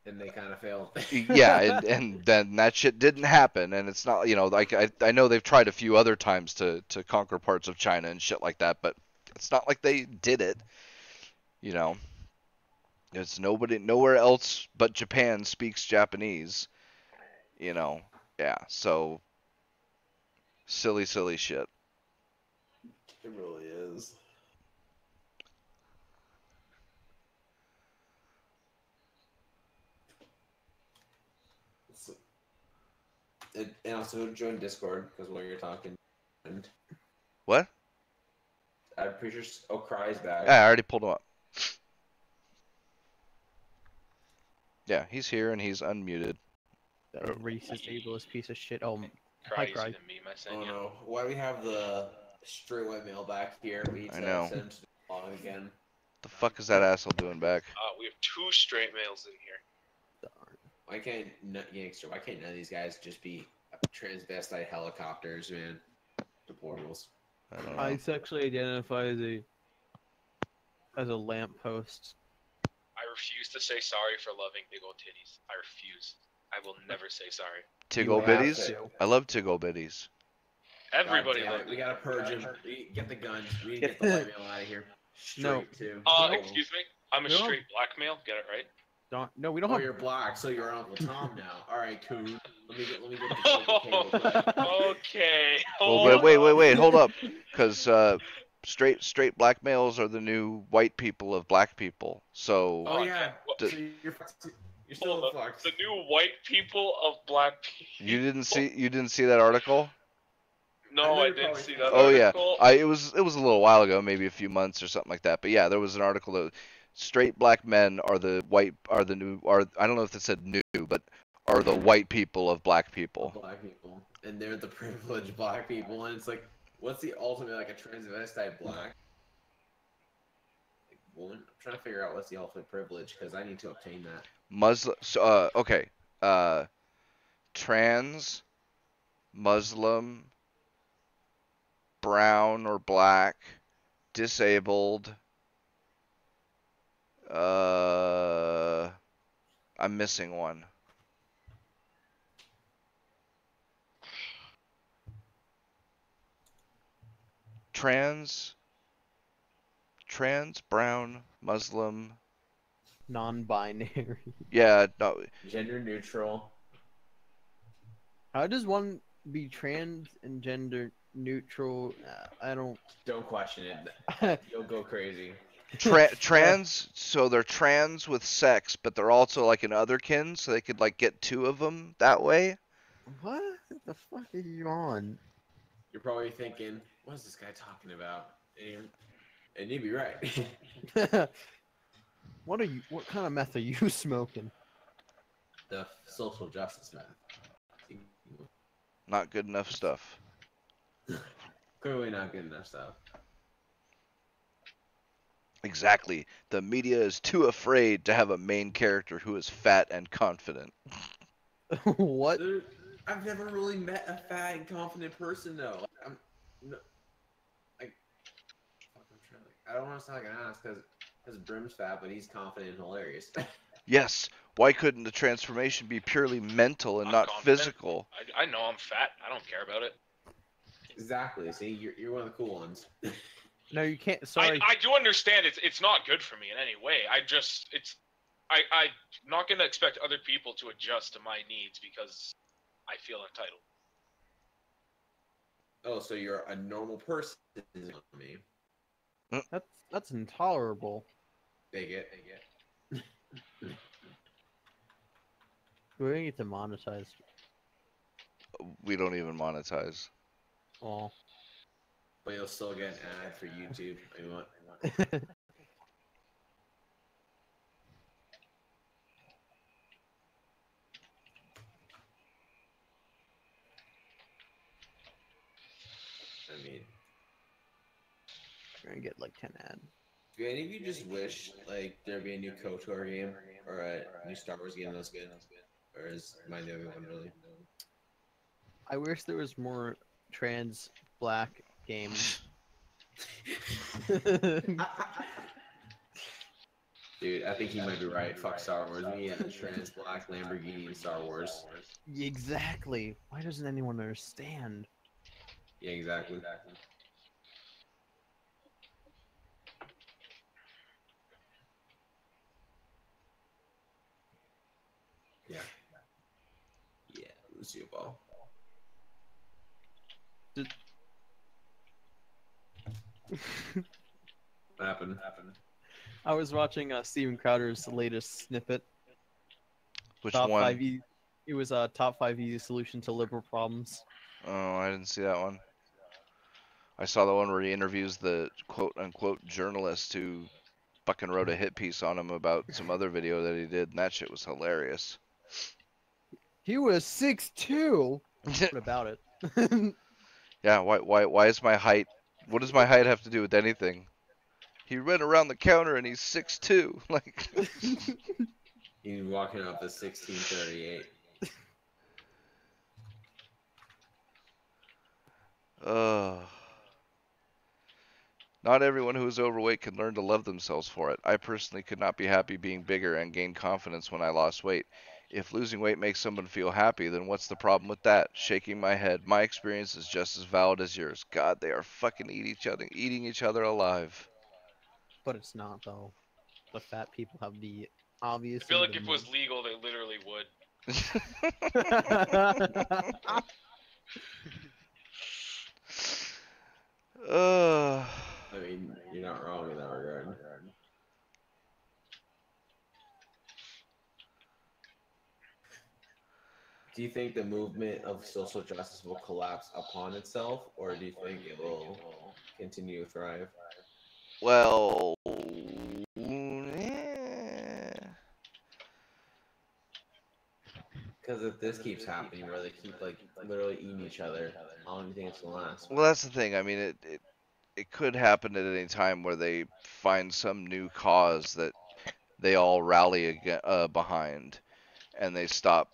And they kind of failed. Yeah, and then that shit didn't happen, and it's not, like I know they've tried a few other times to conquer parts of China and shit like that, but it's not like they did it. There's nowhere else but Japan speaks Japanese. Yeah, so silly shit. It really is. And also join Discord, because while you're talking. What? I'm pretty sure. Oh, Cry's back. Yeah, I already pulled him up. Yeah, he's here and he's unmuted. That racist, ableist piece of shit. Oh, Cry, hi, Cry. the meme I sent Oh you. no! Why we have the straight white male back here? We need to send him to the log again. The fuck is that asshole doing back? We have 2 straight males in here. Why can't why can't none of these guys just be transvestite helicopters, man? Deplorables. I don't know. I sexually identify as a lamppost. I refuse to say sorry for loving big old titties. I refuse. I will never say sorry. Tiggle bitties? I love tiggle bitties. Everybody loves loves it. We gotta purge him. Get the guns. We need to get the white male out of here. No. Too. Excuse me? I'm a straight black male. Get it right? No, we don't Oh, have. you're black, so you're Uncle Tom now. All right, cool. Let me get the Okay. Well, wait, hold up, because straight black males are the new white people of black people. So. Oh yeah. So you're still fucked. The new white people of black people. You didn't see that article? No, I didn't see that. Oh article. Yeah, it was a little while ago, maybe a few months or something like that. But yeah, there was an article that straight black men are the new I don't know if it said new, but are the white people of black people. Black people, and they're the privileged black people, and it's like, what's the ultimate like a transvestite black? Like, woman, I'm trying to figure out what's the ultimate privilege because I need to obtain that. Muslim. Okay. Trans, Muslim, brown or black, disabled. I'm missing one. Trans, brown, Muslim. Non-binary. Yeah, no. Gender neutral. How does one be trans and gender neutral? I don't. Don't question it. You'll go crazy. Trans, so they're trans with sex, but they're also like an otherkin, so they could like get two of them that way. What the fuck are you on? You're probably thinking, what is this guy talking about? And you'd be right. What kind of meth are you smoking? The social justice meth. Not good enough stuff. Clearly not good enough stuff. Exactly. The media is too afraid to have a main character who is fat and confident. What? I've never really met a fat and confident person though. I don't want to sound like an ass because Brim's fat, but he's confident and hilarious. Yes. Why couldn't the transformation be purely mental and I'm not confident. physical? I know I'm fat. I don't care about it. Exactly. See, you're one of the cool ones. No, you can't. Sorry. I do understand it's not good for me in any way. I'm not gonna expect other people to adjust to my needs because I feel entitled. Oh, so you're a normal person, me. That's intolerable. Bigot. We're gonna get demonetized. We don't even monetize. Oh. But you'll still get an ad for YouTube. I mean, We're gonna get like 10 ads. do any of you just wish like there'd be a new KOTOR game or a new Star Wars game that's good? Or is mine the only one really? I wish there was more trans black games. Dude, I think he might be right. Fuck Star Wars. Me and trans black Lamborghini and Star Wars. Exactly. Why doesn't anyone understand? Yeah, exactly. Yeah. Yeah, Lucio Ball. What happened? I was watching Steven Crowder's latest snippet. Which top one? 5 it was a top 5 easy solution to liberal problems. Oh, I didn't see that one. I saw the one where he interviews the quote-unquote journalist who fucking wrote a hit piece on him about some other video that he did, and that shit was hilarious. He was 6'2". What about it? Yeah, why is my height... What does my height have to do with anything? He ran around the counter and he's 6'2". Like... He's walking up the 1638. Not everyone who is overweight can learn to love themselves for it. I personally could not be happy being bigger and gain confidence when I lost weight. If losing weight makes someone feel happy, then what's the problem with that? Shaking my head. My experience is just as valid as yours. God, they are fucking eating each other alive. But it's not, though. The fat people have the obvious... I feel like if it was legal, they literally would. I mean, you're not wrong in that regard. Do you think the movement of social justice will collapse upon itself, or do you think it will continue to thrive? Well, because if this keeps happening, where they keep like literally eating each other, how long do you think it's gonna last? Well, that's the thing. I mean, it could happen at any time where they find some new cause that they all rally behind, and they stop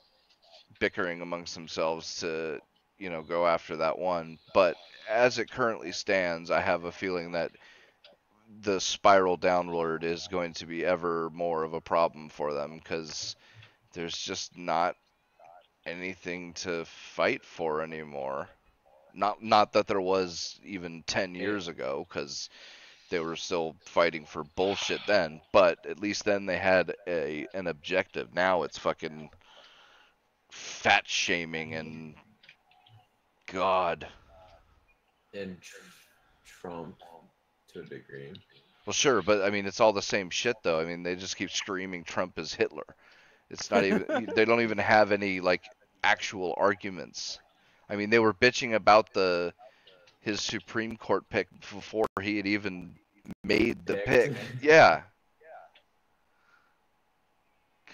bickering amongst themselves to, go after that one. But as it currently stands, I have a feeling that the spiral downward is going to be ever more of a problem for them because there's just not anything to fight for anymore. Not that there was even 10 years ago, because they were still fighting for bullshit then, but at least then they had an objective. Now it's fucking fat shaming and God. And Trump to a degree. Well, sure, but I mean, it's all the same shit, though. I mean, they just keep screaming Trump is Hitler. It's not even, they don't even have any, like, actual arguments. I mean, they were bitching about his Supreme Court pick before he had even made the pick. Yeah.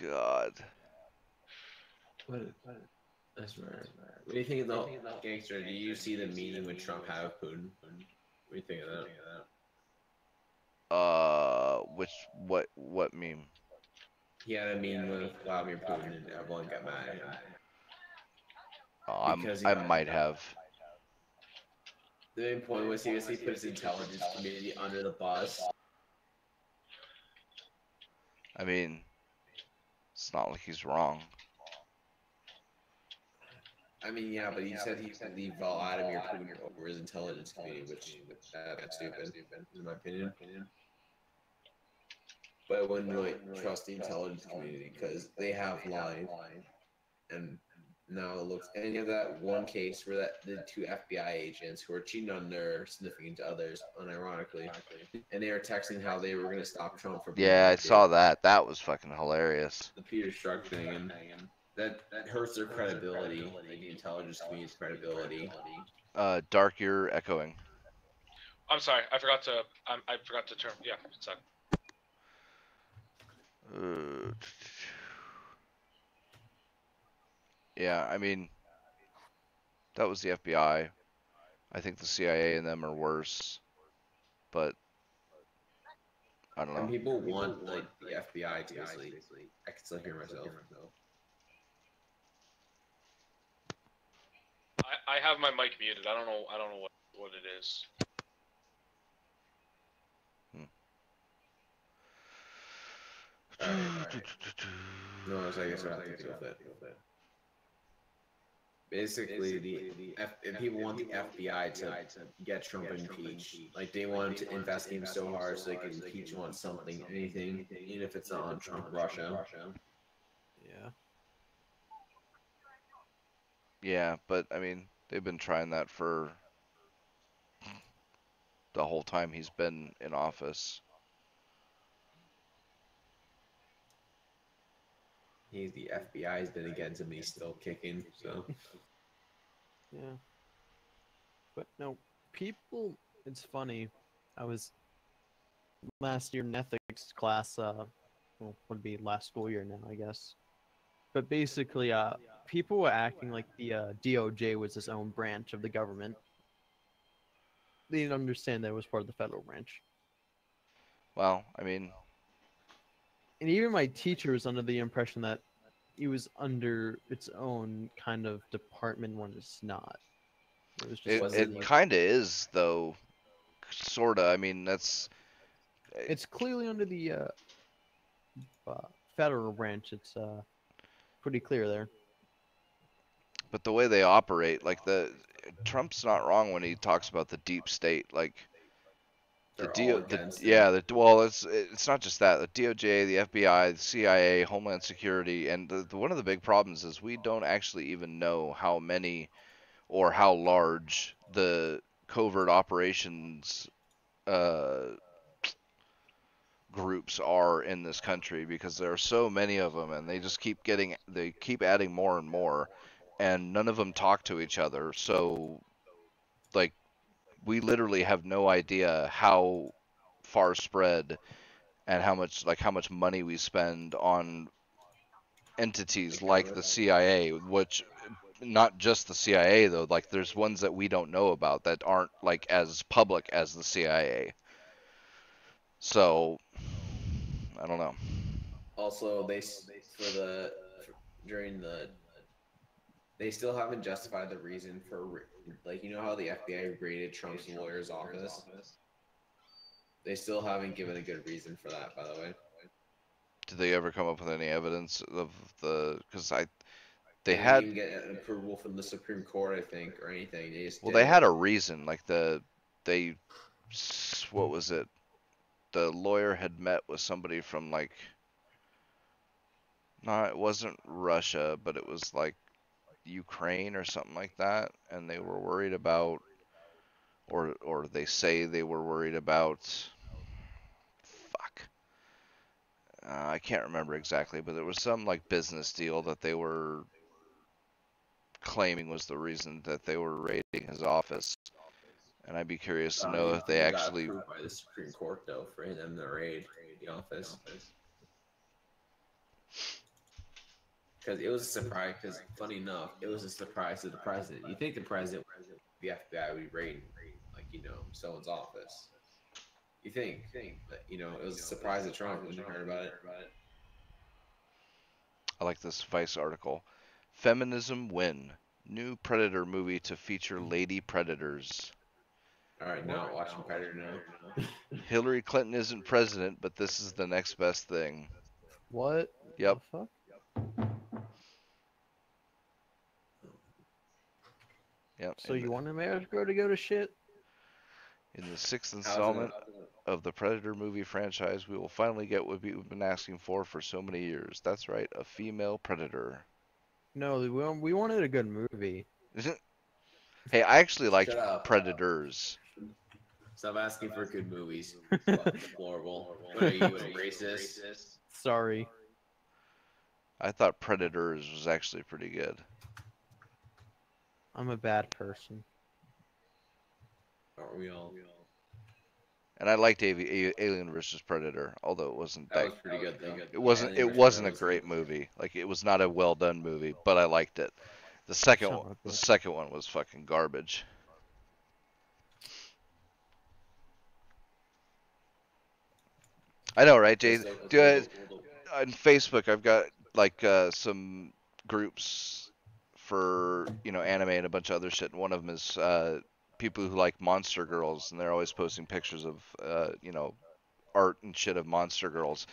God. That's right. What do you think of the gangster? Do you see the meeting with Trump had with Putin? What do you think of that? What meme? He had a meeting with Vladimir Putin and everyone got mad at him. Oh, I might have. The main point was he basically put his intelligence community under the bus. I mean, it's not like he's wrong. I mean, yeah, but he said he could leave Vladimir Putin over his intelligence community, which that's stupid, in my opinion. But I wouldn't really trust the intelligence community because they have lied, and now it looks. And you have that one case where the two FBI agents who were cheating on their significant others, unironically, and they were texting how they were going to stop Trump from. Yeah, I saw that. That was fucking hilarious. The Peter Strzok thing, and that hurts their credibility, like the intelligence community's credibility. Dark, you're echoing. I'm sorry, I forgot to turn. Yeah, it's on. Yeah, I mean, that was the FBI. I think the CIA and them are worse, but I don't know. And people want like the FBI to sleep. I can still hear myself. I have my mic muted. I don't know what it is. No, I guess I have to deal with it. Basically, and people want the FBI to get Trump impeached. Like they want him to investigate him so hard so they can impeach him on something, anything, even if it's not on Trump, Russia. Yeah. Yeah, but I mean, they've been trying that for the whole time he's been in office. He's the FBI's been against him. He's still kicking. So. Yeah. But no, people. It's funny. I was last year in ethics class. Well, would be last school year now, I guess. But basically, people were acting like the DOJ was its own branch of the government. They didn't understand that it was part of the federal branch. Well, I mean, and even my teacher was under the impression that it was under its own kind of department when it's not. It was just it kind of is, though, sort of. I mean, that's... It's clearly under the federal branch. It's pretty clear there. But the way they operate, like Trump's not wrong when he talks about the deep state, like... Well, it's not just that. The DOJ, the FBI, the CIA, Homeland Security, and one of the big problems is we don't actually even know how many or how large the covert operations groups are in this country because there are so many of them, and they just keep adding more and more, and none of them talk to each other. So, like, we literally have no idea how far spread and how much money we spend on entities like the CIA, which not just the CIA though, like there's ones that we don't know about that aren't like as public as the CIA. So I don't know. Also, during the They still haven't justified the reason for, like, you know how the FBI raided Trump's lawyer's office? They still haven't given a good reason for that, by the way. Did they ever come up with any evidence of the? Because they They had. didn't even get an approval from the Supreme Court, I think, or anything. They just Well, did they it. had a reason. Like what was it? The lawyer had met with somebody from like. No, it wasn't Russia, but it was like Ukraine or something like that, and they were worried about, or they say they were worried about. Fuck. I can't remember exactly, but there was some like business deal that they were claiming was the reason that they were raiding his office. And I'd be curious to know if they actually. Got approved by the Supreme Court, though, for them to raid the office. Because it was a surprise. Because funny enough, it was a surprise to the president. You think the president, the FBI, would be raiding, like, you know, someone's office? You think, but you know, it was a surprise to Trump when he heard about it. I like this Vice article. Feminism win. New Predator movie to feature lady predators. All right, now watching Predator now. Hillary Clinton isn't president, but this is the next best thing. What? Yep. The fuck? Yep. So you want America to go to shit? In the 6th installment of the Predator movie franchise, we will finally get what we've been asking for so many years. That's right, a female predator. No, we wanted a good movie. Hey, I actually liked Shut up. Predators. Stop asking for good movies. It's fucking deplorable. What are you, a racist? Sorry. I thought Predators was actually pretty good. I'm a bad person. Aren't we all? And I liked Alien vs Predator, although it wasn't That was pretty good, though. It wasn't a great movie. Like, it was not a well done movie, but I liked it. The second one was fucking garbage. I know, right, Jay? On Facebook, I've got like some groups for, you know, anime and a bunch of other shit. And one of them is people who like Monster Girls, and they're always posting pictures of you know, art and shit of Monster Girls.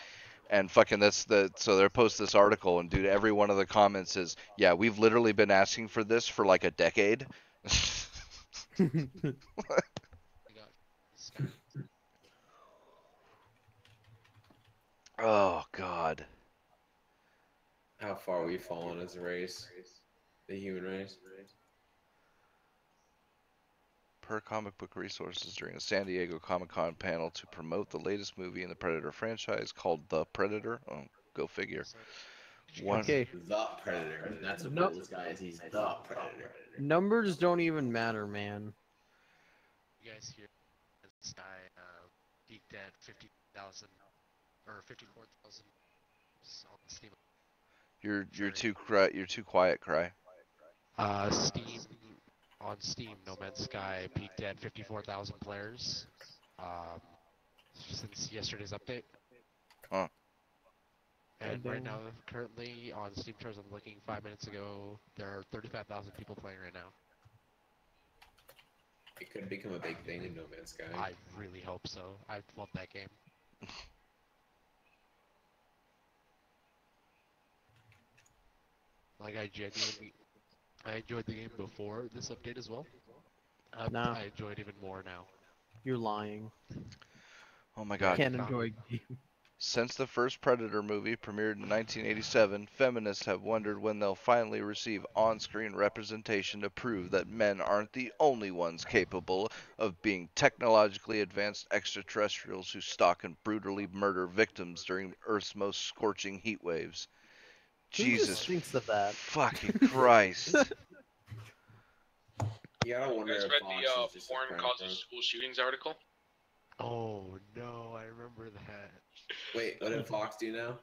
And fucking so they post this article, and dude, every one of the comments is, yeah, we've literally been asking for this for like a decade. Oh God. How far we've fallen as a race, the human race. Per Comic Book Resources, during a San Diego Comic-Con panel to promote the latest movie in the Predator franchise called The Predator. Oh, go figure. Okay. The Predator. That's what this guy is. He's the Predator. Numbers don't even matter, man. You guys hear this guy peaked at 50,000 or 54,000 on Steam. You're too quiet, Cry. Steam on Steam, No Man's Sky peaked at 54,000 players since yesterday's update. Huh. And right now, currently on Steam charts, I'm looking 5 minutes ago, there are 35,000 people playing right now. It could become a big thing in No Man's Sky. I really hope so. I love that game. Like, I enjoyed the game before this update as well. Nah. I enjoy it even more now. You're lying. Oh my I God. can't enjoy a game. Since the first Predator movie premiered in 1987, feminists have wondered when they'll finally receive on-screen representation to prove that men aren't the only ones capable of being technologically advanced extraterrestrials who stalk and brutally murder victims during Earth's most scorching heat waves. Who Jesus just thinks of that? fucking Christ. Yeah, I You wonder guys if read Fox the is just a porn crack causes room. school shootings article? Oh no, I remember that. Wait, what did Fox do now?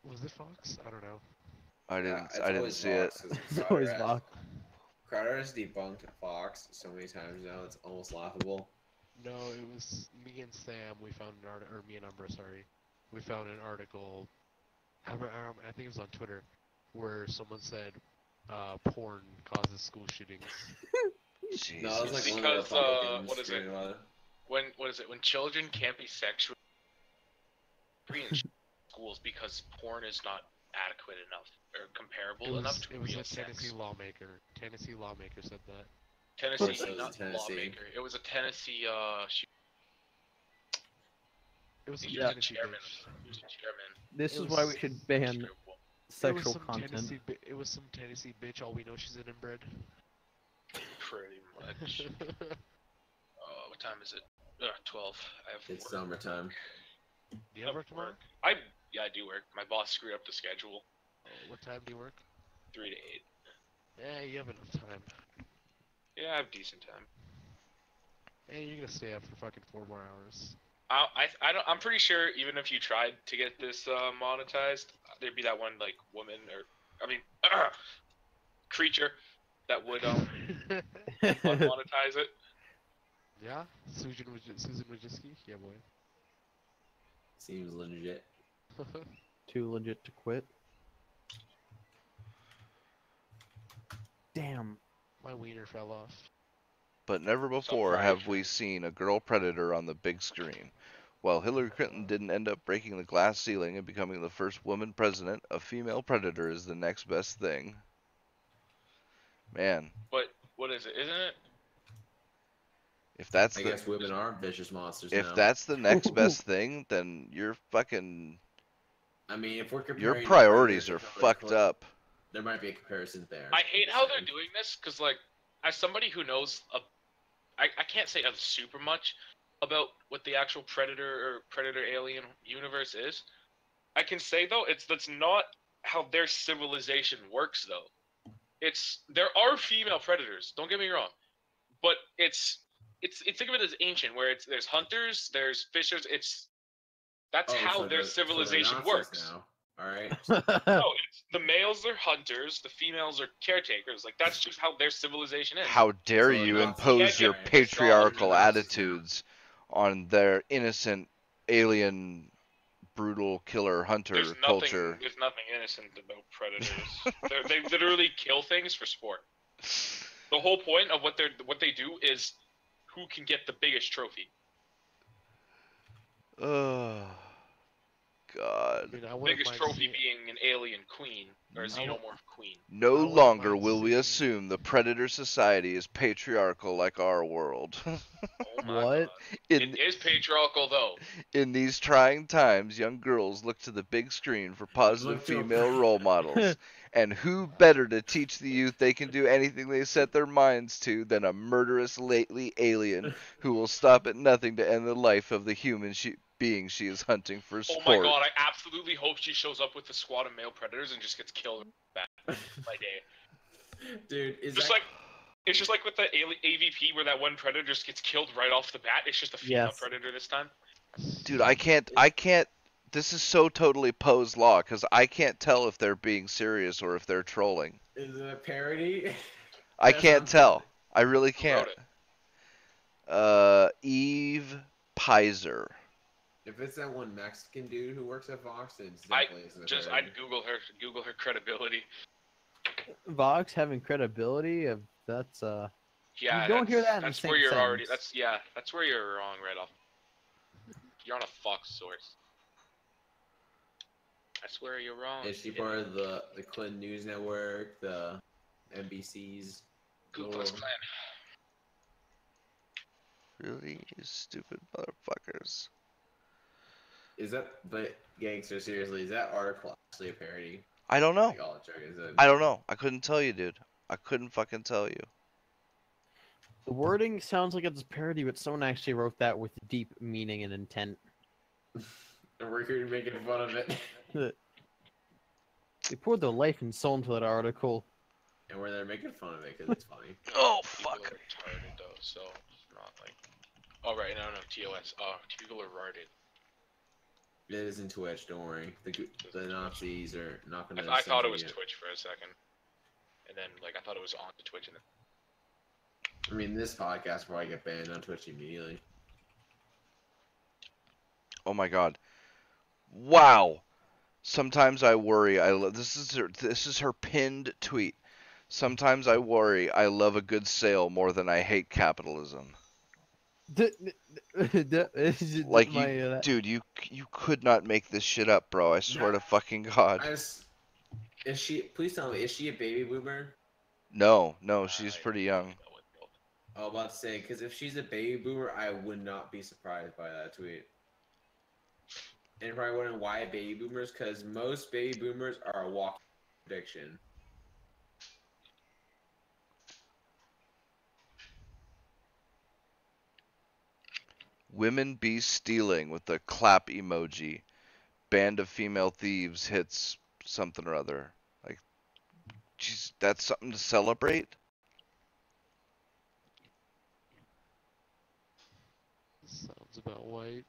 Was it Fox? I don't know. I It's didn't always see it. Fox, 'cause It's always Fox. Crowder has debunked Fox so many times now, it's almost laughable. No, it was me and Sam. We found an article, or me and Umbra, sorry. We found an article. I think it was on Twitter, where someone said, porn causes school shootings. Jesus. No, it's like Because, one of the Republicans what is it? doing about When children can't be sexually free in schools because porn is not adequate enough or comparable enough to It was real a Tennessee sex. lawmaker. Tennessee lawmaker said that. Tennessee, It was not Tennessee. lawmaker. It was a Tennessee It was some Yeah. Tennessee chairman. bitch. He was a chairman. This It is why was- we should ban sexual content. It was some Tennessee bitch. All we know, she's an inbred. Pretty much. What time is it? 12. I have It's work. summertime. Do you have work tomorrow? Yeah, I do work. My boss screwed up the schedule. Oh, what time do you work? 3 to 8. Yeah, you have enough time. Yeah, I have decent time. Hey, you're gonna stay up for fucking 4 more hours. I'm pretty sure even if you tried to get this monetized, there'd be that one like woman or creature that would unmonetize it. Yeah, Susan Wojcicki? Yeah, boy. Seems legit. Too legit to quit. Damn. My wiener fell off. But never before have we seen a girl predator on the big screen. While Hillary Clinton didn't end up breaking the glass ceiling and becoming the first woman president, a female predator is the next best thing. Man, But what is it? Isn't it? if that's I the guess women are vicious monsters if now. that's the next best thing, then you're fucking I mean, if we're comparing your the priorities Predator are to Hillary fucked Clinton, up. There might be a comparison there. I hate how they're doing this because, like, as somebody who knows, I can't say super much about what the actual Predator Alien universe is. I can say though, that's not how their civilization works though. There are female predators. Don't get me wrong, but it's think of it as ancient, where there's hunters, there's fishers. That's how their civilization works. Now. All right. No, the males are hunters, the females are caretakers. Like that's just how their civilization is. How dare So you Nazi impose your guy, patriarchal Nazis now. attitudes on their innocent alien brutal killer hunter There's culture. nothing innocent about predators. They literally kill things for sport. The whole point of what they do is who can get the biggest trophy. Oh God. I wouldn't Biggest mind trophy seeing- being an alien queen or a I wou- xenomorph queen. No wouldn't longer mind will we seeing- assume the predator society is patriarchal like our world. Oh my What? God. in It is patriarchal though. in these trying times, young girls look to the big screen for positive Look to a female role models. And who better to teach the youth they can do anything they set their minds to than a murderous lately alien who will stop at nothing to end the life of the human being she is hunting for Oh sport. my God! I absolutely hope she shows up with a squad of male predators and just gets killed back by day. Dude, is Just that like it's just like with the AVP where that one predator just gets killed right off the bat. It's just a female Yes. predator this time. Dude, I can't. This is so totally Poe's law because I can't tell if they're being serious or if they're trolling. is it a parody? I That can't sounds tell. I really Who wrote can't. it? Eve Pizer. If it's that one Mexican dude who works at Fox, then it's I definitely isn't a Just parody. I'd Google her credibility. Vox having credibility of that's Yeah, You don't hear that in that's the where same you're already. sentence. That's where you're wrong right off. You're on a Fox source. That's where you're wrong. Is she part of the Clinton News Network, the NBC's? Ku Klux Klan. Really, you stupid motherfuckers. Is that? But gangster, seriously, is that article actually a parody? I don't know. Like all the joke is it? I don't know. I couldn't tell you, dude. I couldn't fucking tell you. the wording sounds like it's a parody, but someone actually wrote that with deep meaning and intent. And we're here making fun of it, They poured their life and soul into that article. and we're there making fun of it because it's funny. Oh People fuck. are retarded though, so it's not like. Oh right, no, TOS. Oh, people are retarded. It isn't Twitch, don't worry. The Nazis are not gonna. I thought it was censor Twitch for a second, and then like I thought it was on to Twitch, and then you. I mean, this podcast will probably get banned on Twitch immediately. Oh my god. Wow. Sometimes I worry. This is her pinned tweet. Sometimes I worry I love a good sale more than I hate capitalism. Like dude, you could not make this shit up, bro. I swear to fucking God. Is she? Please tell me, is she a baby boomer? No, she's I pretty don't young. know what the- I was about to say, because if she's a baby boomer, I would not be surprised by that tweet. And probably wondering why baby boomers, because most baby boomers are a walking prediction. Women be stealing with the clap emoji. Band of female thieves hits something or other. Like, geez, that's something to celebrate? Sounds about white.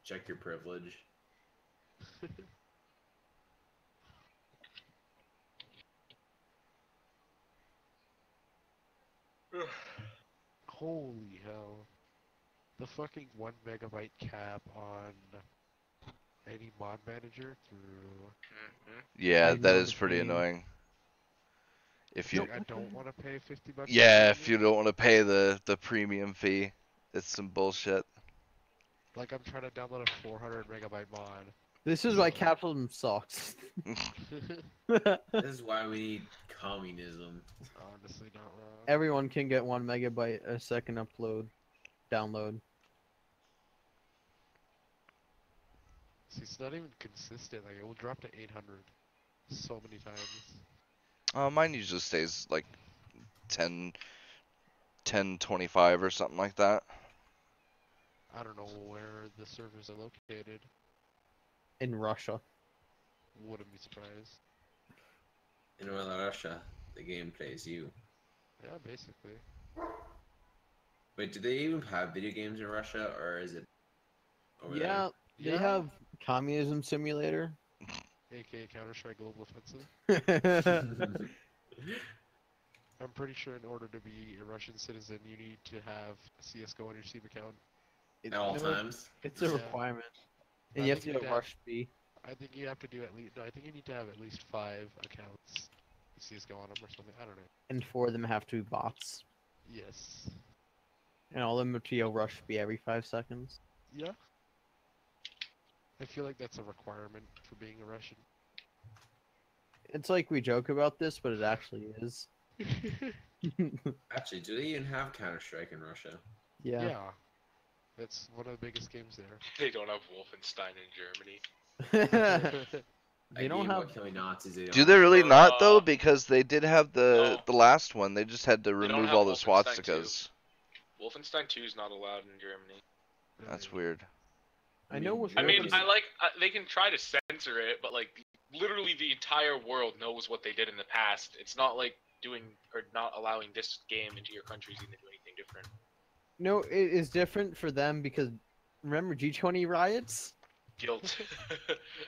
Check your privilege. Holy hell. The fucking 1 megabyte cap on any mod manager through. Yeah, I that know is the pretty pain. annoying. If It's you, like I don't want to pay $50 yeah, for if you don't want to pay the premium fee, it's some bullshit. Like I'm trying to download a 400 megabyte mod. This is why capitalism sucks. This is why we need communism. Honestly, not wrong. Everyone can get 1 megabyte a second download. See, it's not even consistent. Like it will drop to 800 so many times. Mine usually stays like 1025 or something like that. I don't know where the servers are located. In Russia. Wouldn't be surprised. In Russia, the game plays you. Yeah, basically. Wait, do they even have video games in Russia, or is it over Yeah, they Yeah. have communism simulator. AKA Counter-Strike Global Offensive. there? I'm pretty sure in order to be a Russian citizen, you need to have CS:GO on your Steam account. At all No, times? It's a Yeah. requirement. And I you have think to you do a have- rush B. I think you have to do at least. No, I think you need to have at least 5 accounts. with CS:GO on them or something. I don't know. And 4 of them have to be bots. Yes. And all of them have to rush B every 5 seconds. Yeah. I feel like that's a requirement for being a Russian. It's like we joke about this, but it actually is. Actually, do they even have Counter-Strike in Russia? Yeah. Yeah. That's one of the biggest games there. They don't have Wolfenstein in Germany. They don't have. killing Nazis. They Do don't they have- really Or, not though? Because they did have the no. last one. They just had to don't remove have all the Wolfenstein swastikas. Wolfenstein 2 is not allowed in Germany. That's weird. I know what. I mean, Wolfenstein- they can try to censor it, but like literally the entire world knows what they did in the past. It's not like doing or not allowing this game into your country is going to do anything different. No, it is different for them because remember G20 riots? Guilt.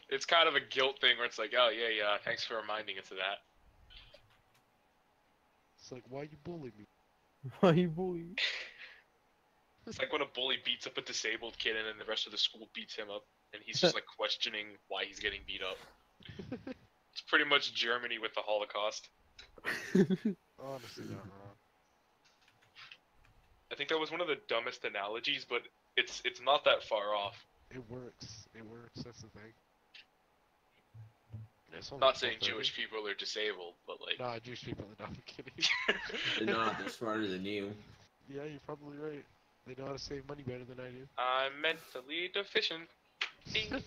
It's kind of a guilt thing where it's like, oh yeah, thanks for reminding us of that. It's like, why you bully me? Why you bully? It's like when a bully beats up a disabled kid and then the rest of the school beats him up, and he's just like questioning why he's getting beat up. It's pretty much Germany with the Holocaust. Honestly, not wrong. I think that was one of the dumbest analogies, but it's not that far off. It works. It works. That's the thing. It's only Not saying 12:30. Jewish people are disabled, but like, Nah, Jewish people are not. I'm kidding. They're not. They're smarter than you. Yeah, you're probably right. They know how to save money better than I do. I'm mentally deficient. Ding.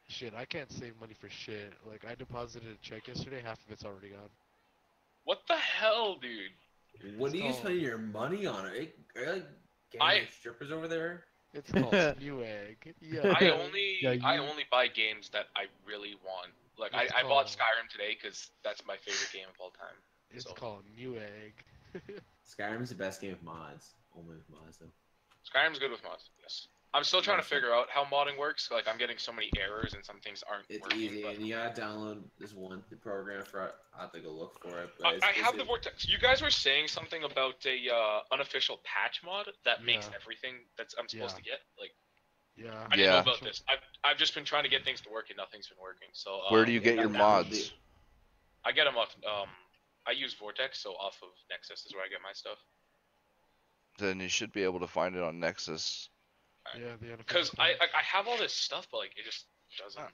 Shit, I can't save money for shit. Like, I deposited a check yesterday, half of it's already gone. What the hell, dude? What are you called- spending your money on? Are you like getting I- like strippers over there? It's called Newegg. Yeah. I only Yeah, I you- only buy games that I really want. Like It's I bought called- Skyrim today because that's my favorite game of all time. It's So- called Newegg. Skyrim's the best game of mods. Only with mods though. Skyrim's good with mods. Yes. I'm still trying to Awesome. figure out how modding works. Like I'm getting so many errors and some things aren't It's working. easy, but and you gotta download this one program for. I have to go look for it. But I it's have the basically- vortex. You guys were saying something about a unofficial patch mod that makes Yeah. everything that's I'm supposed Yeah. to get. Like Yeah. I didn't know Yeah. about this. I've just been trying to get things to work and nothing's been working. So Where do you yeah, get your that would mods? I get them off. I use Vortex, so off of Nexus is where I get my stuff. Then you should be able to find it on Nexus. Yeah, the unofficial Because patch. I have all this stuff, but like it just doesn't.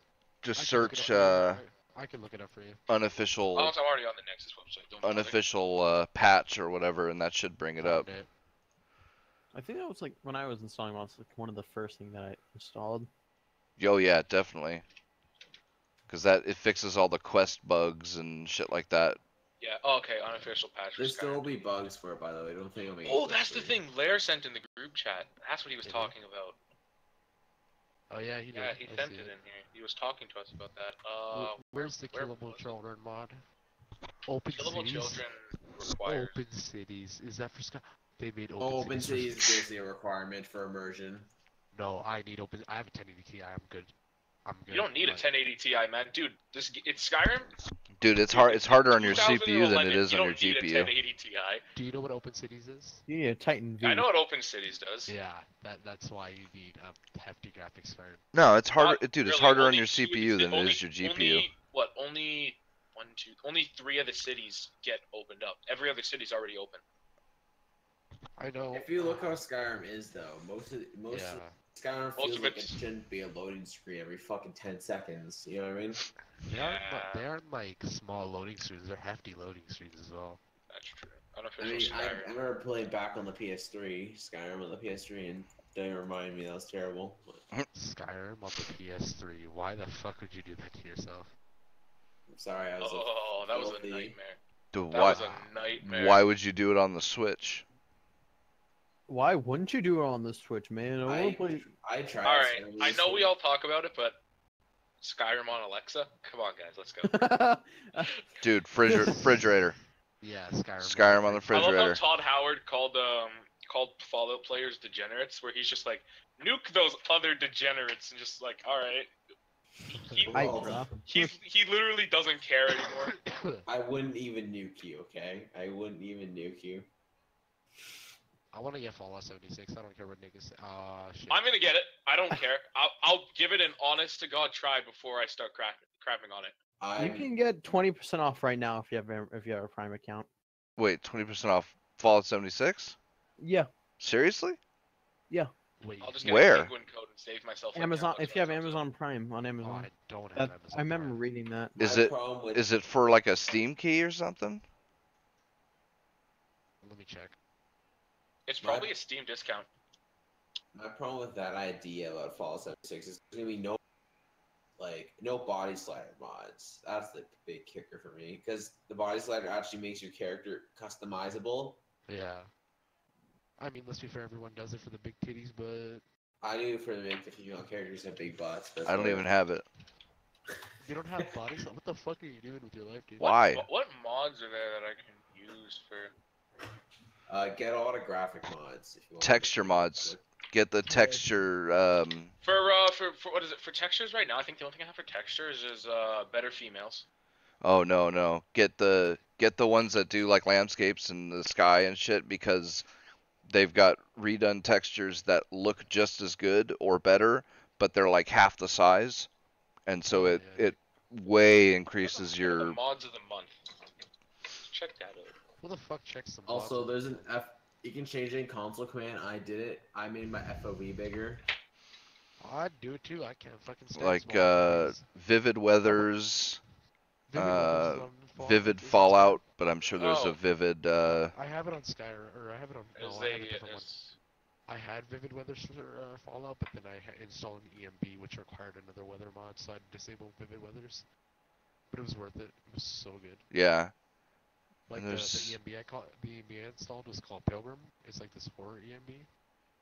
Just I can look it search up for you. I can look it up for you. unofficial Oh, I'm already on the Nexus website. Don't bother. unofficial patch or whatever, and that should bring it up. Found it. I think that was like when I was installing mods, like one of the first thing that I installed. Oh yeah, definitely. Because that it fixes all the quest bugs and shit like that. Yeah. Oh, okay. Unofficial patch. for There's still Skyrim. will be bugs for it, by the way. Don't think I'm making Oh, it that's the free. thing. Lair sent in the group chat. That's what he was Did he? talking about. Oh yeah, he did. Yeah, he I sent see it in here. He was talking to us about that. Where's the where killable was it? children mod? Open Killable cities. children requires. Open cities. Is that for Sky? They made open Oh, Open cities. City is basically a requirement for immersion. No, I need open. I have a 1080 Ti. I'm good. I'm good. You don't need a but- 1080 Ti, man. Dude, it's Skyrim. Dude, it's Dude, hard. It's harder on your 2011, CPU than it is you on don't your need a GPU. 1080 Ti. Do you know what open cities is? You need a Titan V. I know what Open Cities does. Yeah, that's why you need a hefty graphics card. No, it's harder, Not dude. It's really, harder on only your two of CPU the- than it is your GPU. Only 3 of the cities get opened up. Every other city's already open. I know. If you look how Skyrim is, though, most Yeah. of Skyrim Most feels of like it it's- shouldn't be a loading screen every fucking 10 seconds. You know what I mean? They aren't like small loading screens. They're hefty loading screens as well. That's true. I Unofficial mean, I Skyrim. remember playing back on the PS3, Skyrim on the PS3, and they remind me that was terrible. Skyrim on the PS3. Why the fuck would you do that to yourself? I'm sorry, I was Oh, that was a filthy. nightmare. Dude, That why? was a nightmare. Why would you do it on the Switch? Why wouldn't you do it on the Switch, man? I wanna play. I tried. All right, I know we all talk about it, but Skyrim on Alexa. Come on, guys, let's go. Dude, refrigerator. Yeah, Skyrim. Skyrim on the I love refrigerator. how Todd Howard called Fallout players degenerates, where he's just like, nuke those other degenerates, and just like, all right. I Well, drop. He literally doesn't care anymore. I wouldn't even nuke you, okay? I wouldn't even nuke you. I want to get Fallout 76. I don't care what niggas say. Shit. I'm gonna get it. I don't care. I'll give it an honest to god try before I start crapping on it. You can get 20% off right now if you have a Prime account. Wait, 20% off Fallout 76? Yeah, Seriously? Wait. I'll just get Where? a penguin code and save myself. Like Amazon. $10 If you have or something. Amazon Prime on Oh, Amazon, I don't have that, Amazon I remember Prime. reading that. Is My it- problem with Is it for like a Steam key or something? Let me check. It's probably a Steam discount. My problem with that idea about Fallout 76 is there's gonna be no body slider mods. That's the big kicker for me because the body slider actually makes your character customizable. Yeah. I mean, let's be fair. Everyone does it for the big titties, but I do for the female characters have big butts. But I don't even have it. you don't have bodies. What the fuck are you doing with your life, dude? Why? What mods are there that I can use for? Get a lot of graphic mods if you want. Texture mods. Get the texture. For what is it for textures right now? I think the only thing I have for textures is better females. Oh no. Get the ones that do like landscapes and the sky and shit because they've got redone textures that look just as good or better, but they're like half the size, and so Yeah. it way increases What are the your. mods of the month. Check that out. Who the fuck checks the mods? Also, there's an F. You can change it in console command. I did it. I made my FOV bigger. I'd do it too. I can't fucking stand Like small titties. Vivid Weathers, Vivid Weathers is on Fallout, Vivid isn't it? Fallout, but I'm sure there's Oh. a Vivid. I have it on Skyrim, or I have it on. No, Is I have a they different one. I had Vivid Weathers for Fallout, but then I installed an EMB, which required another weather mod, so I disabled Vivid Weathers. But it was worth it. It was so good. Yeah. Like And the there's- the EMB I installed was called Pilgrim. It's like this horror EMB.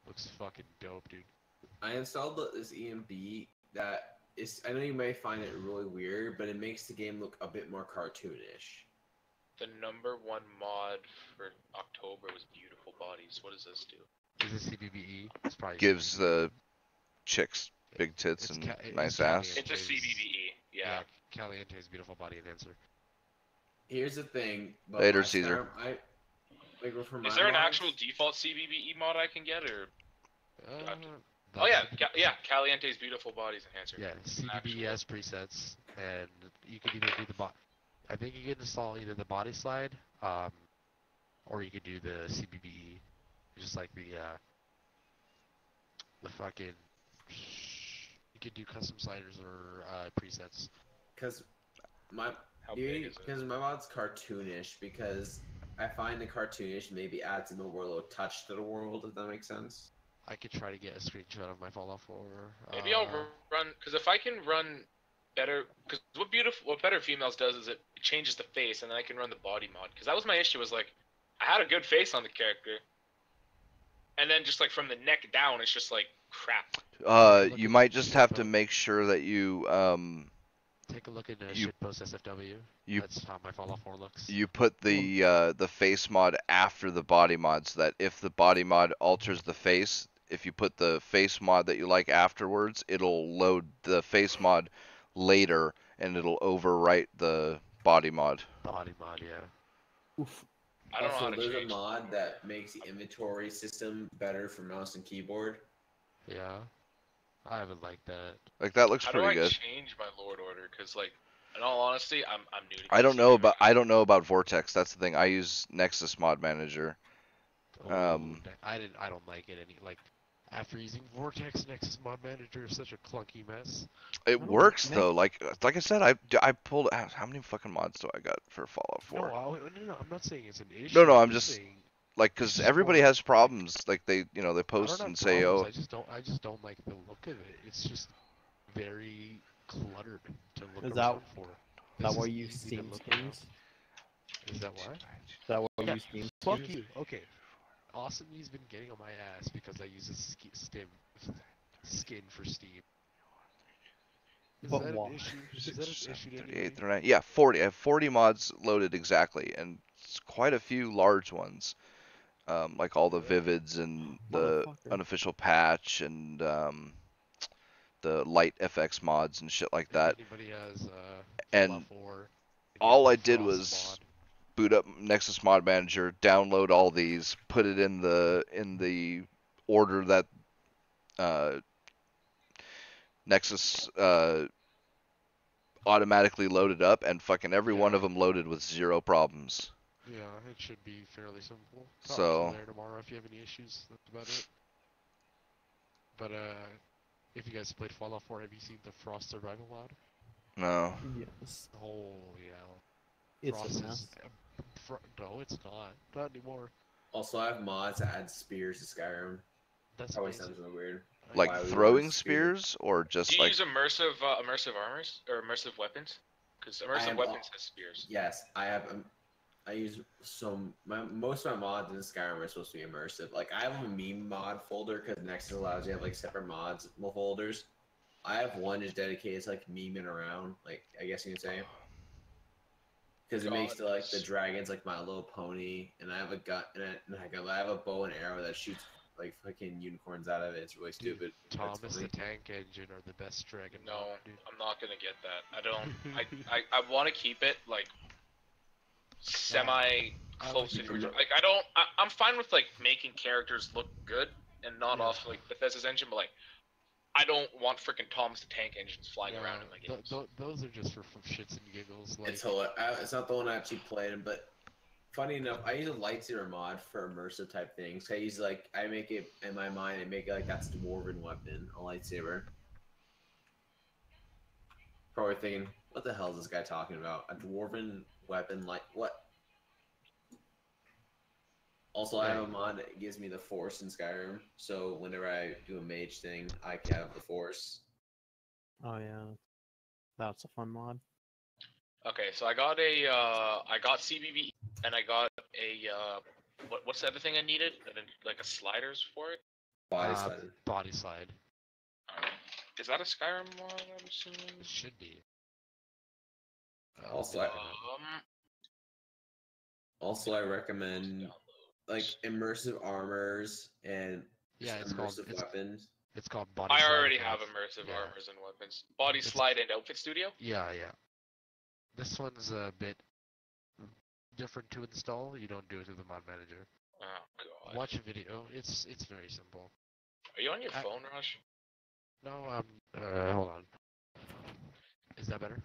Looks fucking dope, dude. I installed this EMB that is. I know you may find it really weird, but it makes the game look a bit more cartoonish. The number one mod for October was Beautiful Bodies. What does this do? Is it CBBE? It's probably Gives the chicks big tits It's and ca- it's nice Cali ass. It's a It's- CBBE. Yeah. Caliente's beautiful body enhancer. Here's the thing. But Later, my Caesar. Skyrim- for my Is there an mods, actual default CBBE mod I can get, or? Uh, Oh yeah, Caliente's Beautiful Bodies enhancer. Yeah, CBBE has presets, and you can either do the bot. I think you can install either the body slide, or you could do the CBBE, just like the fucking. You could do custom sliders or presets. Because my How big is it? because my mod's cartoonish, because I find the cartoonish maybe adds a more little touch to the world, if that makes sense. I could try to get a screenshot of my Fallout 4. Maybe I'll run, because if I can run better, because what Better Females does is it changes the face, and then I can run the body mod. Because that was my issue, was like, I had a good face on the character, and then just like from the neck down, it's just like crap. Look You at might the just have to shitpost. make sure that you Take a look at the you- shitpost SFW. you- That's how my Fallout 4 looks. you put the face mod after the body mod, so that if the body mod alters the face, if you put the face mod that you like afterwards, it'll load the face mod later and it'll overwrite the body mod. Body mod, yeah. Oof. I don't know how Also, to there's a change. mod that makes the inventory system better for mouse and keyboard. Yeah. I haven't liked that. Like that looks How do pretty I good. change my Lord Order? Because like, in all honesty, I'm new to. I don't PC know right now. about Vortex. That's the thing. I use Nexus Mod Manager. Oh, I don't like it any like. After using Vortex, Nexus Mod Manager is such a clunky mess. It don't works think- though. Like I said, I pulled how many fucking mods do I got for Fallout 4? No, I'm not saying it's an issue. No, I'm just just saying. Like, It's cause just everybody more- has problems. Like they post I don't and have say, problems, oh, I just don't like the look of it. It's just very cluttered to look Is that- around for. Is that This why is you use easy to Steam look around. skins? Is that why? Is that why you Yeah, use Steam Fuck skins? you. Okay. Awesome, he's been getting on my ass because I use a skin for Steam. Is But that why? an issue? Is that an issue to 38, anybody? 39. Yeah, 40. I have 40 mods loaded exactly, and it's quite a few large ones. Like all the Vivids and the Motherfucker. unofficial patch and the light FX mods and shit like If that. anybody has And Fallout 4, and all you I have the did Frost was mod, boot up Nexus Mod Manager, download all these, put it in the order that Nexus automatically loaded up, and fucking every one Yeah. of them loaded with zero problems. yeah, it should be fairly simple. Talk So- to you there tomorrow if you have any issues. That's about it. But if you guys played Fallout 4, have you seen the Frost Survival mod? No. Yes. Holy hell. It's Frost a mess. no, it's not. Not anymore. Also, I have mods that add spears to Skyrim. That's Always amazing. sounds so weird. Like Why we throwing want spear. spears, or just Do you like use immersive armors or immersive weapons? Because immersive am- weapons has spears. Yes, I have. I use most of my mods in Skyrim are supposed to be immersive. Like I have a meme mod folder because Nexus allows you to have like separate mods folders. I have one just dedicated to like memeing around, like I guess you can say, because it makes God, the dragons like My Little Pony, and I have a gun and I have a bow and arrow that shoots like fucking unicorns out of it. It's really Dude, stupid. It's Thomas the funny. Tank Engine are the best dragon No, mod, dude. I'm not gonna get that. I don't. I want to keep it like semi close to like the it. original. Like I'm fine with like making characters look good and not Yeah. off like Bethesda's engine, but like I don't want freaking Thomas the Tank Engines flying Yeah, around in my games. those are just for shits and giggles. Like, It's not the one I actually played, but funny enough, I use a lightsaber mod for immersive type things. I make it in my mind and make it like that's dwarven weapon, a lightsaber. Probably thinking, what the hell is this guy talking about? A dwarven weapon, like what? Also, I have a mod that gives me the Force in Skyrim, so whenever I do a mage thing, I can have the Force. Oh yeah. That's a fun mod. Okay, so I got CBB and I got a what's the other thing I needed? Like a sliders for it. Body Uh, slide. body slide. Is that a Skyrim mod? I'm assuming. It should be. Also, I recommend like immersive armors and yeah, just it's called immersive weapons. it's called body. I slide already mod. have immersive Yeah. armors and weapons. Body It's- slide and outfit studio. Yeah, yeah. This one's a bit different to install. You don't do it through the mod manager. Oh god. Watch a video. It's very simple. Are you on your I- phone, Rush? No, hold on. Is that better?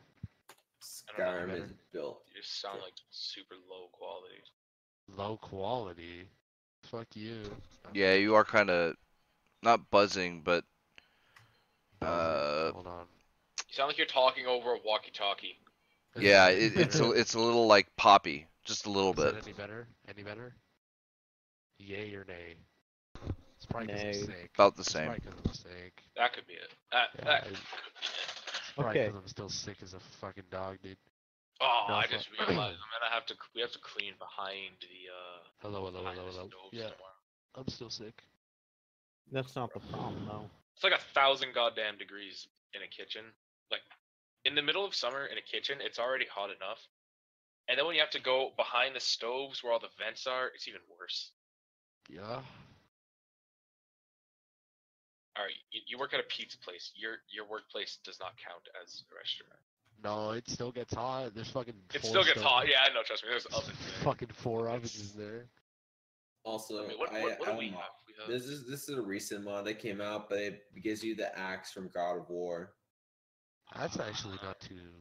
I don't know. Skyrim is built. You just sound like super low quality. Low quality. Fuck you. Yeah, you are kind of not buzzing, but Hold on. You sound like you're talking over a walkie-talkie. Is yeah, that any it's better? a little like poppy, just a little Is bit. that any better? Any better? Yay or nay? It's probably because Nay. I'm sick. About the It's same. probably because I'm sick. That could be it. That Yeah, could be it. It's probably Okay. because I'm still sick as a fucking dog, dude. Oh, No, I fuck. just realized we have to clean behind the Hello. behind the stoves Yeah, tomorrow. I'm still sick. That's not the problem, though. It's like 1,000 goddamn degrees in a kitchen. Like in the middle of summer in a kitchen, it's already hot enough. And then when you have to go behind the stoves where all the vents are, it's even worse. Yeah. All right, you work at a pizza place. Your workplace does not count as a restaurant. No, it still gets hot. There's fucking. It four still gets stoves. hot. Yeah, I know. Trust me. There's ovens there. Fucking 4 ovens It's- there. Also, I mean, what do we have? We have This is a recent mod that came out, but it gives you the axe from God of War. That's actually not too.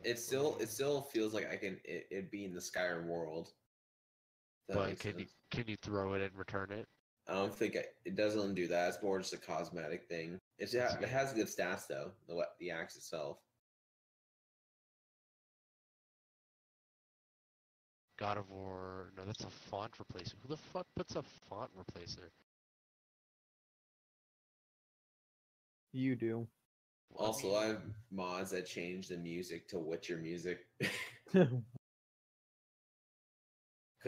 It still feels like it'd be in the Skyrim world. If that But makes sense. can you throw it and return it? I don't think it doesn't do that. It's more just a cosmetic thing. It has good stats though. The axe itself. God of War. No, that's a font replacer. Who the fuck puts a font replacer? You do. Also, I have mods that change the music to Witcher music. Because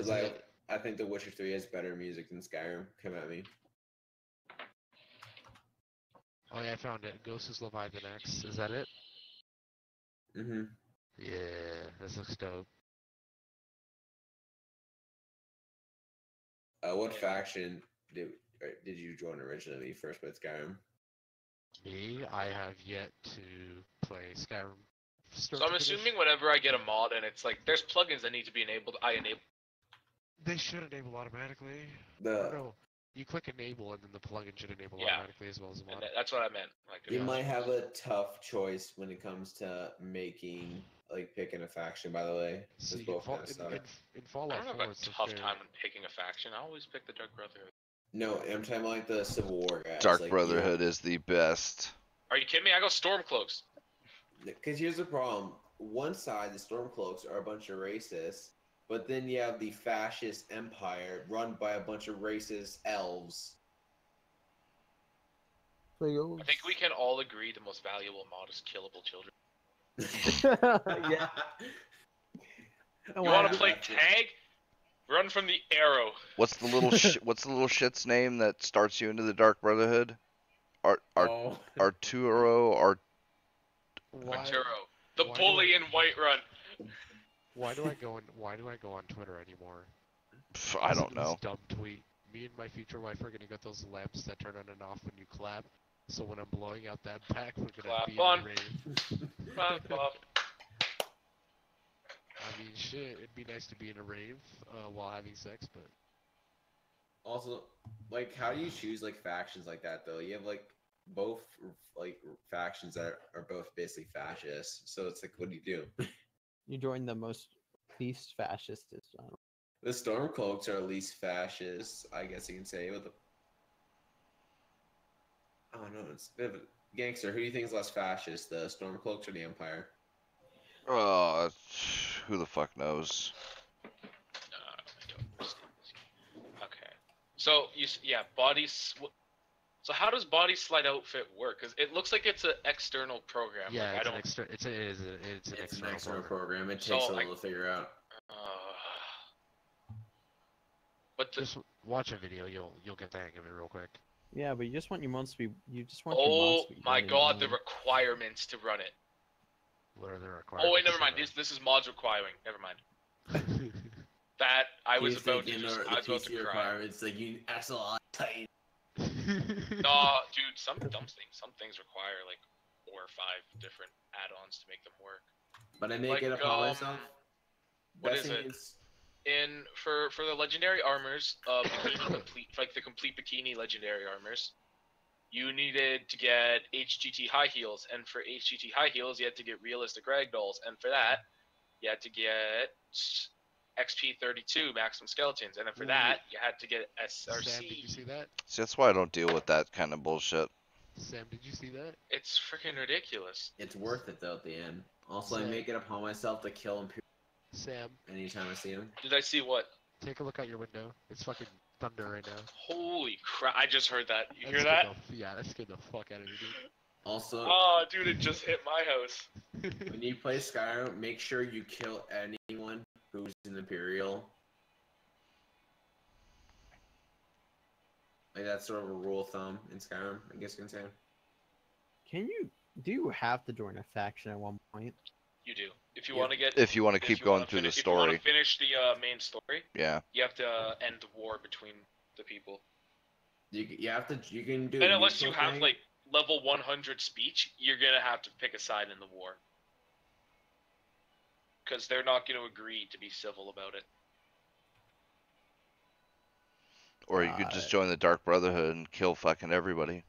I think The Witcher 3 has better music than Skyrim. Come at me. Oh yeah, I found it. Ghost is Leviathan X. Is that it? Mm-hmm. Yeah, this looks dope. What faction did you join originally when you first played Skyrim? Me, I have yet to play Skyrim. So I'm assuming whenever I get a mod and it's like there's plugins that need to be enabled, I enable. they should enable automatically. The Or no, you click enable and then the plugin should enable Yeah. automatically as well as the And mod. that's what I meant. Like You Yeah. might have a tough choice when it comes to picking a faction. By the way, See, because both kind of suck. in I Fallout don't have 4, a it's tough fair. time when picking a faction. I always pick the Dark Brotherhood. No, I'm talking about like the Civil War guys. Dark like, Brotherhood is the best. Are you kidding me? I go Stormcloaks. Because here's the problem: one side, the Stormcloaks are a bunch of racists, but then you have the fascist empire run by a bunch of racist elves. I think we can all agree the most valuable mod is killable children. Yeah. You want to play tag? Run from the arrow. What's the little what's the little shit's name that starts you into the Dark Brotherhood? Oh. Arturo or Why, Arturo. The why do bully I- in Whiterun. why do I go on Twitter anymore? I don't This know. dumb tweet. Me and my future wife are gonna get those lamps that turn on and off when you clap. So when I'm blowing out that pack, we're gonna Clap be on. in the rave. Clap off. I mean, shit, it'd be nice to be in a rave while having sex, but Also, like, how do you choose like factions like that though? You have like both like factions that are both basically fascist. So it's like, what do you do? You join the least fascist. The Stormcloaks are least fascist, I guess you can say. With the oh no, it's a bit of a gangster. Who do you think is less fascist, the Stormcloaks or the Empire? Oh, who the fuck knows? I don't understand this. Okay. So bodies. So how does body slide outfit work? Because it looks like it's an external program. yeah, like, it's an It's an external external program. program. It So, takes a little to figure out. But the, Just watch a video, you'll get the hang of it real quick. Yeah, but you just want your mods to be. You just want your mods oh to be. my running god, the normally. requirements to run it. What are the requirements? Oh wait, never mind. This is mods requiring. Never mind. That I was about to just. I was about to cry. It's like you SLI Titan. No, dude, some things require like 4 or 5 different add-ons to make them work. But I make Like, it upon myself. what Best is thing it? For the legendary armors, because the complete bikini legendary armors, you needed to get HGT high heels, and for HGT high heels, you had to get realistic ragdolls, and for that, you had to get XP 32 maximum skeletons, and then for that, you had to get SRC. Sam, did you see that? See, that's why I don't deal with that kind of bullshit. Sam, did you see that? It's freaking ridiculous. It's worth it though at the end. Also, I Sam. make it upon myself to kill Imperial Sam, anytime I see him. Did I see what? take a look out your window. It's fucking thunder right now. Holy crap! I just heard that. You That hear scared that? Yeah, that scared the fuck out of me, Also, Oh, dude, it just hit my house. dude. when you play Skyrim, make sure you kill anyone who's an Imperial. Like that's sort of a rule of thumb in Skyrim, I guess you can say. Do you have to join a faction at one point? You do. If you Yeah. want to get. If you want to if keep you going wanna through the If you want story, to finish the main story, yeah. you have to end the war between the people. You have to. You can do. And a unless you neutral have thing. like level 100 speech, you're gonna have to pick a side in the war. Because they're not gonna agree to be civil about it. Or you could just join the Dark Brotherhood and kill fucking everybody.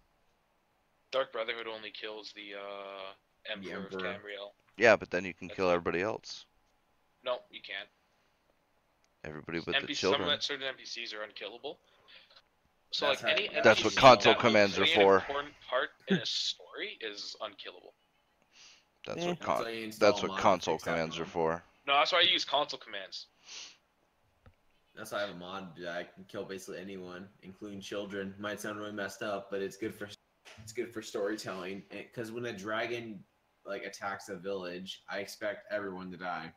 Dark Brotherhood only kills the Emperor of Emperor. Tamriel. Yeah, but then you can That's kill it. everybody else. No, you can't. Everybody but the Some children. of certain NPCs are unkillable. So That's like any right. That's what NPC console that will commands are play for. An important part in a story is unkillable. That's Eh. what That's why you install that's what mods to console fix that commands are problem. for. No, that's why I use console commands. That's why I have a mod that I can kill basically anyone, including children. Might sound really messed up, but it's good for storytelling. Because when a dragon like attacks a village, I expect everyone to die.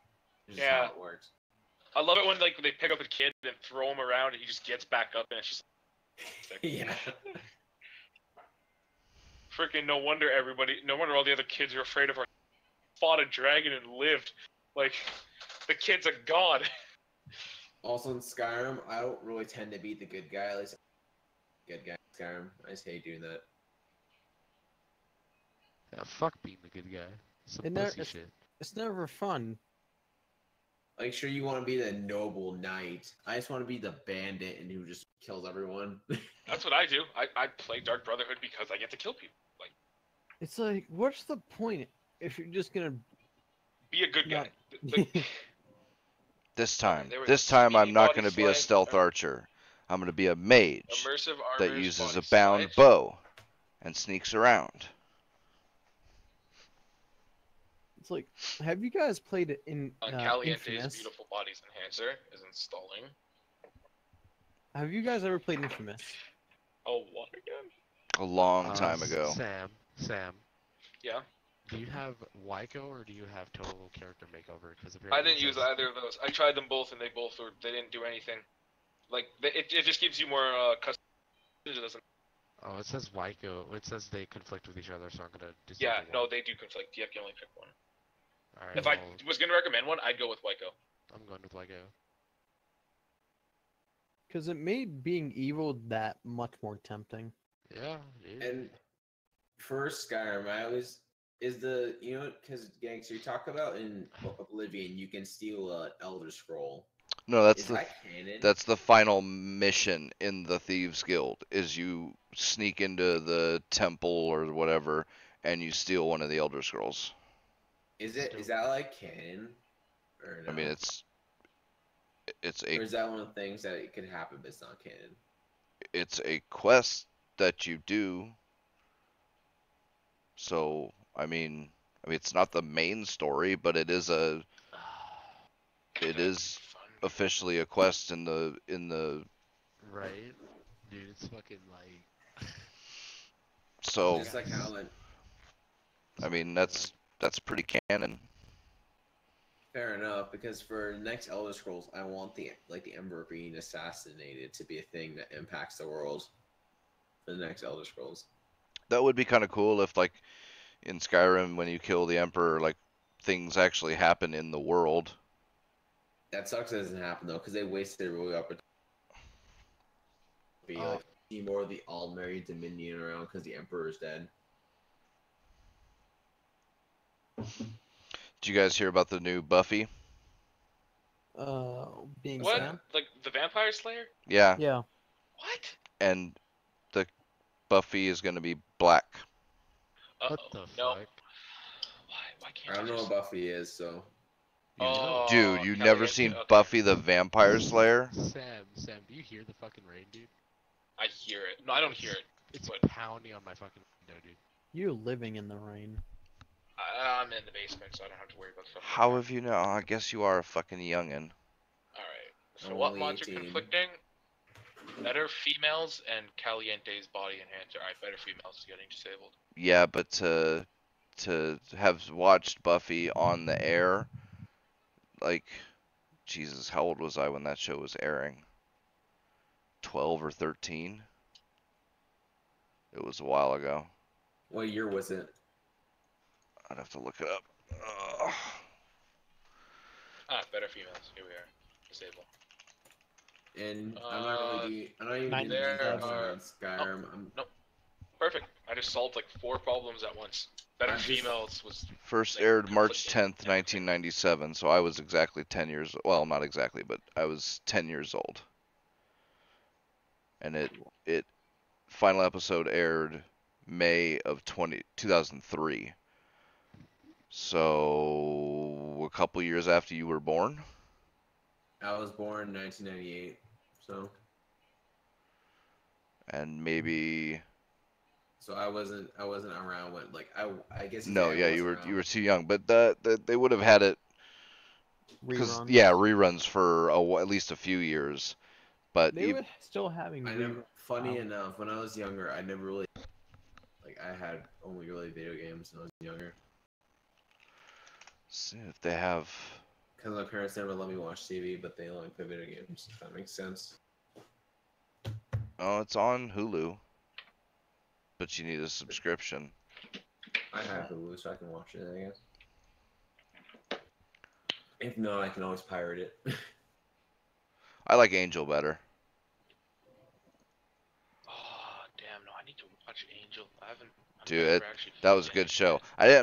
It's just Yeah. how it works. I love it when like they pick up a kid and throw him around and he just gets back up and it's just Yeah. freaking no wonder all the other kids are afraid of her. Fought a dragon and lived. Like the kid's a god. Also in Skyrim, I don't really tend to be the good guy. At least good guy in Skyrim. I just hate doing that. Yeah, fuck being the good guy. Some And there- pussy shit. It's never fun. Like, sure, you want to be the noble knight. I just want to be the bandit and who just kills everyone. That's what I do. I play Dark Brotherhood because I get to kill people. Like It's like, what's the point if you're just gonna? be a good guy. Yeah. This time There was I'm speedy not body going to be a slam, stealth archer. I'm going to be a mage Immersive that armors, uses body a bound slides. bow and sneaks around. It's like, have you guys played it in Caliente's Infamous? beautiful bodies enhancer is installing. Have you guys ever played Infamous? Oh, what again? A long time ago. Sam, Yeah. do you have Wyco or do you have Total Character Makeover? Because I didn't use either of those. I tried them both and they didn't do anything. Like it just gives you more custom. It doesn't. Oh, it says Wyco. It says they conflict with each other, so I'm gonna disable Yeah, no, one. they do conflict. You can only pick one. Alright, If I well, was gonna recommend one, I'd go with Wyco. I'm going with Wyco. Because it made being evil that much more tempting. Yeah, dude. And for Skyrim, I always is the because gangster you talk about in Oblivion, you can steal an Elder Scroll. No, that's Is the that canon? that's the final mission in the Thieves Guild is you sneak into the temple or whatever and you steal one of the Elder Scrolls. Is that like canon? Or no? I mean, it's or a is that one of the things that it could happen, but it's not canon? it's a quest that you do. So, I mean it's not the main story, but it is Fun. officially a quest in the Right? Dude, it's fucking like... so Just like how I mean that's pretty canon. fair enough, because for the next Elder Scrolls, I want the Emperor being assassinated to be a thing that impacts the world. For the next Elder Scrolls. That would be kind of cool if, like, in Skyrim, when you kill the Emperor, like, things actually happen in the world. That sucks that doesn't happen though, because they wasted a really opportunity. Be like see more of the Aldmeri Dominion around because the Emperor is dead. Did you guys hear about the new Buffy? Being What? Sam? Like the Vampire Slayer? Yeah, Yeah. What? and Buffy is going to be black. What Uh-oh. the No. fuck? Why I can't don't know just... what Buffy is, so Oh, Dude, you Kelly never Hansen- seen okay. Buffy the Vampire Slayer? Sam, do you hear the fucking rain, dude? I hear it. No, I don't hear it. It's But pounding on my fucking window, dude. You're living in the rain. I'm in the basement, so I don't have to worry about stuff. like How that. have you know? I guess you are a fucking youngin'. Alright. So I'm what only mods are 18. conflicting? Better females and Caliente's body enhancer. Alright, better females is getting disabled. Yeah, but to have watched Buffy on the air, like, Jesus, how old was I when that show was airing? 12 or 13? It was a while ago. what year was it? I'd have to look it up. Ugh. Better females. Here we are. Disable. And I'm not even doing There comparison are- on Skyrim. I'm Perfect. I just solved like 4 problems at once. Better I'm just- females was... First Like, aired March conflicting 10th, 1997, so I was exactly 10 years, well, not exactly, but I was 10 years old. And it final episode aired May of 2003. So a couple years after you were born? I was born in 1998, so And maybe I wasn't around when like I guess no, Dad yeah, was you around. were too young, but they would have had it because Reruns. yeah, reruns for at least a few years. But They were still having I reruns. never. Funny Wow. enough, when I was younger, I never really like I had only really video games when I was younger see if they have. because my parents never let me watch TV, but they let me play video games. If that makes sense. Oh, it's on Hulu, but you need a subscription. I have Hulu, so I can watch it. I guess. If not, I can always pirate it. I like Angel better. Oh, damn, no, I need to watch Angel. I haven't... I've Dude, never actually That was a finished good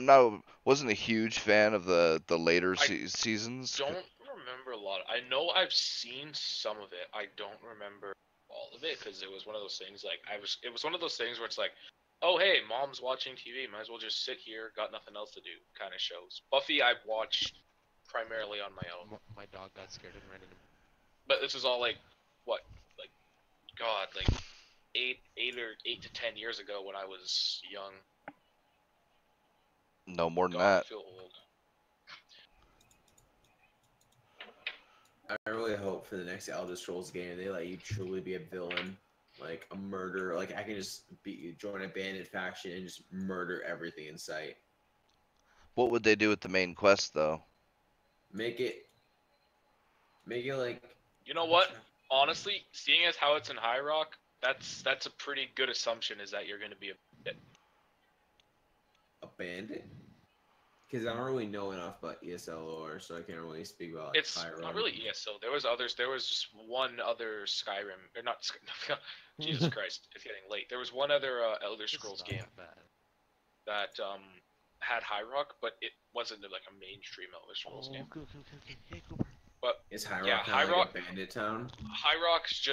show. Wasn't a huge fan of the later seasons. Don't remember a lot. I know I've seen some of it. I don't remember all of it because it was one of those things like it was one of those things where it's like, oh hey, mom's watching TV, might as well just sit here, got nothing else to do kind of shows. Buffy I've watched primarily on my own. My dog got scared and ran into me. But this is all like what? Like God, like 8 to 10 years ago when I was young. No more than God, I that. feel old. I really hope for the next Elder Scrolls game they let you truly be a villain, like a murderer. Like I can just join a bandit faction and just murder everything in sight. What would they do with the main quest though? Make it like You know what? Honestly, seeing as how it's in High Rock, that's a pretty good assumption is that you're going to be a bit. a bandit. Because I don't really know enough about ESL lore, so I can't really speak about. Like, It's Hyrule. not really ESO. There was others. There was just one other Skyrim, or not. Jesus Christ, it's getting late. There was one other Elder It's Scrolls not game that bad. that had High Rock, but it wasn't like a mainstream Elder Scrolls game. Okay. Hey, Cooper. Is High Rock Yeah, kinda High like Rock- a bandit town? High Rock's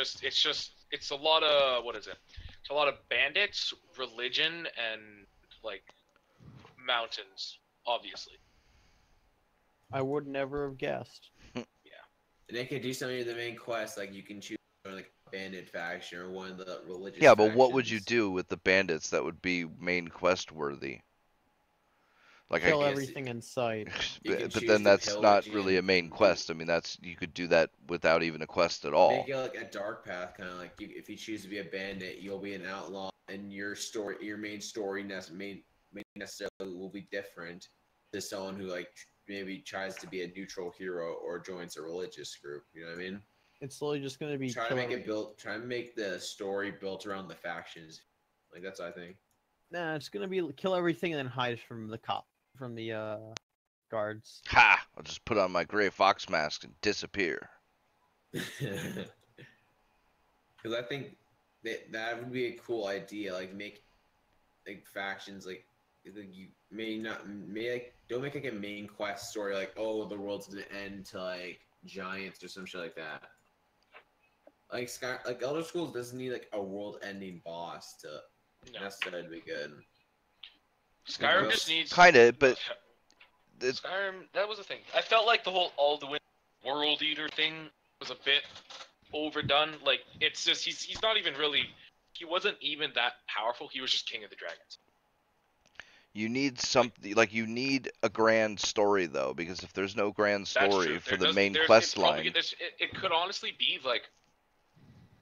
it's a lot of what is it? It's a lot of bandits, religion, and like mountains, obviously. I would never have guessed. And they could do something with the main quest, like you can choose like a bandit faction or one of the religious. Yeah, but what would you factions. do with the bandits that would be main quest worthy? Like Kill guess- everything in sight. You can but choose then to that's not pillage really a and- main quest. I mean, you could do that without even a quest at all. Make it like a dark path, kind of like if you choose to be a bandit, you'll be an outlaw, and your main story necessarily will be different to someone who like maybe tries to be a neutral hero or joins a religious group. You know what I mean? It's literally just gonna be Try to kill make every- it built. Try to make the story built around the factions. Like that's what I think. Nah, it's gonna be kill everything and then hide from the guards. Ha! I'll just put on my gray fox mask and disappear. Because I think that would be a cool idea. Like make like factions like you don't make like a main quest story like oh the world's gonna end to like giants or some shit like that. Like Elder Scrolls doesn't need like a world-ending boss to No. That's gonna be good. Skyrim Well, just needs. Kinda, but it, Skyrim, that was the thing. I felt like the whole Alduin World Eater thing was a bit overdone. Like, it's just, he's not even really, he wasn't even that powerful. He was just King of the Dragons. you need something like you need a grand story though, because if there's no grand That's story true. for There the does- main there's- quest it's probably- line, it could honestly be like,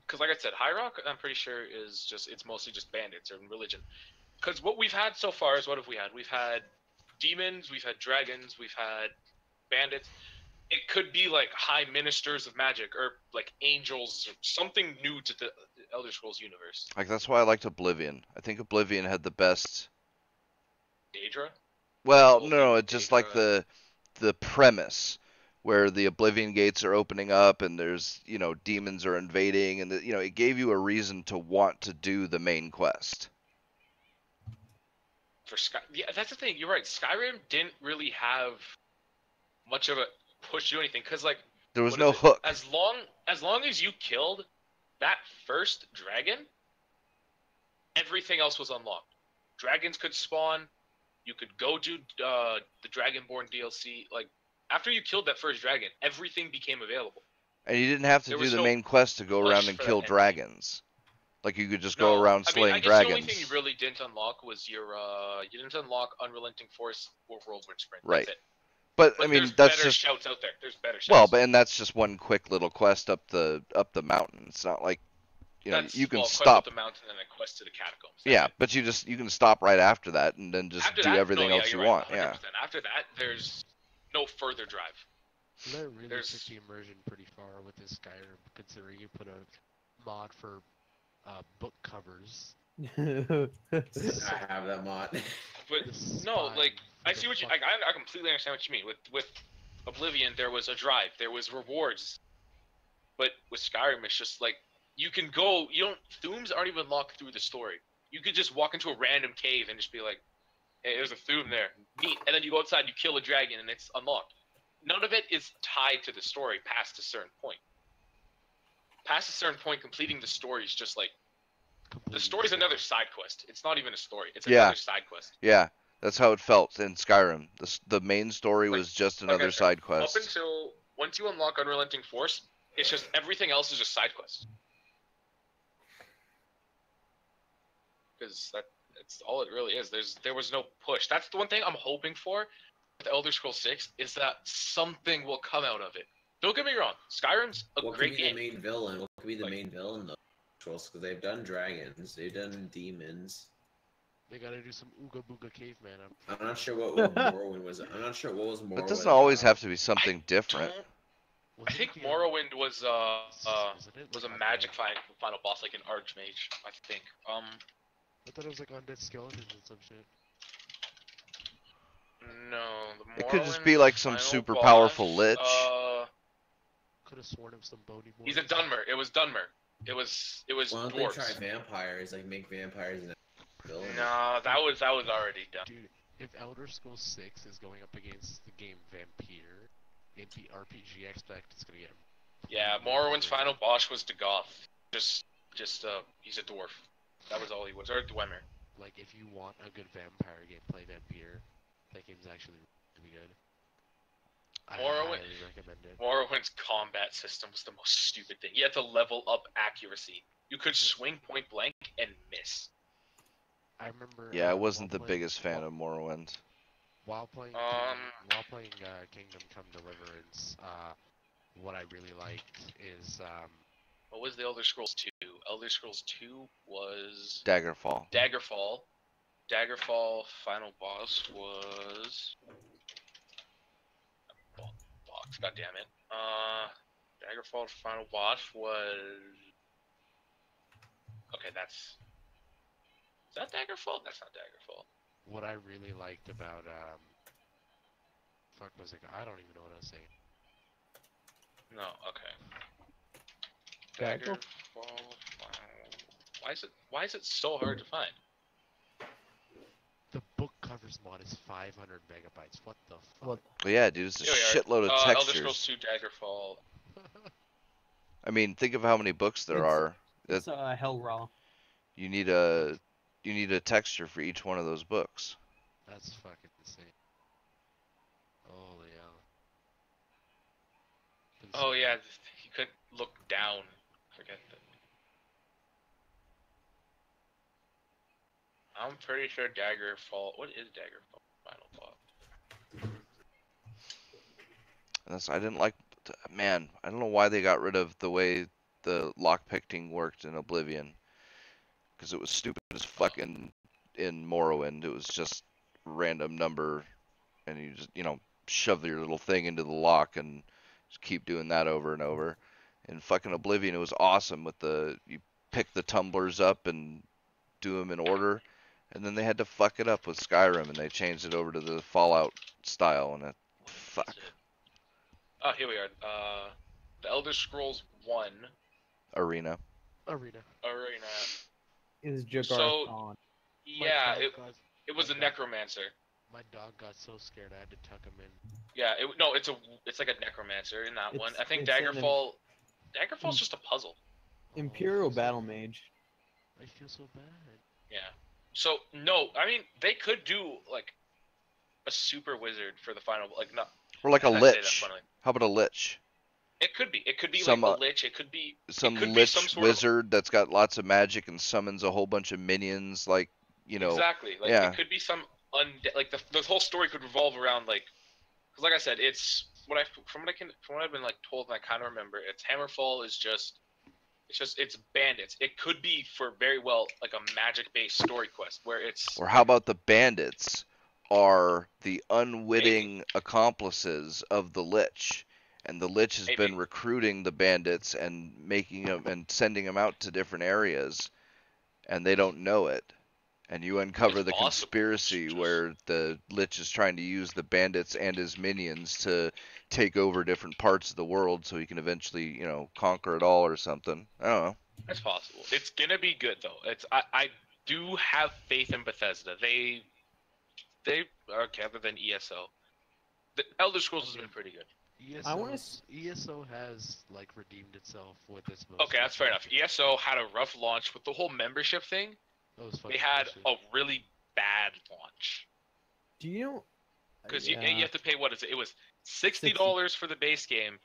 because like I said, High Rock, I'm pretty sure is just, it's mostly just bandits and religion. Because what we've had so far is, what have we had? We've had demons, we've had dragons, we've had bandits. It could be like high ministers of magic or like angels or something new to the Elder Scrolls universe. like that's why I liked Oblivion. I think Oblivion had the best. Daedra? Well, Whole no, thing no, with it's just like Daedra. the premise where the Oblivion gates are opening up and there's, demons are invading and it gave you a reason to want to do the main quest. For Sky, yeah, that's the thing. You're right. Skyrim didn't really have much of a push to do anything because, like, There was what no is it? hook. As long as you killed that first dragon, everything else was unlocked. Dragons could spawn. You could go do the Dragonborn DLC. Like, after you killed that first dragon, everything became available. And you didn't have to There do was the no main quest to go push around and for that kill ending. dragons. Like you could just go No, around I mean, slaying I guess dragons. the only thing you really didn't unlock was your you didn't unlock Unrelenting Force or Whirlwind Sprint. Right. That's it. But But I mean there's that's better just shouts out there. There's better shouts. well, but and that's just one quick little quest up the mountain. It's not like That's, you can well, quest stop. up the mountain and then a quest to the catacombs. That's Yeah, it. but you can stop right after that and then just After do that, everything no, yeah, else you you're right, want. 100%. Yeah. After that, there's no further drive. That really There's- took the immersion pretty far with this Skyrim, considering you put a mod for book covers. I have that mod. But The no, spine like for I the see what you. fuck- I completely understand what you mean. With Oblivion, there was a drive. There was rewards. But with Skyrim, it's just like you can go. You don't. Thumes aren't even locked through the story. You could just walk into a random cave and just be like, "Hey, there's a Thume there. Neat." And then you go outside, and you kill a dragon, and it's unlocked. None of it is tied to the story past a certain point. Past a certain point, completing the story is just like the completing story's story. another side quest. It's not even a story. It's Yeah. another side quest. Yeah, that's how it felt in Skyrim. The main story Like- was just like I another said, side Up quest. until once you unlock Unrelenting Force, it's just everything else is just side quests. Because that's all it really is. There was no push. That's the one thing I'm hoping for with Elder Scrolls 6 is that something will come out of it. Don't get me wrong, Skyrim's a What could great be game. the main villain? What could be the Like- main villain though? Because they've done dragons, they've done demons. They gotta do some ooga booga caveman. I'm not sure what Morrowind was. I'm not sure what was Morrowind. It doesn't always about. have to be something different. Don't- I Wasn't think it Morrowind was wasn't it was a like magic final boss, like an archmage, I think. I thought it was like undead skeletons and some shit. No, the It could just Morrowind be like some final super boss, powerful lich. Could have sworn it was some bony boy. He's a Dunmer. It was Dunmer. It was Why don't they dwarves. try vampires? Like make vampires an villain. No, that was already done. Dude, if Elder Scrolls 6 is going up against the game Vampire in the RPG, I expect it's gonna get. Yeah, completely Morrowind's obliterated. final boss was Dagoth. Just he's a dwarf. That was all he was, or Dwemer. Like, if you want a good vampire game, play Vampire. That game's actually really good. I Morrowind- highly recommend it. Morrowind's combat system was the most stupid thing. You had to level up accuracy. You could swing point blank and miss. I remember. Yeah, I while wasn't the playing- biggest fan of Morrowind. While playing, Um, Kingdom Come Deliverance, what I really liked is What was the Elder Scrolls 2? Elder Scrolls 2 was Daggerfall. Daggerfall. Daggerfall final boss was box. God damn it. Daggerfall final boss was. Okay, that's. Is that Daggerfall? That's not Daggerfall. what I really liked about fuck was it? I don't even know what I was saying. No. Okay. Dagger? Daggerfall final. Why is it so hard to find? The book covers mod is 500 megabytes. What the fuck? What? But yeah, dude, it's a Here we are. shitload of Elder Scrolls textures. 2 Daggerfall. I mean, think of how many books there It's- are. It's Hell Raw. You need a you need a texture for each one of those books. That's fucking insane. Holy hell. Oh Insane. yeah, he couldn't look down. Forget that. I'm pretty sure Daggerfall. What is Daggerfall? Final thought. And that's, I didn't like, man, I don't know why they got rid of the way the lockpicking worked in Oblivion. Because it was stupid as fuck in Morrowind. It was just random number, and you just, shove your little thing into the lock and just keep doing that over and over. In fucking Oblivion, it was awesome with you pick the tumblers up and do them in order. And then they had to fuck it up with Skyrim, and they changed it over to the Fallout style, and fuck. Oh, here we are. The Elder Scrolls 1 Arena. Arena. Arena. Is Jagar So- Khan. Yeah, My dog got- it was a my dog- necromancer. My dog got so scared I had to tuck him in. Yeah, it's like a necromancer in that one. I think It's an Daggerfall's just a puzzle. Imperial Battle Mage. I feel so bad. Yeah. So no, I mean they could do like a super wizard for the final, like not. Or like a I say that lich. funnily. How about a lich? It could be. It could be Some, like a lich. It could be. Some could be lich some sort of- wizard that's got lots of magic and summons a whole bunch of minions, like, Exactly. Like yeah. it could be some like the whole story could revolve around like, because like I said, it's from what I've been like told and I kind of remember, it's Hammerfall is just. It's bandits. It could be for very well like a magic-based story quest where it's. Or how about the bandits are the unwitting accomplices of the lich, and the lich has Maybe. been recruiting the bandits and making them and sending them out to different areas, and they don't know it. And you uncover It's the possible. conspiracy It's just- where the lich is trying to use the bandits and his minions to take over different parts of the world so he can eventually, conquer it all or something. I don't know. It's possible. It's gonna be good though. I do have faith in Bethesda. They okay other than ESO. The Elder Scrolls has been pretty good. ESO, I wanna ESO has like redeemed itself with this. Okay, that's fair enough. ESO had a rough launch with the whole membership thing. They had a really bad launch Do you know? because Yeah. you have to pay what is it? It was $60 for the base game,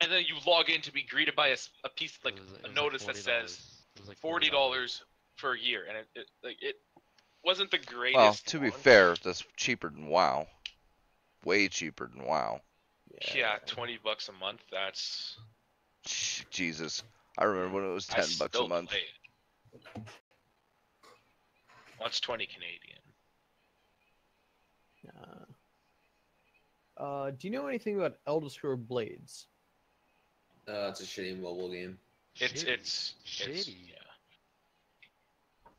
and then you log in to be greeted by a piece like a notice that says $40 for a year, and it wasn't the greatest. Well, to be launch. fair, that's cheaper than WoW. Way cheaper than WoW. Yeah, $20 a month. That's Jesus. I remember when it was I $10 a still month. play it. What's 20 Canadian? Do you know anything about Elder Scrolls Blades? It's a shitty mobile game. It's shitty. yeah.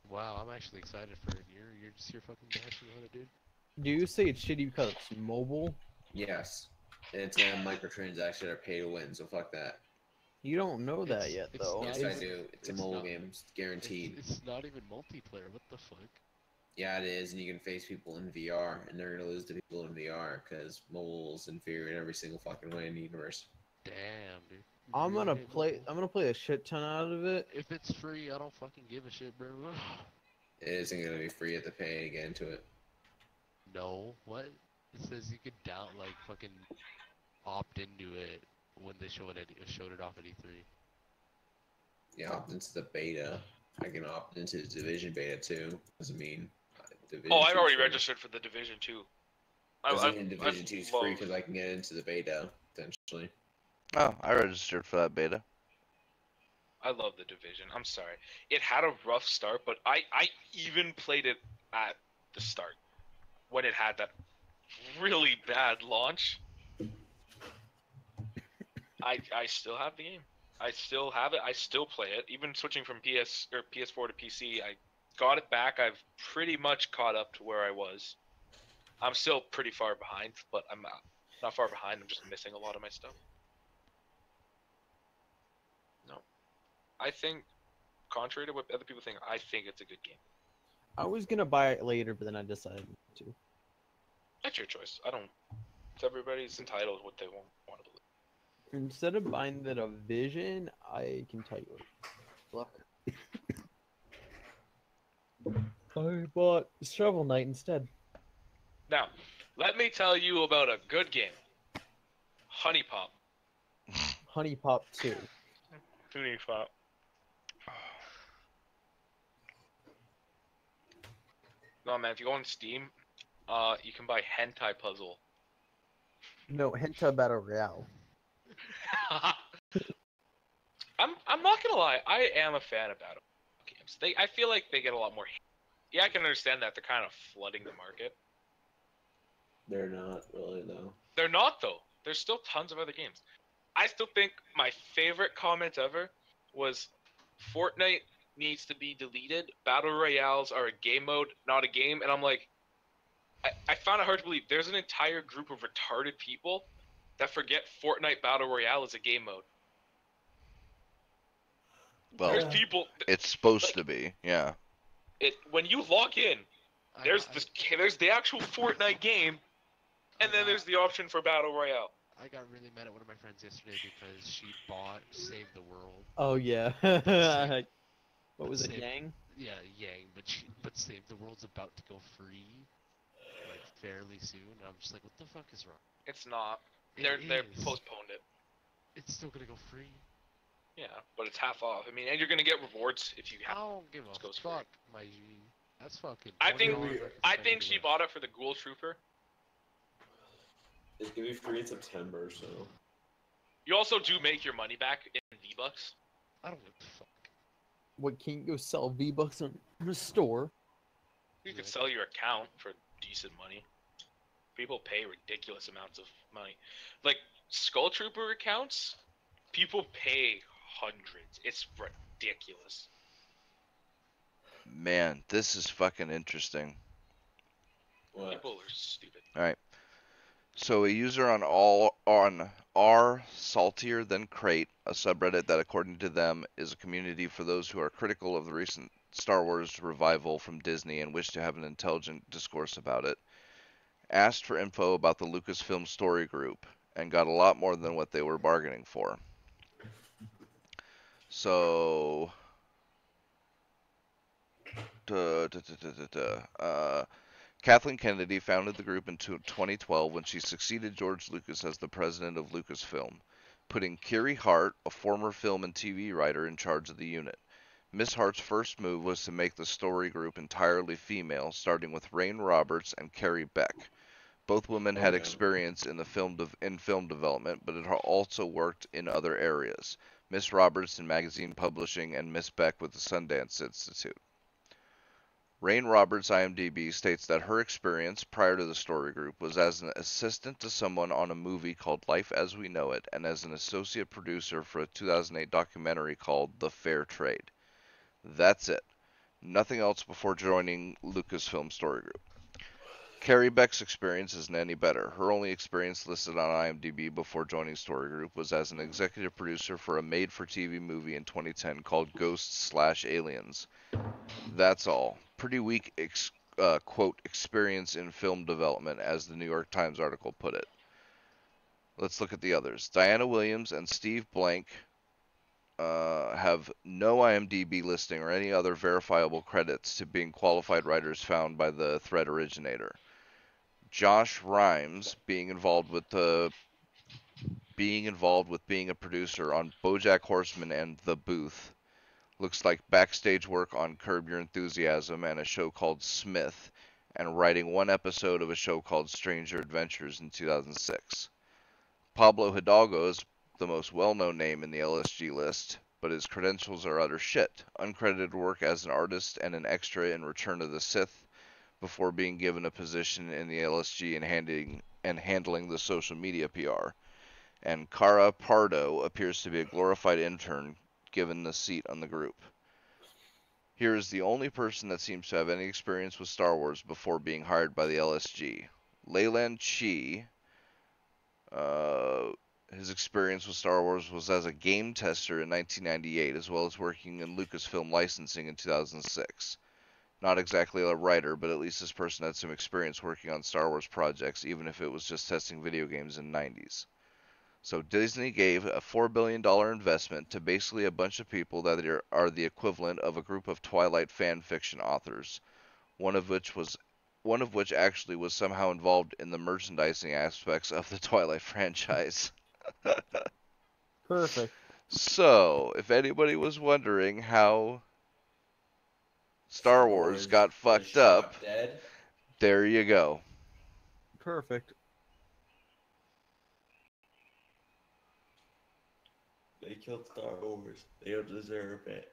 Wow, I'm actually excited for it. You're just here fucking bashing on it, dude. Do you say it's shitty because it's mobile? Yes. And it's a microtransaction or pay to win, so fuck that. You don't know that yet, it's though. not- Yes, I it's- do. It's a it's mobile not- game. It's guaranteed. It's not even multiplayer. What the fuck? Yeah, it is, and you can face people in VR, and they're gonna lose to people in VR because mobile's inferior in every single fucking way in the universe. Damn, dude. I'm Really gonna hate play. mobile? I'm gonna play a shit ton out of it. If it's free, I don't fucking give a shit, bro. It isn't gonna be free at the pay to get into it. No, what? It says you could fucking opt into it when they showed it off at E3. You opt into the beta. I can opt into the Division beta too. Doesn't mean Division Oh, I've 2's already free. registered for the Division 2. Doesn't mean Division 2's free because I can get into the beta potentially. Oh, I registered for that beta. I love the Division. I'm sorry. It had a rough start, but I even played it at the start when it had that really bad launch. I still have the game. I still have it. I still play it. Even switching from PS4 to PC, I got it back. I've pretty much caught up to where I was. I'm still pretty far behind, but I'm not far behind. I'm just missing a lot of my stuff. No. I think, contrary to what other people think, I think it's a good game. I was gonna buy it later, but then I decided not to. That's your choice. I don't. Everybody's entitled to what they want to believe. Instead of buying the Division, I can tell you what. Look. I bought Shovel Knight instead. Now, let me tell you about a good game. Honey Pop. Honey Pop 2. Honey Pop. No man, if you go on Steam, you can buy Hentai Puzzle. No, Hentai Battle Royale. I'm not gonna lie, I am a fan of battle games. I feel like they get a lot more. Yeah, I can understand that they're kind of flooding the market. They're not really though. They're not though. There's still tons of other games. I still think my favorite comment ever was Fortnite needs to be deleted. Battle Royales are a game mode, not a game. And I'm like, I found it hard to believe there's an entire group of retarded people that forget Fortnite Battle Royale is a game mode. Well, There's people. it's supposed to be, yeah. When you log in, I- there's I- there's the actual Fortnite game, and then there's the option for Battle Royale. I got really mad at one of my friends yesterday because she bought Save the World. Oh yeah. What was it, Save- Yang? Yeah, Yang, but Save the World's about to go free, like fairly soon. I'm just like, what the fuck is wrong? It's not. It They're is. postponed it. It's still gonna go free. Yeah, but it's half off. I mean, and you're gonna get rewards if you I have. don't give It a goes free. fuck, my G. That's fucking. I think- $20 I think she bought it for the Ghoul Trooper. It's gonna be free in September, so. You also do make your money back in V-Bucks. I don't give a fuck. What, can't you go sell V-Bucks on the store? You could Yeah. sell your account for decent money. People pay ridiculous amounts of money. Like Skull Trooper accounts, people pay hundreds. It's ridiculous. Man, this is fucking interesting. What? People are stupid. So a user on R Saltier Than Crate, a subreddit that according to them is a community for those who are critical of the recent Star Wars revival from Disney and wish to have an intelligent discourse about it, asked for info about the Lucasfilm Story Group and got a lot more than what they were bargaining for. So Kathleen Kennedy founded the group in 2012 when she succeeded George Lucas as the president of Lucasfilm, putting Kiri Hart, a former film and TV writer, in charge of the unit. Miss Hart's first move was to make the story group entirely female, starting with Rain Roberts and Carrie Beck. Both women had Okay. experience in film development, but had also worked in other areas. Miss Roberts in magazine publishing and Miss Beck with the Sundance Institute. Rain Roberts' IMDb states that her experience prior to the story group was as an assistant to someone on a movie called Life as We Know It and as an associate producer for a 2008 documentary called The Fair Trade. That's it. Nothing else before joining Lucasfilm Story Group. Carrie Beck's experience isn't any better. Her only experience listed on IMDb before joining Story Group was as an executive producer for a made-for-TV movie in 2010 called Ghosts/Aliens. That's all. Pretty weak, quote, experience in film development, as the New York Times article put it. Let's look at the others. Diana Williams and Steve Blank have no IMDb listing or any other verifiable credits to being qualified writers found by the thread originator. Josh Rhimes being involved with being a producer on BoJack Horseman and The Booth. Looks like backstage work on Curb Your Enthusiasm and a show called Smith, and writing one episode of a show called Stranger Adventures in 2006. Pablo Hidalgo is the most well-known name in the LSG list, but his credentials are utter shit. Uncredited work as an artist and an extra in Return of the Sith, before being given a position in the LSG and handling the social media PR. And Cara Pardo appears to be a glorified intern given the seat on the group. Here is the only person that seems to have any experience with Star Wars before being hired by the LSG. Leyland Chi. His experience with Star Wars was as a game tester in 1998, as well as working in Lucasfilm licensing in 2006. Not exactly a writer, but at least this person had some experience working on Star Wars projects, even if it was just testing video games in the 90s. So Disney gave a $4 billion investment to basically a bunch of people that are the equivalent of a group of Twilight fan fiction authors. one of which actually was somehow involved in the merchandising aspects of the Twilight franchise. Perfect. So, if anybody was wondering how Star Wars got was fucked shot up, Dead. there you go. Perfect. They killed Star Wars. They don't deserve it.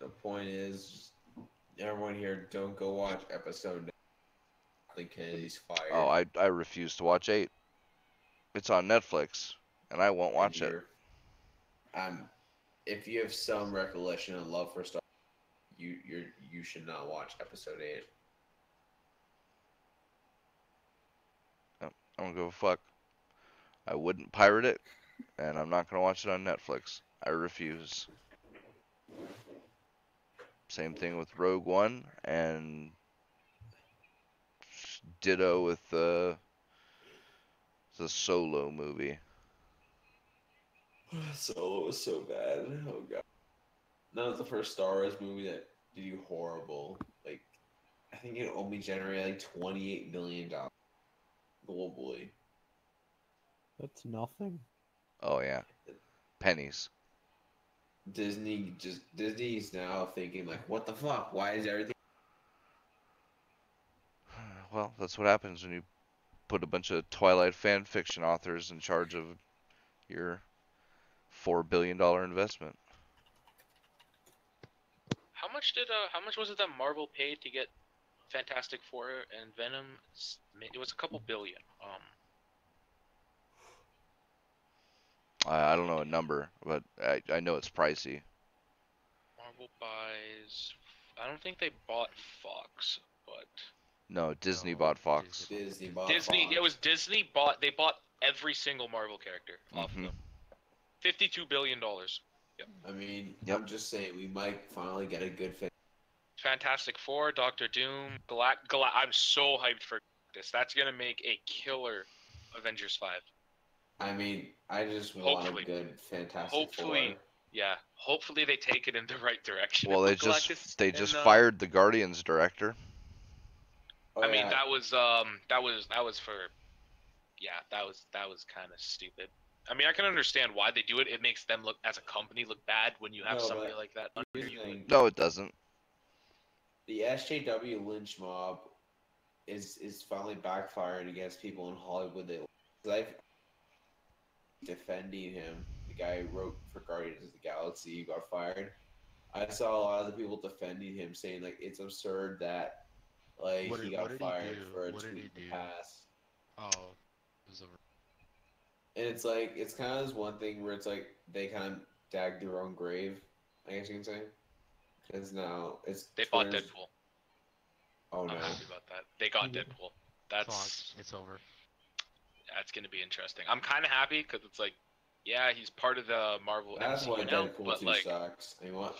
The point is, everyone here, don't go watch episode 9. Kennedy's fired. Oh, I refuse to watch 8. It's on Netflix, and I won't watch it. If you have some recollection and love for Star Wars, you should not watch episode 8. I don't give a fuck. I wouldn't pirate it, and I'm not gonna watch it on Netflix. I refuse. Same thing with Rogue One, and ditto with the Solo movie. Solo was so bad. Oh god. That was the first Star Wars movie that did you horrible. Like, I think it only generated like $28 million globally. That's nothing. Oh yeah, pennies. Disney's now thinking like, what the fuck? Why is everything? Well, that's what happens when you put a bunch of Twilight fan fiction authors in charge of your $4 billion investment. How much was it that Marvel paid to get Fantastic Four and Venom? It was a couple billion. I don't know a number, but I know it's pricey. Marvel buys. I don't think they bought Fox, but No, Disney No, bought Fox. Disney bought Disney. Fox. It was Disney bought. They bought every single Marvel character off Mhm. them. $52 billion. I mean, Yep. I'm just saying we might finally get a good fit. Fantastic Four, Doctor Doom, I'm so hyped for this. That's gonna make a killer Avengers 5. I mean, I just want Hopefully. a good Fantastic Hopefully. Four. Yeah, hopefully they take it in the right direction. Well, they with Galactus just and, fired the Guardians director. Oh, I mean, yeah. that was for, yeah, that was kind of stupid. I mean, I can understand why they do it. It makes them look, as a company, look bad when you have No, somebody but like that under here's the you. thing. No, it doesn't. The SJW lynch mob is finally backfiring against people in Hollywood. I've defending him. The guy who wrote for Guardians of the Galaxy who got fired. I saw a lot of the people defending him, saying like it's absurd that like What he did- got what did he fired do? for a What did tweet he in do? the past. Oh, it was over. And it's like it's kind of this one thing where it's like they kind of dug their own grave. I guess you can say. Because now it's They bought Twitter's- Deadpool. Oh I'm no! happy about that. They got Yeah. Deadpool. That's Fox, it's over. gonna be interesting. I'm kind of happy because it's like, yeah, he's part of the Marvel That's why MCU now, Deadpool but 2 like, sucks. I mean, what?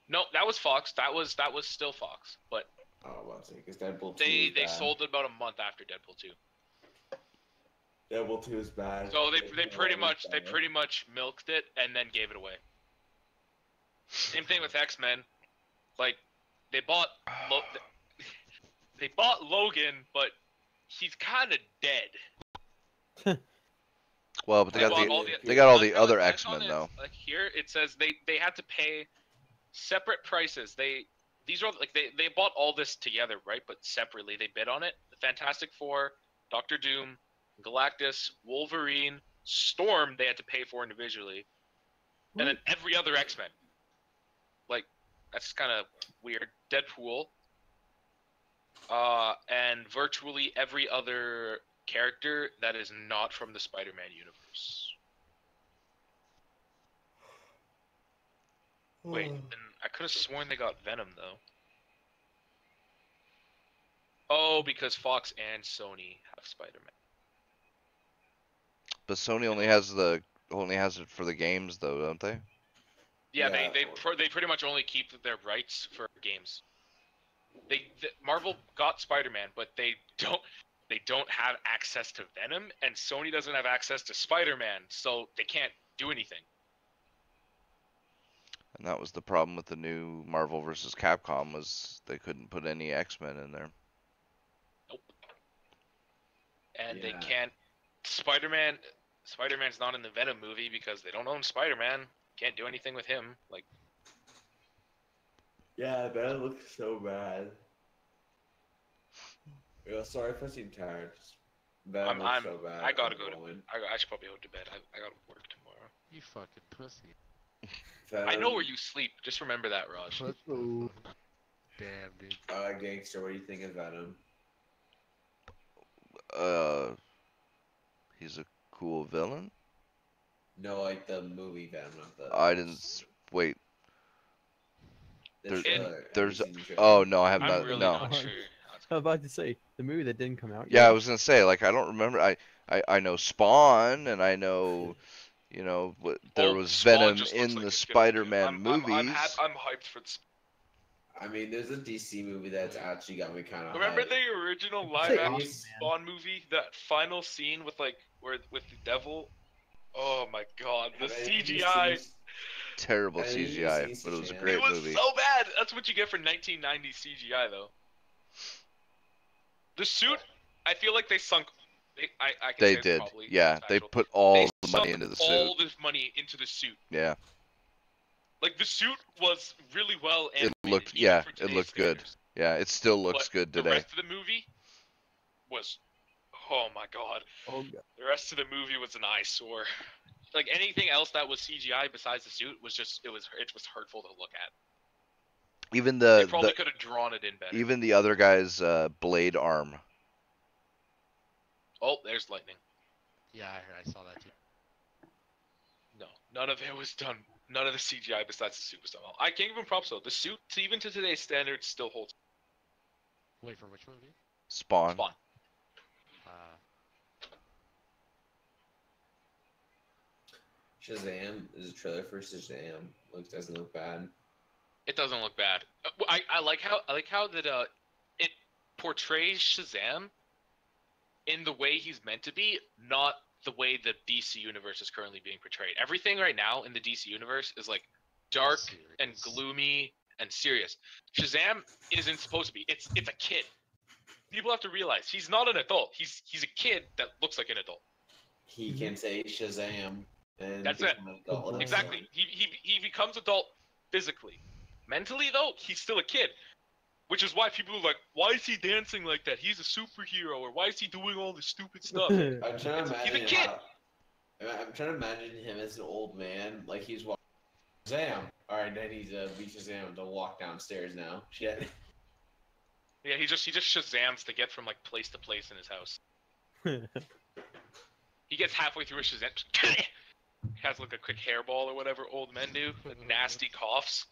no, that was Fox. That was still Fox, but Oh, what's it? Because Deadpool 2 they is bad. sold it about a month after Deadpool 2. Deadpool 2 is bad. So they pretty much milked it and then gave it away. Same thing with X-Men. Like they bought they bought Logan, but he's kind of dead. Well, but they got bought the all they got all the like, other like, X-Men though. Like here it says they had to pay separate prices. These are like they bought all this together, right? But separately they bid on it. The Fantastic Four, Doctor Doom, Galactus, Wolverine, Storm they had to pay for individually, and then every other X-Men. Like that's kind of weird. Deadpool, and virtually every other character that is not from the Spider-Man universe. Wait, then I could have sworn they got Venom though. Oh, because Fox and Sony have Spider-Man. But Sony only has it for the games though, don't they? Yeah, Yeah. they pretty much only keep their rights for games. Marvel got Spider-Man, but they don't have access to Venom, and Sony doesn't have access to Spider-Man, so they can't do anything. And that was the problem with the new Marvel vs. Capcom was they couldn't put any X-Men in there. And they Yeah. can't. Spider-Man's not in the Venom movie because they don't own Spider-Man. Can't do anything with him. Like, Yeah, that looks so bad. Yeah, sorry if I seem tired. That looks so bad. I gotta at the go to. moment. I should probably go to bed. I gotta work tomorrow. You fucking pussy. I know where you sleep. Just remember that, Raj. What the damn, dude. Gangster, what do you think of Venom? He's a cool villain. No, like the movie Venom, not the. I didn't wait. the There's- trailer. Have you There's seen the trailer? oh no, I have I'm not. really No. not sure. I was about to say the movie that didn't come out Yeah, yet. I was gonna say like I don't remember. I know Spawn and I know, there Oh, was Spawn Venom just looks in like the it's gonna be- Spider-Man movies. I'm hyped for. I mean, there's a DC movie that's actually got me kind of. Remember the original Say live-action Aquaman. Spawn movie? That final scene with with the devil. Oh my God, the CGI. Terrible Have you CGI, seen but it was a Shazam? great It was movie. so bad. That's what you get for 1990 CGI, though. The suit, I feel like they sunk. I can They say it's did. probably Yeah, they factual. put all They the money sunk into the all suit. this money into the suit. Yeah, Like the suit was really well it animated. looked. even Yeah, for it today's looked good. standards. Yeah, it still looks But good the today. rest of the movie was, oh my God. Oh god. The rest of the movie was an eyesore. Like anything else that was CGI besides the suit was just it was hurtful to look at. Even They the probably could have drawn it in better. even the other guy's blade arm. Oh, there's lightning. Yeah, I saw that too. No, none of it was done. None of the CGI besides the suit was done well. I can't give him props though. The suit, even to today's standards, still holds. Wait, for which movie? Spawn. Spawn. Shazam is a trailer for Shazam. Doesn't look bad. It doesn't look bad. I like how that it portrays Shazam in the way he's meant to be, not the way the DC universe is currently being portrayed. Everything right now in the DC universe is like dark and Serious. gloomy and serious. Shazam isn't supposed to be. It's a kid. People have to realize he's not an adult. He's a kid that looks like an adult. He can say Shazam and That's become an adult. That's Exactly. fine. He becomes adult physically. Mentally though, he's still a kid. Which is why people are like, why is he dancing like that? He's a superhero, or why is he doing all this stupid stuff? I'm trying to He's a imagine. kid. I'm trying to imagine him as an old man, like he's walking. Shazam! All right, then he's be Shazam to walk downstairs now. Shit. Yeah, he just Shazams to get from like place to place in his house. He gets halfway through a Shazam. Has like a quick hairball or whatever old men do. Like nasty coughs.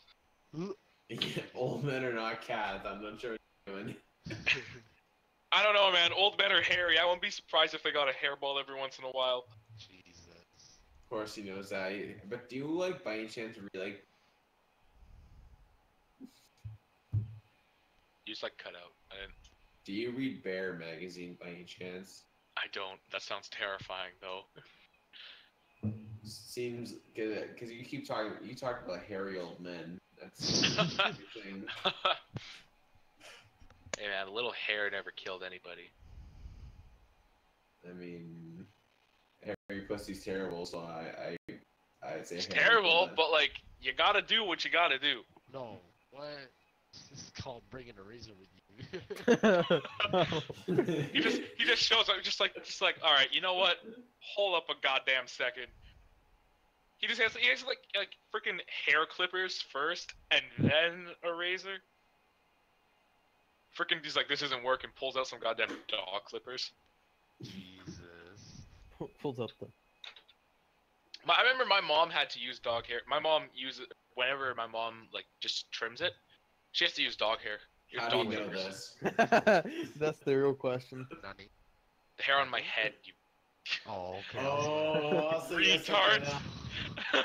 Old men are not cats. I'm not sure what you're doing. I don't know, man. Old men are hairy. I won't be surprised if they got a hairball every once in a while. Jesus. Of course he knows that. But do you like by any chance really like? You just like cut out. Do you read Bear magazine by any chance? I don't. That sounds terrifying though. Seems because you keep talking. You talk about hairy old men. That's your thing. Hey man, a little hair never killed anybody. I mean, hairy pussy's terrible, so I'd say It's hairy terrible, men. but like you gotta do what you gotta do. No, what? This is called bringing a razor with you. He just shows up, just like, all right, you know what? Hold up a goddamn second. He has like freaking hair clippers first, and then a razor. Freaking, he's like, this isn't working. Pulls out some goddamn dog clippers. Jesus. Pulls up the. I remember my mom had to use dog hair. My mom uses whenever my mom like just trims it. She has to use dog hair. Use How do you dog know clippers. this? That's the real question. Nani? The hair on my head, you Oh, okay. Oh, so yes, retard. okay.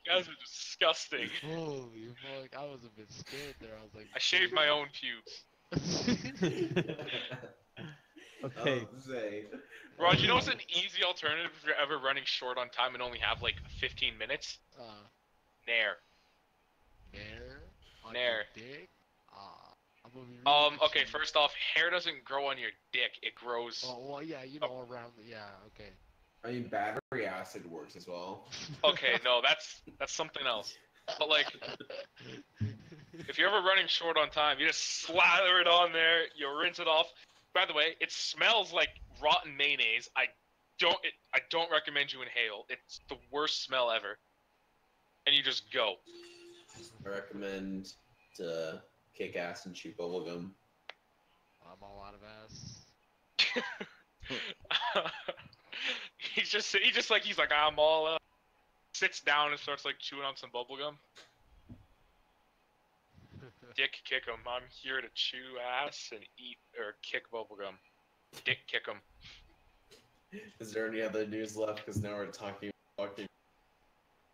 You guys are disgusting. Holy fuck, I was a bit scared there. I was like, I shaved my own pubes. Okay. Say. Rod, you know what's an easy alternative if you're ever running short on time and only have like 15 minutes? Nair. Nair? On Nair. your dick? I'm gonna be really Okay, confused. first off, hair doesn't grow on your dick. It grows. Oh, well, yeah, you know, around the, yeah, okay. I mean, battery acid works as well. Okay, no, that's something else. But like, if you're ever running short on time, you just slather it on there. You rinse it off. By the way, it smells like rotten mayonnaise. I don't recommend you inhale. It's the worst smell ever. And you just go. I recommend to kick ass and chew bubblegum. I'm all out of ass. he's like I'm all up. Sits down and starts like chewing on some bubblegum. Dick kick 'em. I'm here to chew ass and eat or kick bubblegum. Dick kick 'em. Is there any other news left? Because now we're talking fucking.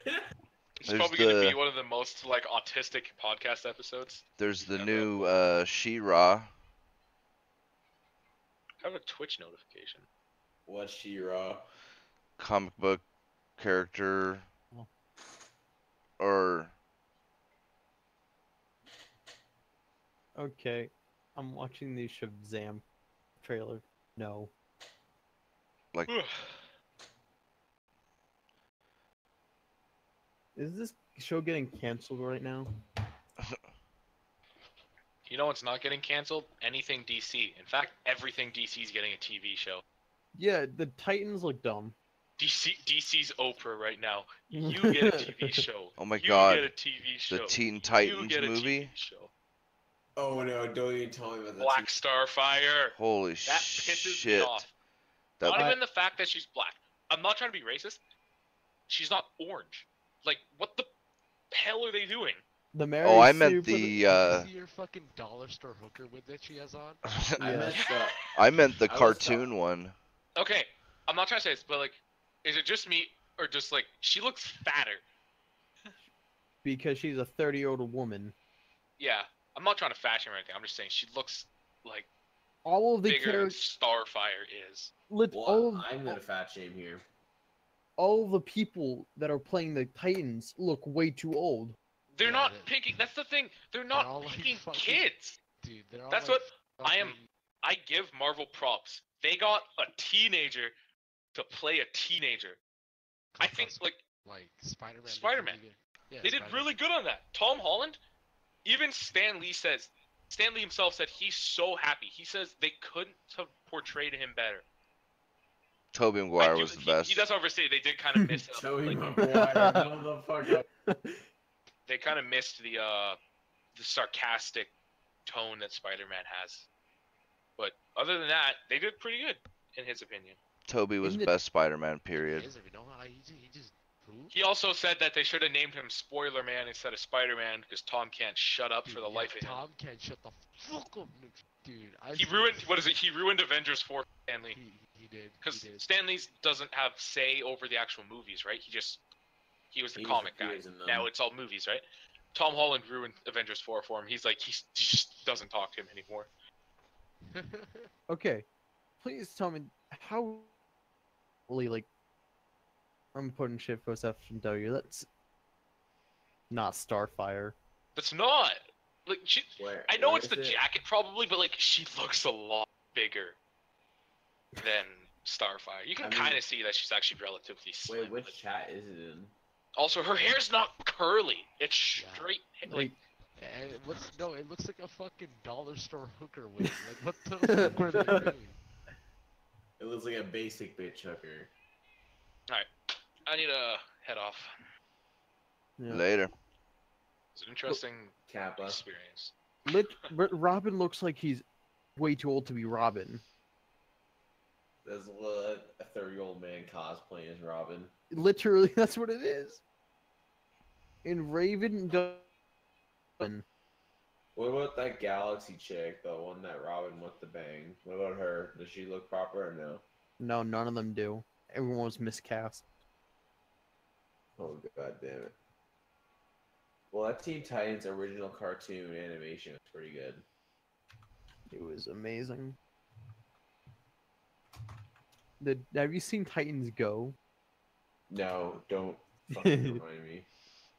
It's There's probably gonna the- be one of the most like autistic podcast episodes. There's the Yeah, new She-Ra. I have a Twitch notification. What's She-Ra? Comic book character. Oh. Or Okay. I'm watching the Shazam trailer. No. Is this show getting canceled right now? You know what's not getting canceled? Anything DC. In fact, everything DC is getting a TV show. Yeah, the Titans look dumb. DC's Oprah right now. You get a TV show. Oh my you God, get a TV show. the Teen You Titans get a movie. TV show. Oh no! Don't even tell me about that. Black Starfire. Holy That pisses me shit! off. That Not even the fact that she's black. I'm not trying to be racist. She's not orange. Like, what the hell are they doing? The Mary Oh, I Sue meant for the See your fucking dollar store hooker with that she has on? I Yeah. messed up. I meant the I was cartoon one. Okay, I'm not trying to say this, but like, is it just me or just like she looks fatter? because she's a 30-year-old woman. Yeah, I'm not trying to fashion or anything. I'm just saying she looks like All of the bigger than characters, Starfire is. Well, I'm gonna fat shame here. all the people that are playing the Titans look way too old. They're Yeah, not they- picking. That's the thing. They're all, not like, picking fucking- kids. Dude, they're all That's like, what I am. fucking- I give Marvel props. They got a teenager to play a teenager. I think like like Spider-Man. did Spider-Man. really good. Yeah, they did Spider-Man. really good on that. Tom Holland, even Stan Lee himself said he's so happy. He says they couldn't have portrayed him better. Tobey I Maguire do- was the best. He does overstate. They did kind of miss. Joey like, Maguire, no the fuck up. they kind of missed the sarcastic tone that Spider-Man has. But other than that, they did pretty good in his opinion. Tobey was Isn't it- best Spider-Man. Period. Is, if you know how he just who? He also said that they should have named him Spoiler Man instead of Spider-Man because Tom can't shut up Dude, for the yeah, life of him. Tom can't shut the fuck up, dude. He ruined He ruined Avengers 4 for Stanley. He did. Because He did. Stanley doesn't have say over the actual movies, right? He was the He comic guy. appears in them. Now it's all movies, right? Tom Holland ruined Avengers 4 for him. He's like he just doesn't talk to him anymore. Okay, please tell me how. Really, like, I'm putting shit for FW. That's not Starfire. That's not like she. Where? I know where it's the is it? jacket probably, but like she looks a lot bigger than Starfire. You can I mean- kind of see that she's actually relatively slim. Wait, but- which chat is it in? Also, her hair's not curly. It's Yeah. straight. Like, Like, And it looks like a fucking dollar store hooker wig. Like, what the fuck were they doing? It looks like a basic bitch hooker. I need to head off. yeah. Later. It's an interesting Kappa. experience. Robin looks like he's way too old to be Robin. There's a 30-year-old man cosplaying as Robin. Literally, that's what it is. And Raven does. What about that Galaxy chick, the one that Robin wants to bang? What about her? Does she look proper or no? No, none of them do. Everyone was miscast. Oh god damn it. Well, that Teen Titans original cartoon animation is pretty good. It was amazing. Have you seen Titans Go? No, don't fucking remind me.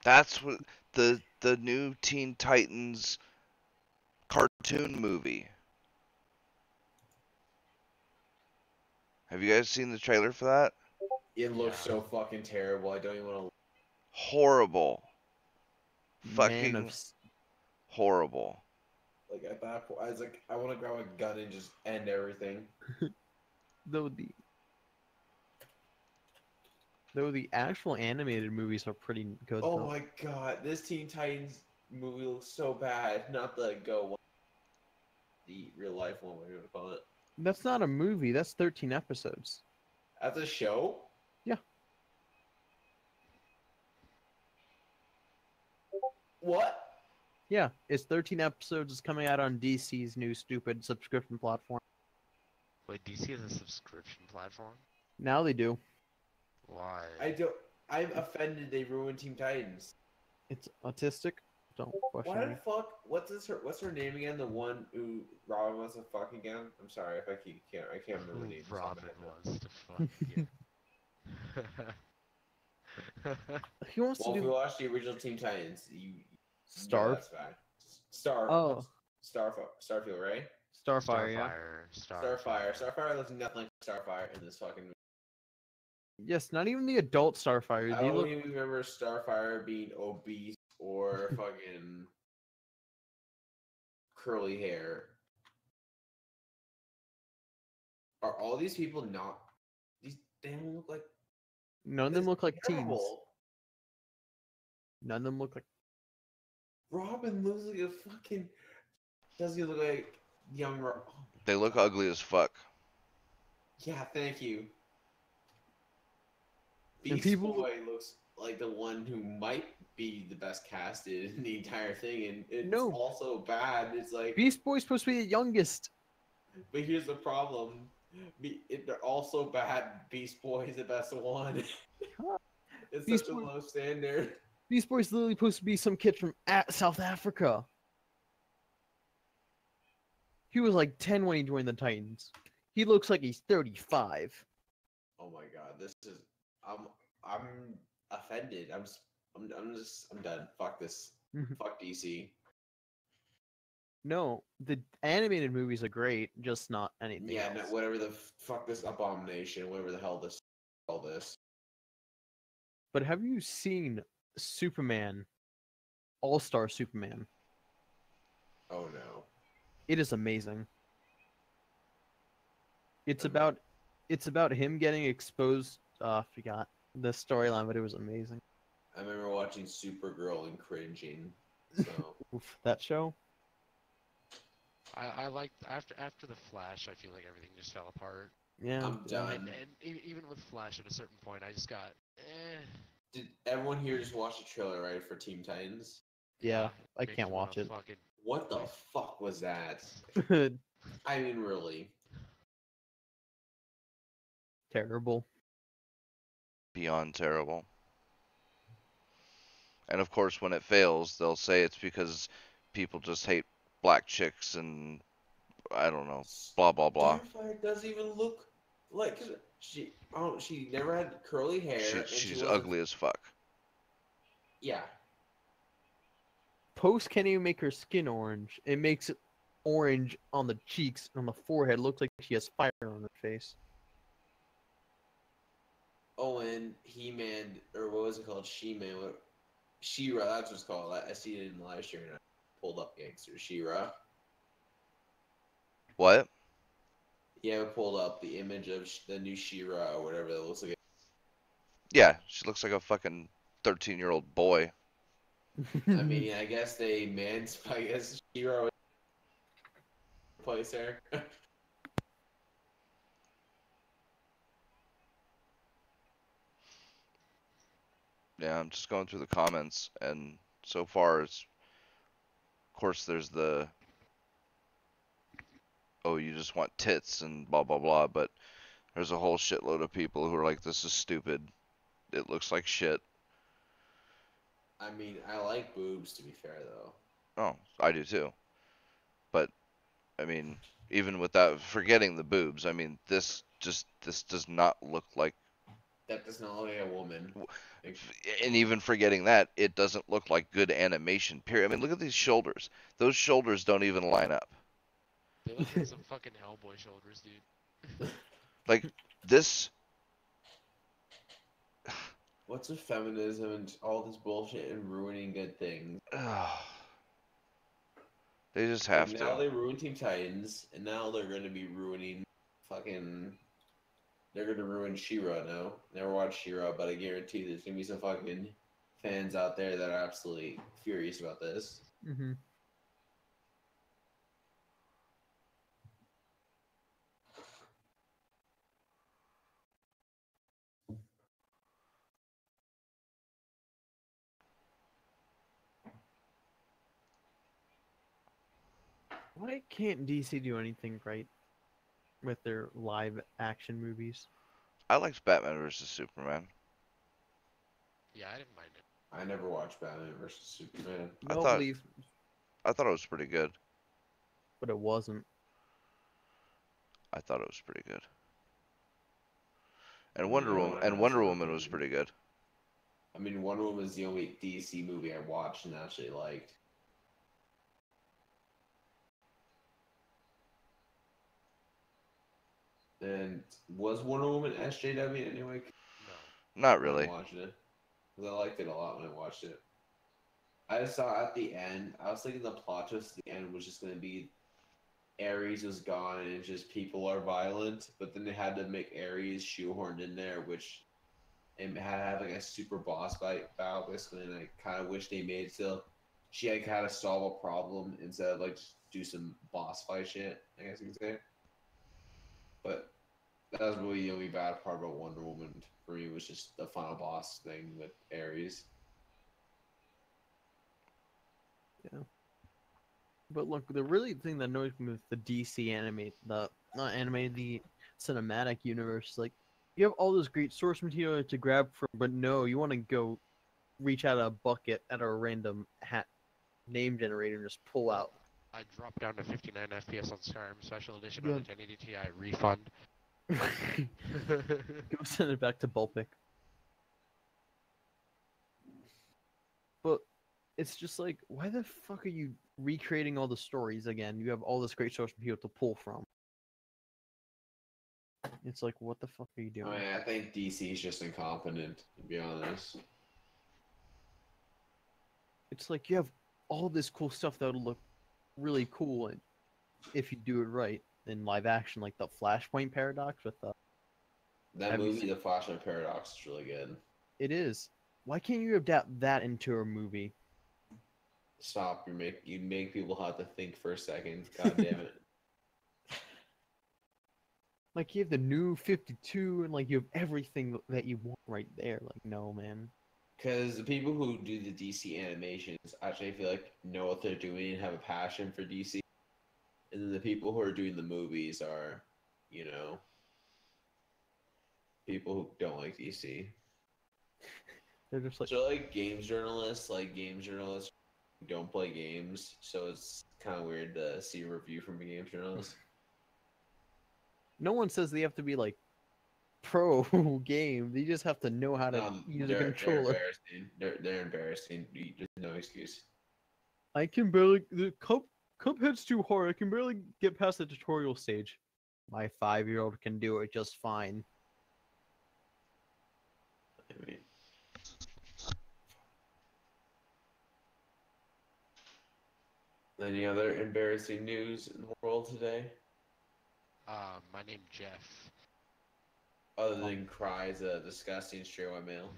That's what the new Teen Titans cartoon movie. Have you guys seen the trailer for that? It looks Yeah. so fucking terrible. I don't even want to. Horrible. Man Fucking of horrible. Like at that point, I was like, I want to grab a gun and just end everything. though the actual animated movies are pretty good. Oh though. my god, this Teen Titans movie looks so bad. Not the Go one, the real life one, whatever you want to call it. That's not a movie. That's 13 episodes. That's a show? Yeah. What? Yeah, it's 13 episodes. It's coming out on DC's new stupid subscription platform. Wait, DC has a subscription platform? Now they do. Why? I'm offended they ruined Teen Titans. It's autistic. Don't question Why me. the fuck? What's her name again? The one who Robin wants to fuck again? I'm sorry if I can't remember the name. Who Robin wants to fuck you. He wants Well, to if you do watch the original Teen Titans, you Star. that's fine. Oh. Starfield, right? Starfire. Yeah. Starfire looks nothing like Starfire in this fucking movie. Yes, not even the adult Starfire. I They don't look. even remember Starfire being obese or fucking curly hair. Are all these people not? They don't look like. None of them look like teens. Terrible. None of them look like. Robin looks like a fucking. Does he look like young? Oh, They look ugly as fuck. yeah, thank you. And Beast people- Boy looks like the one who might be the best casted in the entire thing, and it's No. also bad. It's like, Beast Boy's supposed to be the youngest. but here's the problem: they're also bad. Beast Boy is the best one. It's Beast such a Boy- low standard. Beast Boy's literally supposed to be some kid from South Africa. He was like 10 when he joined the Titans. He looks like he's 35. Oh my god, this is. I'm offended. I'm done. Fuck this. Fuck DC. No, the animated movies are great, just not anything Yeah, no, else. whatever the fuck this abomination, whatever the hell this all this. But have you seen Superman, All-Star Superman? Oh no. It is amazing. It's Um, about him getting exposed. I forgot the storyline, but it was amazing. I remember watching Supergirl and cringing. So Oof, that show. I like after the Flash, I feel like everything just fell apart. Yeah. I'm done. And even with Flash, at a certain point, I just got. Did everyone here just watch the trailer right for Teen Titans? Yeah, I makes can't me wanna watch it. Fucking, What the fuck was that? I mean, really. Terrible. Beyond terrible. And of course, when it fails, they'll say it's because people just hate black chicks and I don't know, blah blah blah. Starfire doesn't even look like she. Oh, she never had curly hair. and She's wasn't- ugly as fuck. Yeah. Post can't even make her skin orange. It makes it orange on the cheeks, on the forehead. Looks like she has fire on her face. Oh, and He-Man, or what was it called? She-Man. She-Ra, that's what it's called. I see it in the live stream and I pulled up Gangster. She-Ra. What? Yeah, I pulled up the image of the new She-Ra or whatever that looks like. Yeah, she looks like a fucking 13-year-old boy. I mean, I guess they I guess She-Ra was place there. Yeah, I'm just going through the comments, and so far it's, of course, there's the, oh, you just want tits and blah blah blah, but there's a whole shitload of people who are like, this is stupid. It looks like shit. I mean, I like boobs, to be fair, though. Oh, I do too. But, I mean, even with that, forgetting the boobs, I mean, this just this does not look like. That does not look like a woman. Like, And even forgetting that, it doesn't look like good animation. Period. I mean, look at these shoulders. Those shoulders don't even line up. They look like some fucking Hellboy shoulders, dude. Like this. what's with feminism and all this bullshit and ruining good things? They just have Like, now to. they ruined Teen Titans, and now they're gonna be ruining fucking. They're gonna ruin She-Ra now. Never watched She-Ra, but I guarantee there's gonna be some fucking fans out there that are absolutely furious about this. Mm-hmm. Why can't DC do anything right with their live action movies? I liked Batman versus Superman. Yeah, I didn't mind it. I never watched Batman versus Superman. I No thought- believe, I thought it was pretty good. but it wasn't. I thought it was pretty good. And Yeah, Wonder Woman. I And also Wonder thought Woman it was was pretty good. I mean, Wonder Woman is the only DC movie I watched and actually liked. And was Wonder Woman SJW anyway? No. Not I really. watched it. 'Cause I liked it a lot when I watched it. I saw at the end, I was thinking the plot twist at the end was just going to be Ares was gone and it's just people are violent, but then they had to make Ares shoehorned in there, which and had like a super boss fight battle basically, and I kind of wish they made it so she had kind of solve a problem instead of like just do some boss fight shit, I guess you could say. But that was really the only bad part about Wonder Woman for me was just the final boss thing with Ares. But look, the really thing that annoys me with the DC anime, the not anime, the cinematic universe, like you have all this great source material to grab from, but no, you want to go reach out a bucket at a random name generator and just pull out. I dropped down to 59 FPS on Skyrim Special Edition Yeah. on the 1080 Ti refund. Go send it back to Bulpic. But it's just like, why the fuck are you recreating all the stories again? You have all this great source material to pull from. It's like, what the fuck are you doing? I mean, I think DC is just incompetent, to be honest. It's like you have all this cool stuff that would look really cool, and if you do it right in live action, like the Flashpoint paradox with the. That Have you movie, seen- The Flashpoint Paradox, is really good. It is. Why can't you adapt that into a movie? Stop! You make people have to think for a second. God damn it! Like you have the new 52, and like you have everything that you want right there. Like, no, man. Because the people who do the DC animations actually feel like know what they're doing and have a passion for DC, and then the people who are doing the movies are, you know, people who don't like DC. They're just like, So like games journalists who don't play games, so it's kind of weird to see a review from a games journalist. no one says they have to be like pro game. They just have to know how to No, use a they're controller. embarrassing. They're embarrassing. There's no excuse. I can barely the Cuphead's too hard. I can barely get past the tutorial stage. My 5-year-old can do it just fine. I mean, any other embarrassing news in the world today, My name Jeff. other than cries a disgusting straight white male?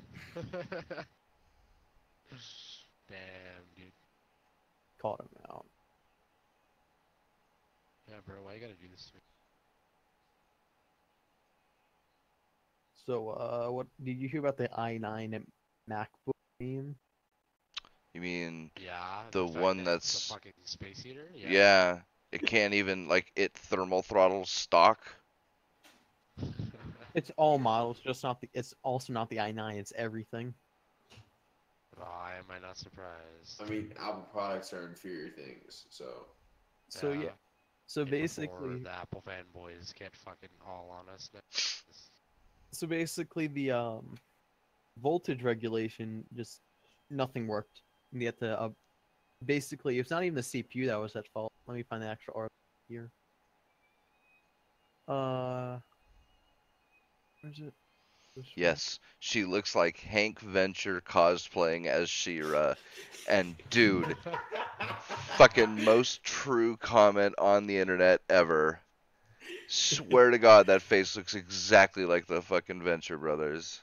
Damn, dude. Caught him out. Yeah, bro, why you gotta do this to me? So, what did you hear about the i9 and MacBook meme? You mean Yeah, The fact one that it's that's- a fucking space heater. yeah. It can't even like it thermal throttles stock. It's all models, just not the. It's also not the i9. It's everything. Why am I not surprised? I mean, Apple products are inferior things, so So yeah. So before basically, the Apple fanboys get fucking all on us now. the voltage regulation just nothing worked. And yet the basically it's not even the CPU that was at fault. Let me find the actual article here. Where's it? This one? Yes, she looks like Hank Venture cosplaying as She-Ra. And dude, fucking most true comment on the internet ever. Swear to God, that face looks exactly like the fucking Venture brothers.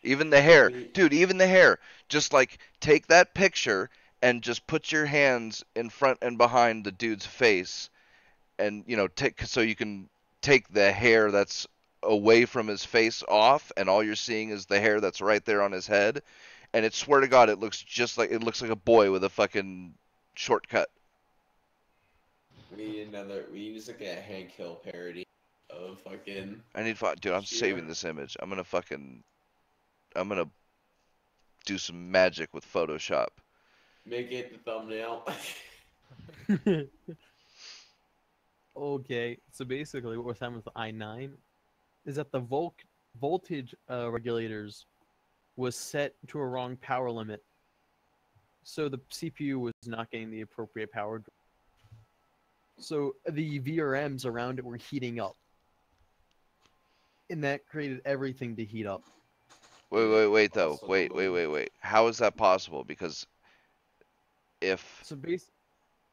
Even the hair. Dude, even the hair. Just like take that picture and just put your hands in front and behind the dude's face and take so you can take the hair that's away from his face off and all you're seeing is the hair that's right there on his head and it swear to God it looks like a boy with a fucking shortcut. We need just like a Hank Hill parody of fucking. Dude, I'm saving this image. I'm gonna do some magic with Photoshop. Make it the thumbnail. Okay, so basically what was happening with the i9 is that the voltage regulators was set to a wrong power limit. So the CPU was not getting the appropriate power. So the VRMs around it were heating up. And that created everything to heat up. Wait though. Also, Wait. How is that possible? Because if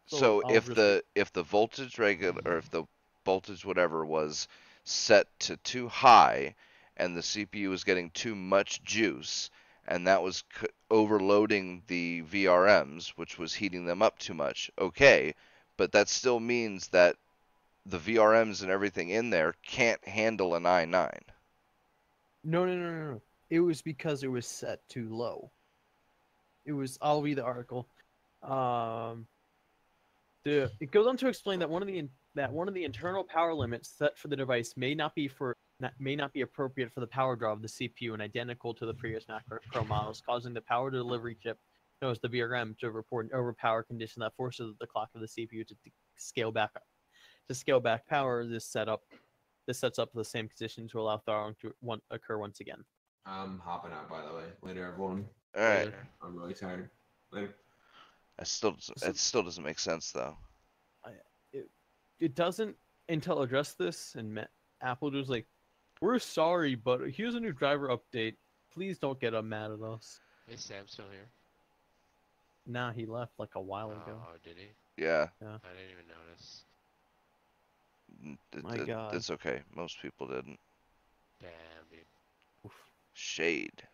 So if the voltage regular or if the voltage whatever was set to too high and the CPU was getting too much juice and that was overloading the VRMs, which was heating them up too much. Okay, but that still means that the VRMs and everything in there can't handle an i9. No. It was because it was set too low. I'll read the article. It goes on to explain that one of the internal power limits set for the device may not be appropriate for the power draw of the CPU and identical to the previous Mac Pro models, causing the power delivery chip, known as the VRM, to report an overpower condition that forces the clock of the CPU to scale back up. To scale back power, this sets up the same condition to allow thawing to occur once again. I'm hopping out, by the way. Later, everyone. All right. I'm really tired. Later. It still doesn't make sense though. It doesn't until address this, and Apple was like, "We're sorry, but here's a new driver update. Please don't get mad at us." Is Sam still here? Nah, he left like a while ago. Oh, did he? Yeah. I didn't even notice. My God. It's okay. Most people didn't. Damn, dude. Oof. Shade.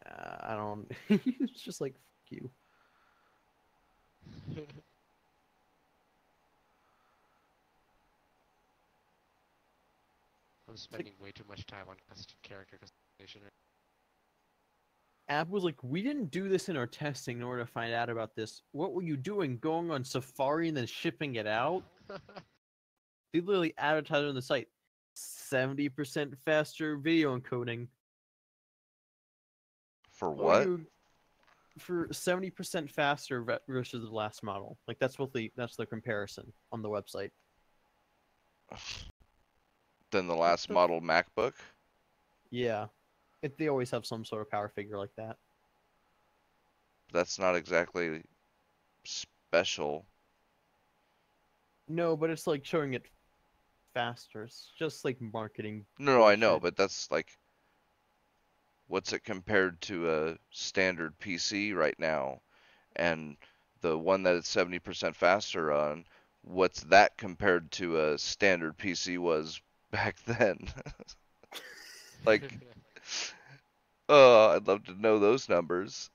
I don't. It's just like fuck you. I'm spending way too much time on character customization. App was like, "We didn't do this in our testing in order to find out about this. What were you doing? Going on Safari and then shipping it out?" They literally advertised on the site 70% faster video encoding. For Oh, what? For 70% faster versus the last model. Like that's the comparison on the website. Than the last model MacBook? Yeah. They always have some sort of power figure like that. That's not exactly special. No, but it's like showing it faster. It's just like marketing. No, I know, bullshit. but that's like, what's it compared to a standard PC right now? And the one that it's 70% faster on, what's that compared to a standard PC was back then? Like, oh, I'd love to know those numbers.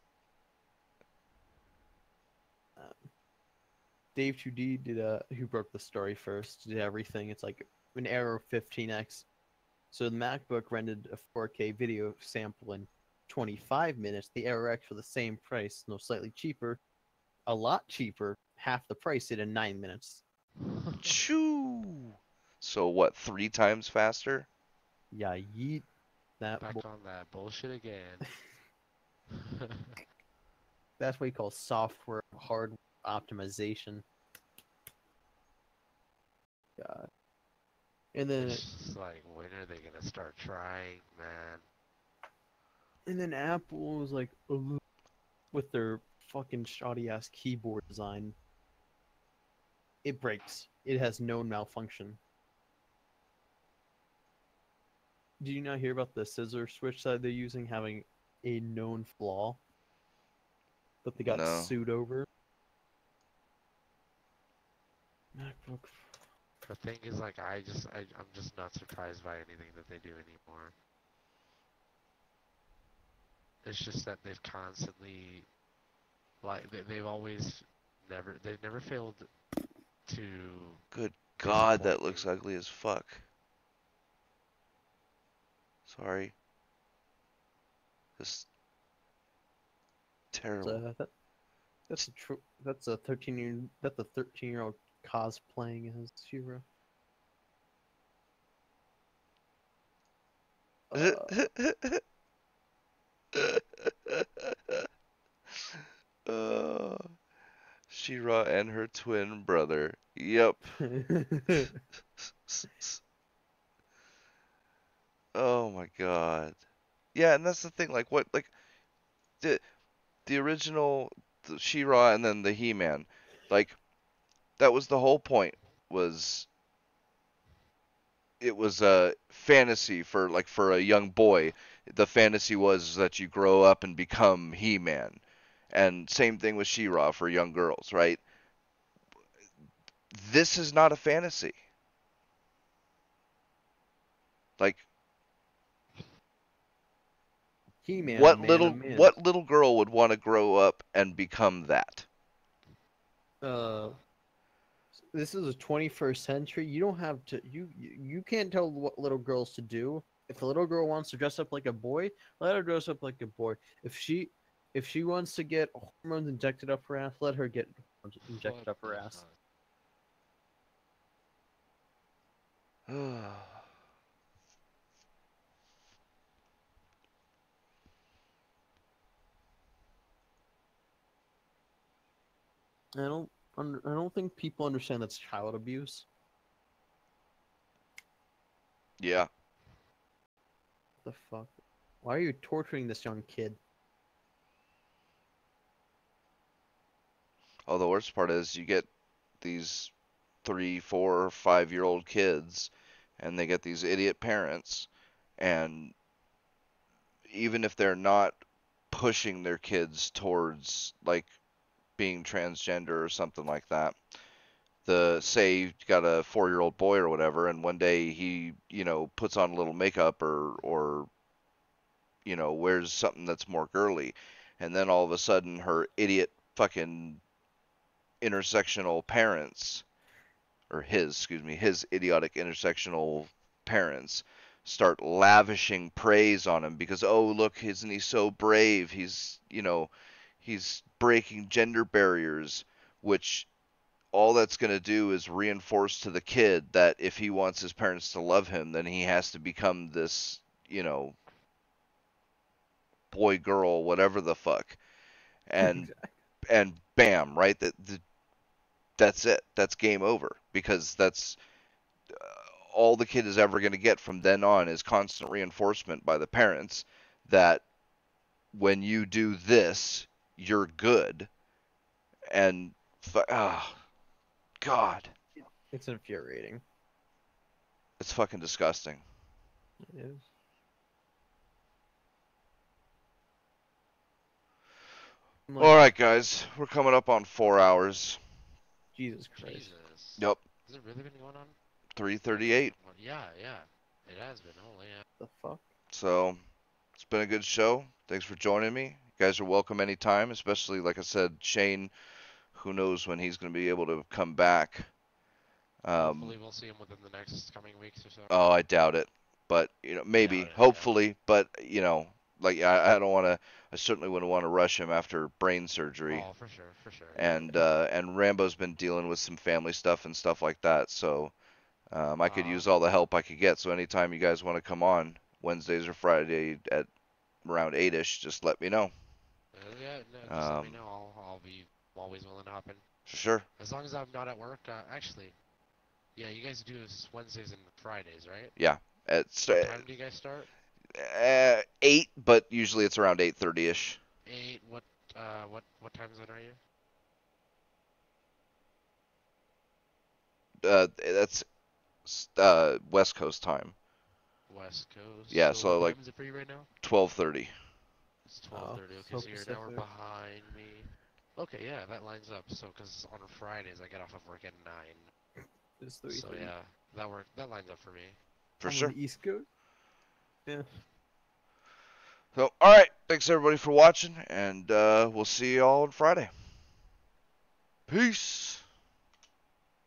Dave 2D who broke the story first, did everything. It's like an error of 15x. So the MacBook rendered a 4K video sample in 25 minutes. The Air X for the same price, no, slightly cheaper, a lot cheaper, half the price, did in 9 minutes. Choo! So what, 3 times faster? Yeah, yeet that. Back on that bullshit again. That's what you call software hardware optimization. God. And then It's just like, when are they gonna start trying, man? Apple was like with their fucking shoddy ass keyboard design. It breaks. It has known malfunction. Do you not hear about the scissor switch that they're using having a known flaw that they got No. sued over? MacBook. The thing is, like, I'm just not surprised by anything that they do anymore. It's just that they've constantly, like, they've never failed to. Good God, that disappoint looks you. ugly as fuck. Sorry. Just terrible. That's a 13-year-old cosplaying as Shira. She-Ra and her twin brother. Yep. Oh my God. Yeah, and that's the thing. Like what? Like the original She-Ra and then the He-Man. Like that was the whole point. Was it was a fantasy for a young boy. The fantasy was that you grow up and become He-Man. And same thing with She-Ra for young girls, right? This is not a fantasy. Like He-Man, what man, little oh man. what little girl would want to grow up and become that? This is the 21st century. You don't have to. You can't tell what little girls to do. If a little girl wants to dress up like a boy, let her dress up like a boy. If she wants to get hormones injected up her ass, let her get hormones injected up her ass. I don't think people understand that's child abuse. Yeah. What the fuck? Why are you torturing this young kid? Oh, the worst part is you get these 3, 4, 5-year-old kids, and they get these idiot parents, and even if they're not pushing their kids towards like being transgender or something like that, say you got a 4-year-old boy or whatever, and one day he puts on a little makeup or wears something that's more girly, and then all of a sudden her idiot fucking intersectional parents, or his idiotic intersectional parents start lavishing praise on him because, oh, look, isn't he so brave? He's breaking gender barriers, which all that's going to do is reinforce to the kid that if he wants his parents to love him, then he has to become this, boy, girl, whatever the fuck. And and bam, right? That's it. That's game over, because that's all the kid is ever going to get from then on is constant reinforcement by the parents that when you do this, you're good. And God, It's infuriating. it's fucking disgusting. It is. Like, All right, guys, we're coming up on 4 hours. Jesus Christ. Jesus. Yep, Has it really been going on? 3:38. Well, yeah. It has been. Holy yeah. The fuck? So it's been a good show. Thanks for joining me. You guys are welcome anytime, especially like I said, Shane. Who knows when he's going to be able to come back? Hopefully we'll see him within the next coming weeks or so. Oh, I doubt it. But maybe, Doubt it, hopefully. But like I don't want to. I certainly wouldn't want to rush him after brain surgery. Oh, for sure. And Rambo's been dealing with some family stuff and stuff like that. So I could Aw. use all the help I could get. So anytime you guys want to come on Wednesdays or Friday at around 8ish, just let me know. Yeah, no, just let me Um, know. I'll be always willing to hop in. Sure. As long as I'm not at work. Actually, yeah, you guys do this Wednesdays and Fridays, right? Yeah. It's What time do you guys start? 8, but usually it's around 8:30ish. 8. What time zone are you? That's West Coast time. West Coast. Yeah, So so what like time is it for you right now? 12:30. It's 12:30. Okay, so so you're an hour Pacific. behind me. Okay, yeah, that lines up. So, cause on Fridays I get off of work at 9. It's So 3:30. yeah, that lines up for me. For I'm sure. on the East Coast. Yeah. So, all right. Thanks everybody for watching, and we'll see you all on Friday. Peace.